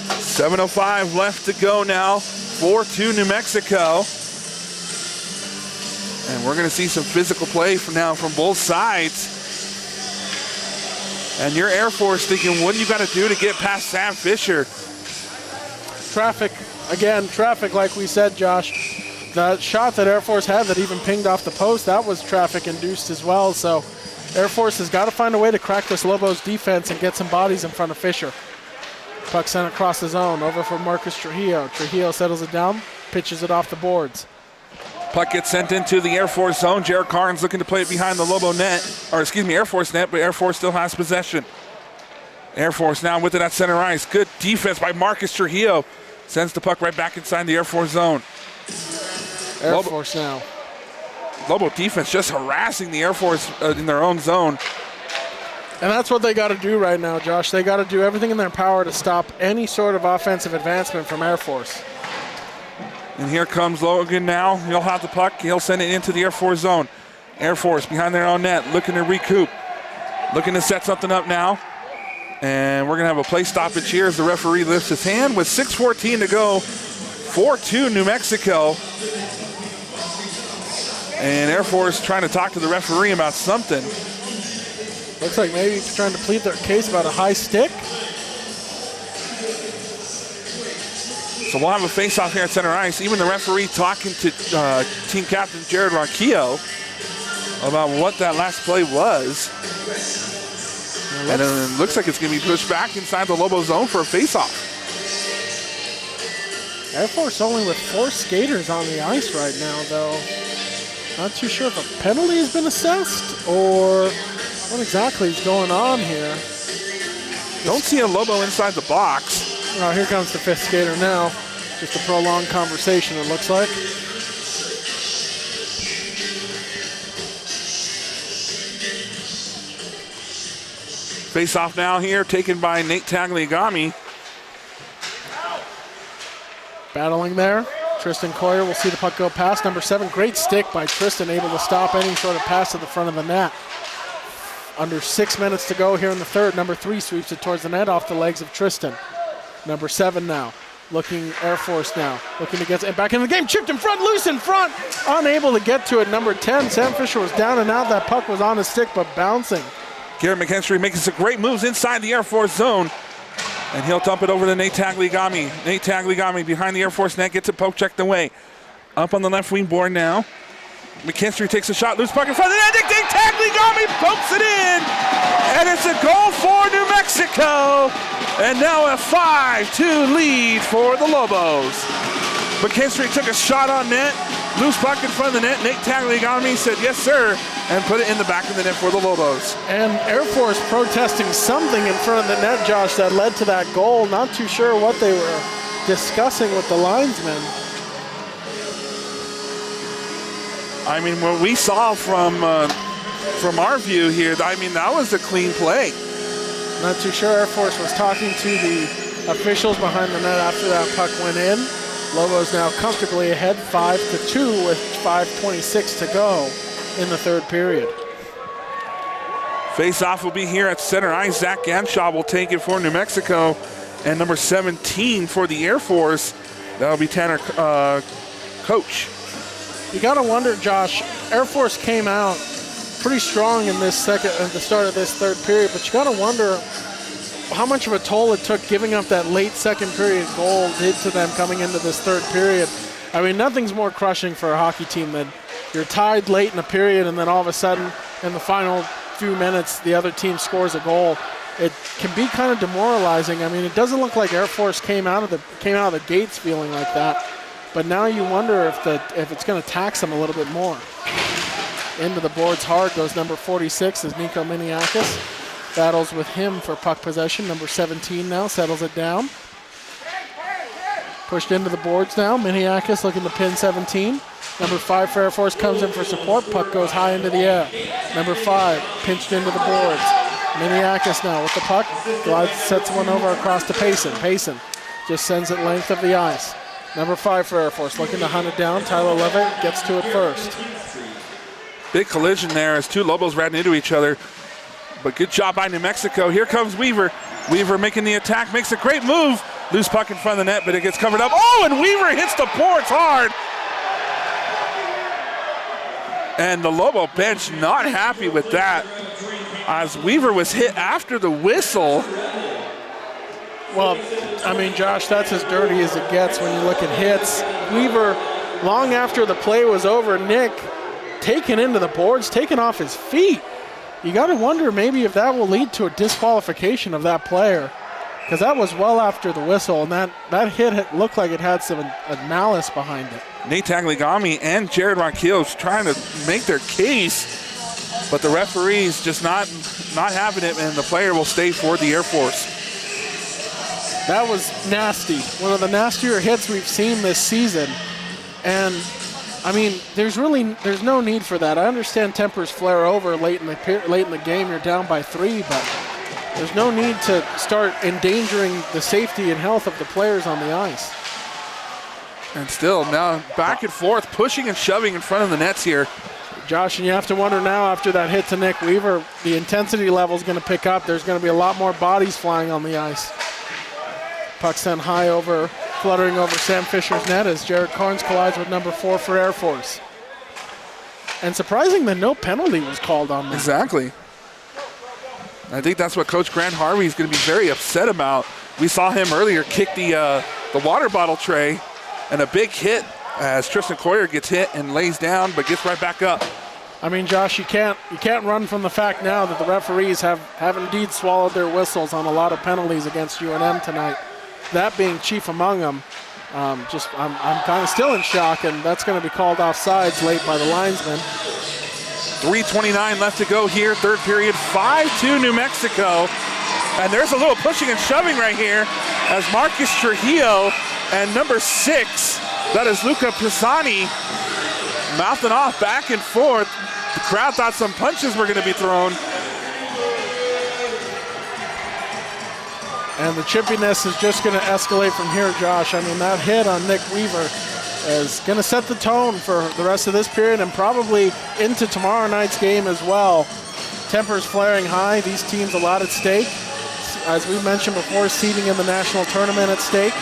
7:05 left to go now. 4-2 New Mexico. And we're going to see some physical play from both sides. And your Air Force thinking, what do you got to do to get past Sam Fisher? Traffic, again, traffic like we said, Josh. The shot that Air Force had that even pinged off the post, that was traffic induced as well. So Air Force has got to find a way to crack this Lobos defense and get some bodies in front of Fisher. Puck sent across the zone, over for Marcus Trujillo. Trujillo settles it down, pitches it off the boards. Puck gets sent into the Air Force zone. Jared Carnes looking to play it behind the Lobo net, Air Force net, but Air Force still has possession. Air Force now with it at center ice. Good defense by Marcus Trujillo. Sends the puck right back inside the Air Force zone. Air Force now. Lobo defense just harassing the Air Force in their own zone. And that's what they got to do right now, Josh. They got to do everything in their power to stop any sort of offensive advancement from Air Force. And here comes Logan now. He'll have the puck. He'll send it into the Air Force zone. Air Force behind their own net, looking to recoup. Looking to set something up now. And we're going to have a play stoppage here as the referee lifts his hand with 6:14 to go. 4-2 New Mexico. And Air Force trying to talk to the referee about something. Looks like maybe he's trying to plead their case about a high stick. So we'll have a face-off here at center ice. Even the referee talking to team captain Jared Ronquillo about what that last play was. And it looks like it's going to be pushed back inside the Lobo zone for a face-off. Air Force only with 4 skaters on the ice right now, though. Not too sure if a penalty has been assessed or what exactly is going on here. Don't see a Lobo inside the box. Oh, here comes the 5th skater now. Just a prolonged conversation, it looks like. Face-off now here, taken by Nate Tagliagami. Battling there. Tristan Coyer will see the puck go past. Number 7, great stick by Tristan, able to stop any sort of pass to the front of the net. Under 6 minutes to go here in the third. Number 3 sweeps it towards the net off the legs of Tristan. Number 7 now. looking Air Force now, looking to get it back in the game, chipped in front, loose in front, unable to get to it. Number 10, Sam Fisher was down and out. That puck was on his stick, but bouncing. Garrett McKinstry making some great moves inside the Air Force zone. And he'll dump it over to Nate Tagliagami. Nate Tagliagami behind the Air Force net, gets it poke checked away. Up on the left wing board now. McKinstry takes a shot, loose puck in front of the net. Nate Tagliagami pokes it in. And it's a goal for New Mexico. And now a 5-2 lead for the Lobos. McKinstry took a shot on net. Loose puck in front of the net. Nate Tagliagami said, yes, sir, and put it in the back of the net for the Lobos. And Air Force protesting something in front of the net, Josh, that led to that goal. Not too sure what they were discussing with the linesmen. I mean, what we saw from our view here, I mean, that was a clean play. Not too sure. Air Force was talking to the officials behind the net after that puck went in. Lobos now comfortably ahead 5-2 with 5:26 to go in the third period. Face-off will be here at center ice. Zach Ganshaw will take it for New Mexico. And number 17 for the Air Force, that'll be Tanner Coach. You got to wonder, Josh, Air Force came out pretty strong in this at the start of this third period, but you got to wonder how much of a toll it took giving up that late second period goal did to them coming into this third period. I mean, nothing's more crushing for a hockey team than you're tied late in a period and then all of a sudden in the final few minutes the other team scores a goal. It can be kind of demoralizing. I mean, it doesn't look like Air Force came out of the gates feeling like that, but now you wonder if it's going to tax them a little bit more. Into the boards hard goes number 46 is Nico Miniakis. Battles with him for puck possession. Number 17 now settles it down. Pushed into the boards now. Miniakis looking to pin 17. Number 5 for Air Force comes in for support. Puck goes high into the air. Number 5 pinched into the boards. Miniakis now with the puck. Glides, sets one over across to Payson. Payson just sends it length of the ice. Number 5 for Air Force looking to hunt it down. Tyler Levitt gets to it first. Big collision there as two Lobos ran into each other. But good job by New Mexico. Here comes Weaver. Weaver making the attack, makes a great move. Loose puck in front of the net, but it gets covered up. Oh, and Weaver hits the boards hard. And the Lobo bench not happy with that, as Weaver was hit after the whistle. Well, I mean, Josh, that's as dirty as it gets when you look at hits. Weaver, long after the play was over, Nick taken into the boards, taken off his feet. You got to wonder maybe if that will lead to a disqualification of that player, because that was well after the whistle, and that hit looked like it had some malice behind it. Nate Tagliagami and Jared Ronquillo trying to make their case, but the referee's just not having it, and the player will stay for the Air Force. That was nasty. One of the nastier hits we've seen this season, and I mean, there's no need for that. I understand tempers flare over late in the game. You're down by 3, but there's no need to start endangering the safety and health of the players on the ice. And still now back and forth, pushing and shoving in front of the nets here. Josh, and you have to wonder now after that hit to Nick Weaver, the intensity level is going to pick up. There's going to be a lot more bodies flying on the ice. Puck sent high over, fluttering over Sam Fisher's net as Jared Carnes collides with number 4 for Air Force. And surprising that no penalty was called on that. Exactly. I think that's what Coach Grant Harvey is going to be very upset about. We saw him earlier kick the water bottle tray, and a big hit as Tristan Coyer gets hit and lays down, but gets right back up. I mean, Josh, you can't run from the fact now that the referees have indeed swallowed their whistles on a lot of penalties against UNM tonight. That being chief among them. I'm kind of still in shock, and that's going to be called offsides late by the linesman. 3:29 left to go here, third period, 5-2 New Mexico. And there's a little pushing and shoving right here as Marcus Trujillo and number 6, that is Luca Pisani, mouthing off back and forth. The crowd thought some punches were going to be thrown. And the chippiness is just going to escalate from here, Josh. I mean, that hit on Nick Weaver is going to set the tone for the rest of this period and probably into tomorrow night's game as well. Tempers flaring high. These teams a lot at stake. As we mentioned before, seeding in the national tournament at stake.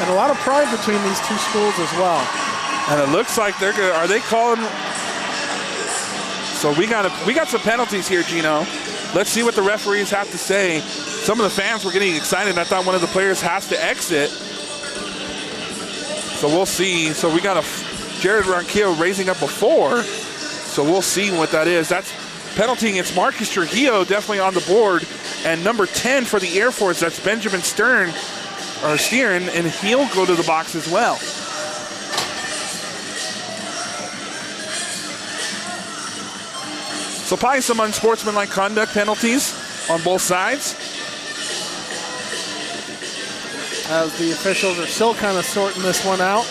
And a lot of pride between these two schools as well. And it looks like they're going to, are they calling? So we got some penalties here, Gino. Let's see what the referees have to say. Some of the fans were getting excited. I thought one of the players has to exit. So we'll see. So we got Jared Ronquillo raising up a 4. So we'll see what that is. That's penalty against Marcus Trujillo, definitely on the board. And number 10 for the Air Force, that's Benjamin Steeren, and he'll go to the box as well. So probably some unsportsmanlike conduct penalties on both sides. As the officials are still kind of sorting this one out.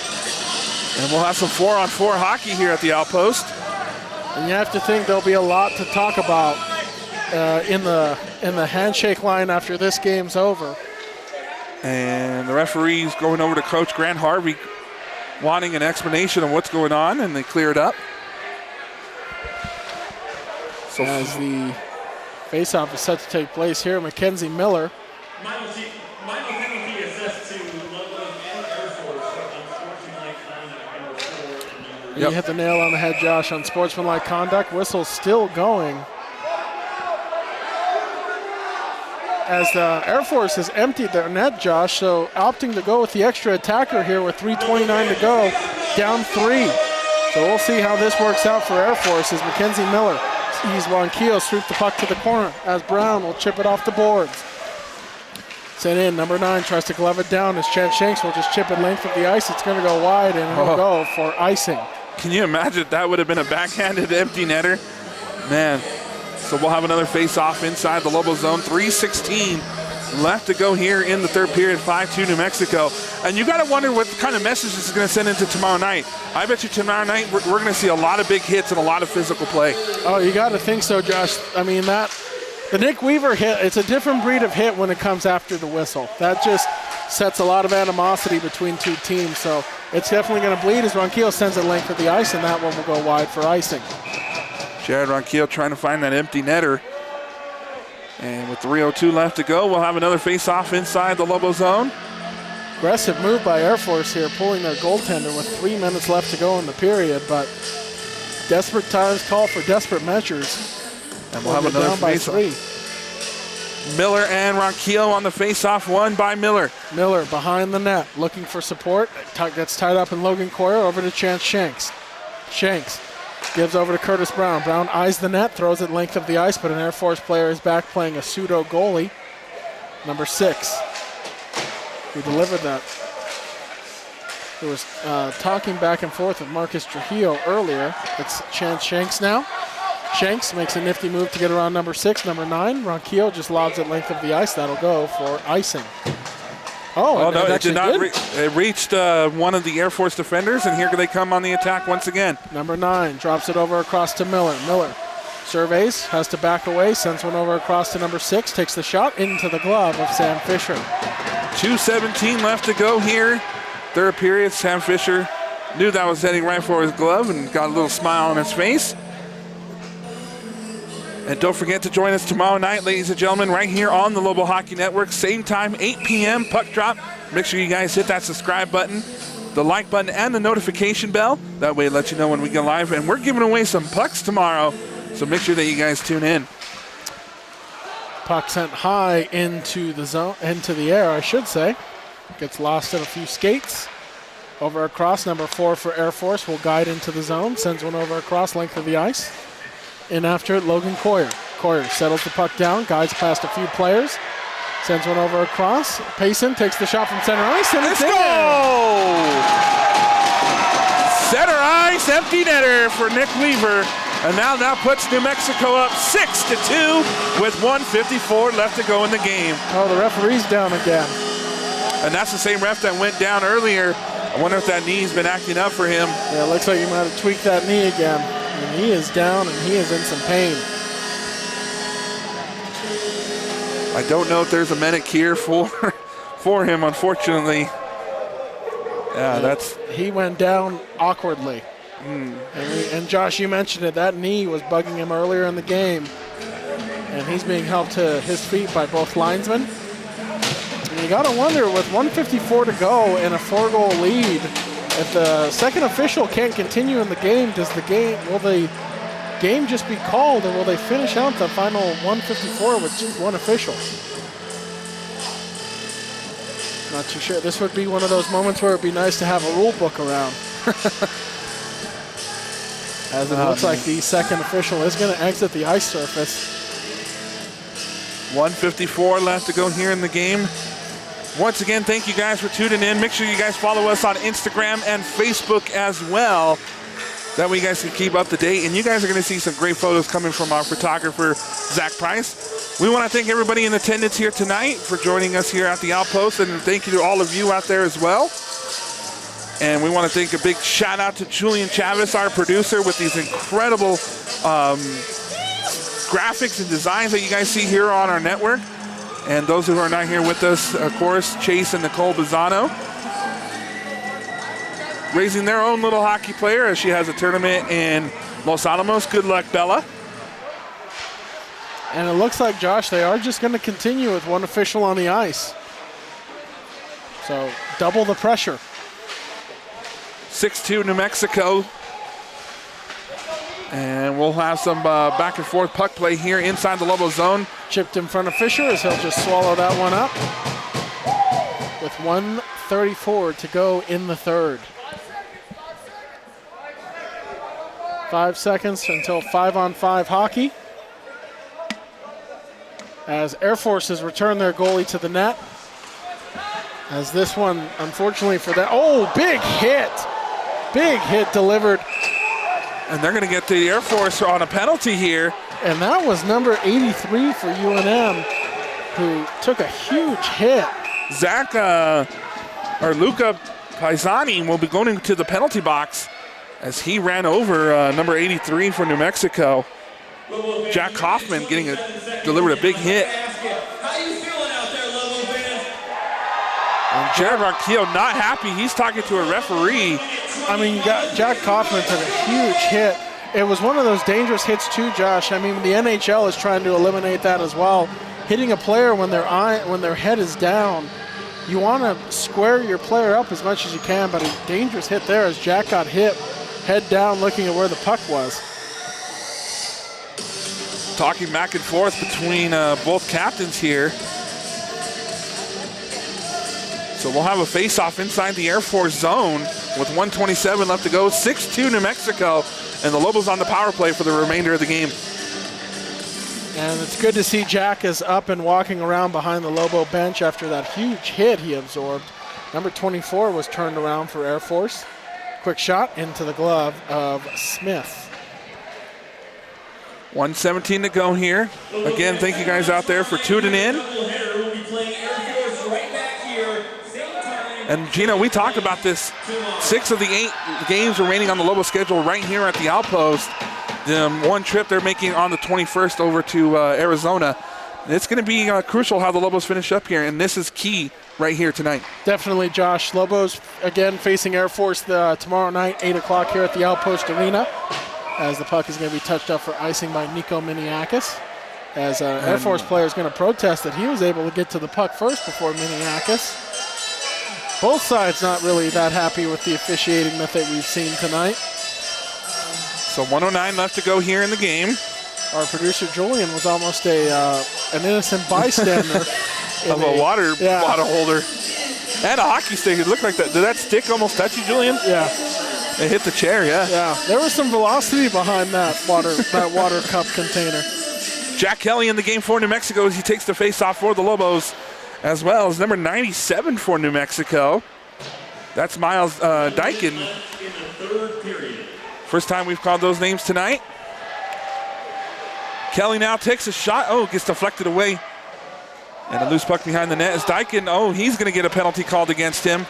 And we'll have some 4-on-4 hockey here at the Outpost. And you have to think there'll be a lot to talk about in the handshake line after this game's over. And the referee's going over to Coach Grant Harvey, wanting an explanation of what's going on, and they clear it up. So as the faceoff is set to take place here, Mackenzie Miller. Final penalty assessed to Lobos and Air Force for unsportsmanlike conduct, number 4 and number You hit the nail on the head, Josh, on sportsmanlike conduct. Whistle still going. As the Air Force has emptied their net, Josh, so opting to go with the extra attacker here with 3:29 to go, down 3. So we'll see how this works out for Air Force as Mackenzie Miller sees Ronquillo sweep the puck to the corner as Brown will chip it off the boards. Sent in, number 9 tries to glove it down as Chance Shanks will just chip it length of the ice. It's going to go wide and it'll go for icing. can you imagine if that would have been a backhanded empty netter? Man. So we'll have another face-off inside the Lobo zone. 3:16 left to go here in the third period, 5-2 New Mexico. And you got to wonder what kind of message this is going to send into tomorrow night. I bet you tomorrow night we're going to see a lot of big hits and a lot of physical play. Oh, you got to think so, Josh. I mean, the Nick Weaver hit, it's a different breed of hit when it comes after the whistle. That just sets a lot of animosity between two teams. So it's definitely going to bleed as Ronquillo sends it length of the ice, and that one will go wide for icing. Jared Ronquillo trying to find that empty netter. And with 3:02 left to go, we'll have another face-off inside the Lobo zone. Aggressive move by Air Force here, pulling their goaltender with 3 minutes left to go in the period, but desperate times call for desperate measures. And we'll have another face-off. Miller and Ronquillo on the face-off, won by Miller. Miller behind the net, looking for support. Gets tied up in Logan Coyer, over to Chance Shanks. Shanks gives over to Curtis Brown. Brown eyes the net, throws it length of the ice, but an Air Force player is back playing a pseudo goalie. Number 6, who delivered that. There was talking back and forth with Marcus Trujillo earlier. It's Chance Shanks now. Shanks makes a nifty move to get around number 6. Number 9, Ronquillo just lobs it length of the ice. That'll go for icing. Oh no, it did not. It reached one of the Air Force defenders, and here they come on the attack once again. Number 9 drops it over across to Miller. Miller surveys, has to back away, sends one over across to number 6, takes the shot into the glove of Sam Fisher. 2:17 left to go here. Third period, Sam Fisher knew that was heading right for his glove and got a little smile on his face. And don't forget to join us tomorrow night, ladies and gentlemen, right here on the Lobo Hockey Network. Same time, 8 p.m., puck drop. Make sure you guys hit that subscribe button, the like button, and the notification bell. That way it lets you know when we go live. And we're giving away some pucks tomorrow, so make sure that you guys tune in. Puck sent high into the zone, into the air, I should say. Gets lost in a few skates. Over across, number 4 for Air Force will guide into the zone. Sends one over across, length of the ice. In after it, Logan Coyer. Coyer settles the puck down, guides past a few players, sends one over across. Payson takes the shot from center ice, and it's in. Center ice, empty netter for Nick Weaver. And now puts New Mexico up 6-2 with 1:54 left to go in the game. Oh, the referee's down again. And that's the same ref that went down earlier. I wonder if that knee's been acting up for him. Yeah, it looks like he might have tweaked that knee again. And he is down and he is in some pain. I don't know if there's a medic here for him, unfortunately. Yeah, he went down awkwardly. And Josh, you mentioned it, that knee was bugging him earlier in the game. And he's being helped to his feet by both linesmen. And you got to wonder, with 1:54 to go and a 4-goal lead, if the second official can't continue in the game, will the game just be called, or will they finish out the final 1:54 with one official? Not too sure. This would be one of those moments where it'd be nice to have a rule book around. As it looks like the second official is going to exit the ice surface. 1:54 left to go here in the game. Once again, thank you guys for tuning in. Make sure you guys follow us on Instagram and Facebook as well. That way you guys can keep up to date. And you guys are going to see some great photos coming from our photographer, Zach Price. We want to thank everybody in attendance here tonight for joining us here at the Outpost. And thank you to all of you out there as well. And we want to thank a big shout out to Julian Chavez, our producer, with these incredible graphics and designs that you guys see here on our network. And those who are not here with us, of course, Chase and Nicole Bizzano, raising their own little hockey player as she has a tournament in Los Alamos. Good luck, Bella. And it looks like, Josh, they are just going to continue with one official on the ice. So double the pressure. 6-2 New Mexico. And we'll have some back and forth puck play here inside the Lobo zone. Chipped in front of Fisher as he'll just swallow that one up. With 1:34 to go in the third. 5 seconds until 5-on-5 hockey. As Air Force has returned their goalie to the net. As this one, unfortunately for that, oh, big hit. Big hit delivered. And they're going to get the Air Force on a penalty here. And that was number 83 for UNM, who took a huge hit. Zach, or Luca Paisani will be going to the penalty box as he ran over number 83 for New Mexico. Jack Kaufmann delivered a big hit. How you feeling out there, Lobo fans? And Jared Ronquillo not happy. He's talking to a referee. I mean, Jack Kaufmann took a huge hit. It was one of those dangerous hits too, Josh. I mean, the NHL is trying to eliminate that as well. Hitting a player when their head is down, you want to square your player up as much as you can, but a dangerous hit there as Jack got hit, head down, looking at where the puck was. Talking back and forth between both captains here. So we'll have a face-off inside the Air Force zone with 1:27 left to go. 6-2 New Mexico, and the Lobos on the power play for the remainder of the game. And it's good to see Jack is up and walking around behind the Lobo bench after that huge hit he absorbed. Number 24 was turned around for Air Force. Quick shot into the glove of Smith. 1:17 to go here. Again, thank you guys out there for tuning in. We'll be playing Air Force right back here, same time. And Gino, we talked about this. 6 of the 8 games remaining on the Lobo schedule right here at the Outpost. The one trip they're making on the 21st over to Arizona. It's going to be crucial how the Lobos finish up here, and this is key right here tonight. Definitely, Josh. Lobos again facing Air Force tomorrow night, 8 o'clock here at the Outpost Arena, as the puck is going to be touched up for icing by Nico Miniakis. As Air Force player is going to protest that he was able to get to the puck first before Miniakis. Both sides not really that happy with the officiating that we've seen tonight. So 1:09 left to go here in the game. Our producer Julian was almost an innocent bystander. Of a water bottle holder. And a hockey stick. It looked like that. Did that stick almost touch you, Julian? Yeah. It hit the chair, yeah. Yeah, there was some velocity behind that water cup container. Jack Kelly in the game for New Mexico as he takes the face-off for the Lobos, as well as number 97 for New Mexico. That's Miles Dyken. First time we've called those names tonight. Kelly now takes a shot. Oh, gets deflected away. And a loose puck behind the net is Dyken. Oh, he's going to get a penalty called against him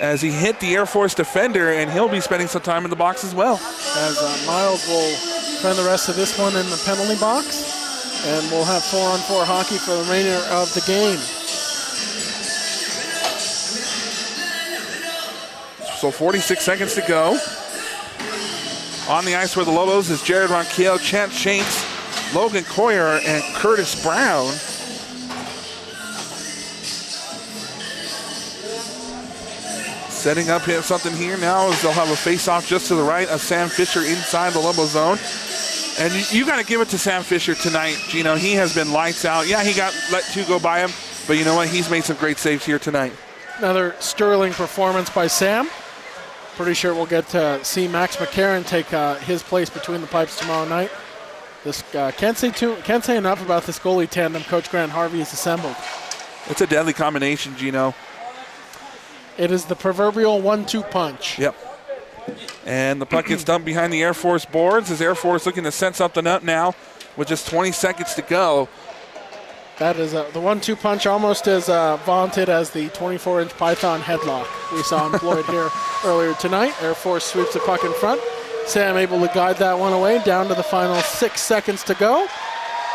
as he hit the Air Force defender, and he'll be spending some time in the box as well. As Miles will spend the rest of this one in the penalty box, and we'll have 4-on-4 hockey for the remainder of the game. So 46 seconds to go. On the ice for the Lobos is Jared Ronquillo, Chance Shanks, Logan Coyer, and Curtis Brown. Setting up here something here now is they'll have a face-off just to the right of Sam Fisher inside the Lobo zone. And you got to give it to Sam Fisher tonight, Gino. He has been lights out. Yeah, he got let 2 go by him, but you know what? He's made some great saves here tonight. Another sterling performance by Sam. Pretty sure we'll get to see Max McCarron take his place between the pipes tomorrow night. This can't say enough about this goalie tandem Coach Grant Harvey has assembled. It's a deadly combination, Gino. It is the proverbial 1-2 punch. Yep. And the puck gets dumped behind the Air Force boards as Air Force looking to set something up now with just 20 seconds to go. That is the 1-2 punch, almost as vaunted as the 24-inch Python headlock we saw employed here earlier tonight. Air Force sweeps the puck in front. Sam able to guide that one away down to the final 6 seconds to go.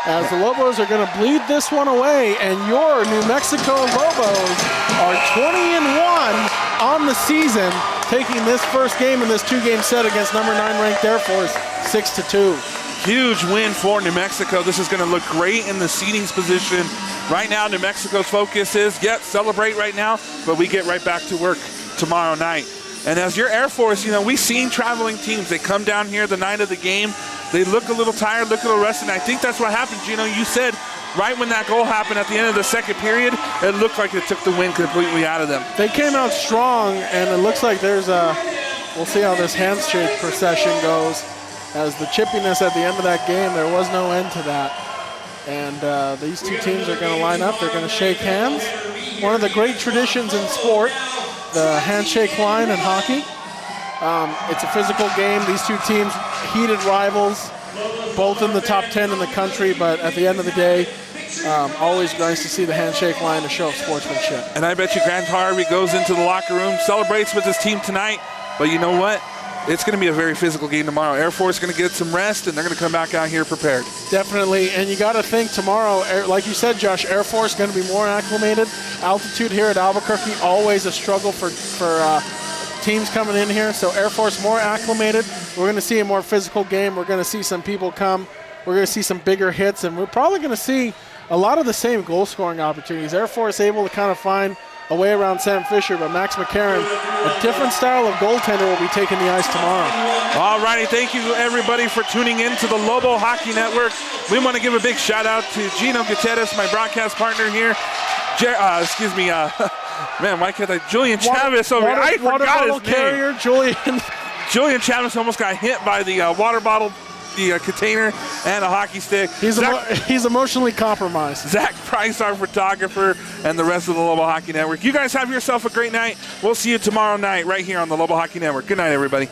As the Lobos are going to bleed this one away, and your New Mexico Lobos are 20-1 on the season, taking this first game in this 2-game set against number 9 ranked Air Force 6-2. Huge win for New Mexico. This is going to look great in the seedings position. Right now, New Mexico's focus is, celebrate right now, but we get right back to work tomorrow night. And as your Air Force, we've seen traveling teams. They come down here the night of the game. They look a little tired, look a little rested, and I think that's what happened. You said right when that goal happened at the end of the second period, it looked like it took the win completely out of them. They came out strong, and it looks like there's we'll see how this handshake procession goes. As the chippiness at the end of that game, there was no end to that. And these two teams are going to line up. They're going to shake hands. One of the great traditions in sport, the handshake line in hockey. It's a physical game. These two teams, heated rivals, both in the top 10 in the country, but at the end of the day, always nice to see the handshake line to show of sportsmanship. And I bet you Grant Harvey goes into the locker room, celebrates with his team tonight, but you know what? It's going to be a very physical game tomorrow. Air Force is going to get some rest, and they're going to come back out here prepared. Definitely, and you got to think tomorrow, like you said, Josh, Air Force is going to be more acclimated. Altitude here at Albuquerque, always a struggle for teams coming in here, so Air Force more acclimated. We're going to see a more physical game. We're going to see some people come. We're going to see some bigger hits, and we're probably going to see a lot of the same goal-scoring opportunities. Air Force able to kind of find a way around Sam Fisher, but Max McCarron, a different style of goaltender, will be taking the ice tomorrow. All righty, thank you everybody for tuning in to the Lobo Hockey Network. We want to give a big shout out to Gino Gutierrez, my broadcast partner here. Man, why can't I? Julian Chavez over here. I forgot his name. Carrier, Julian Chavez almost got hit by the water bottle, the container, and a hockey stick. He's emotionally compromised. Zach Price, our photographer, and the rest of the Lobo Hockey Network. You guys have yourself a great night. We'll see you tomorrow night right here on the Lobo Hockey Network. Good night, everybody.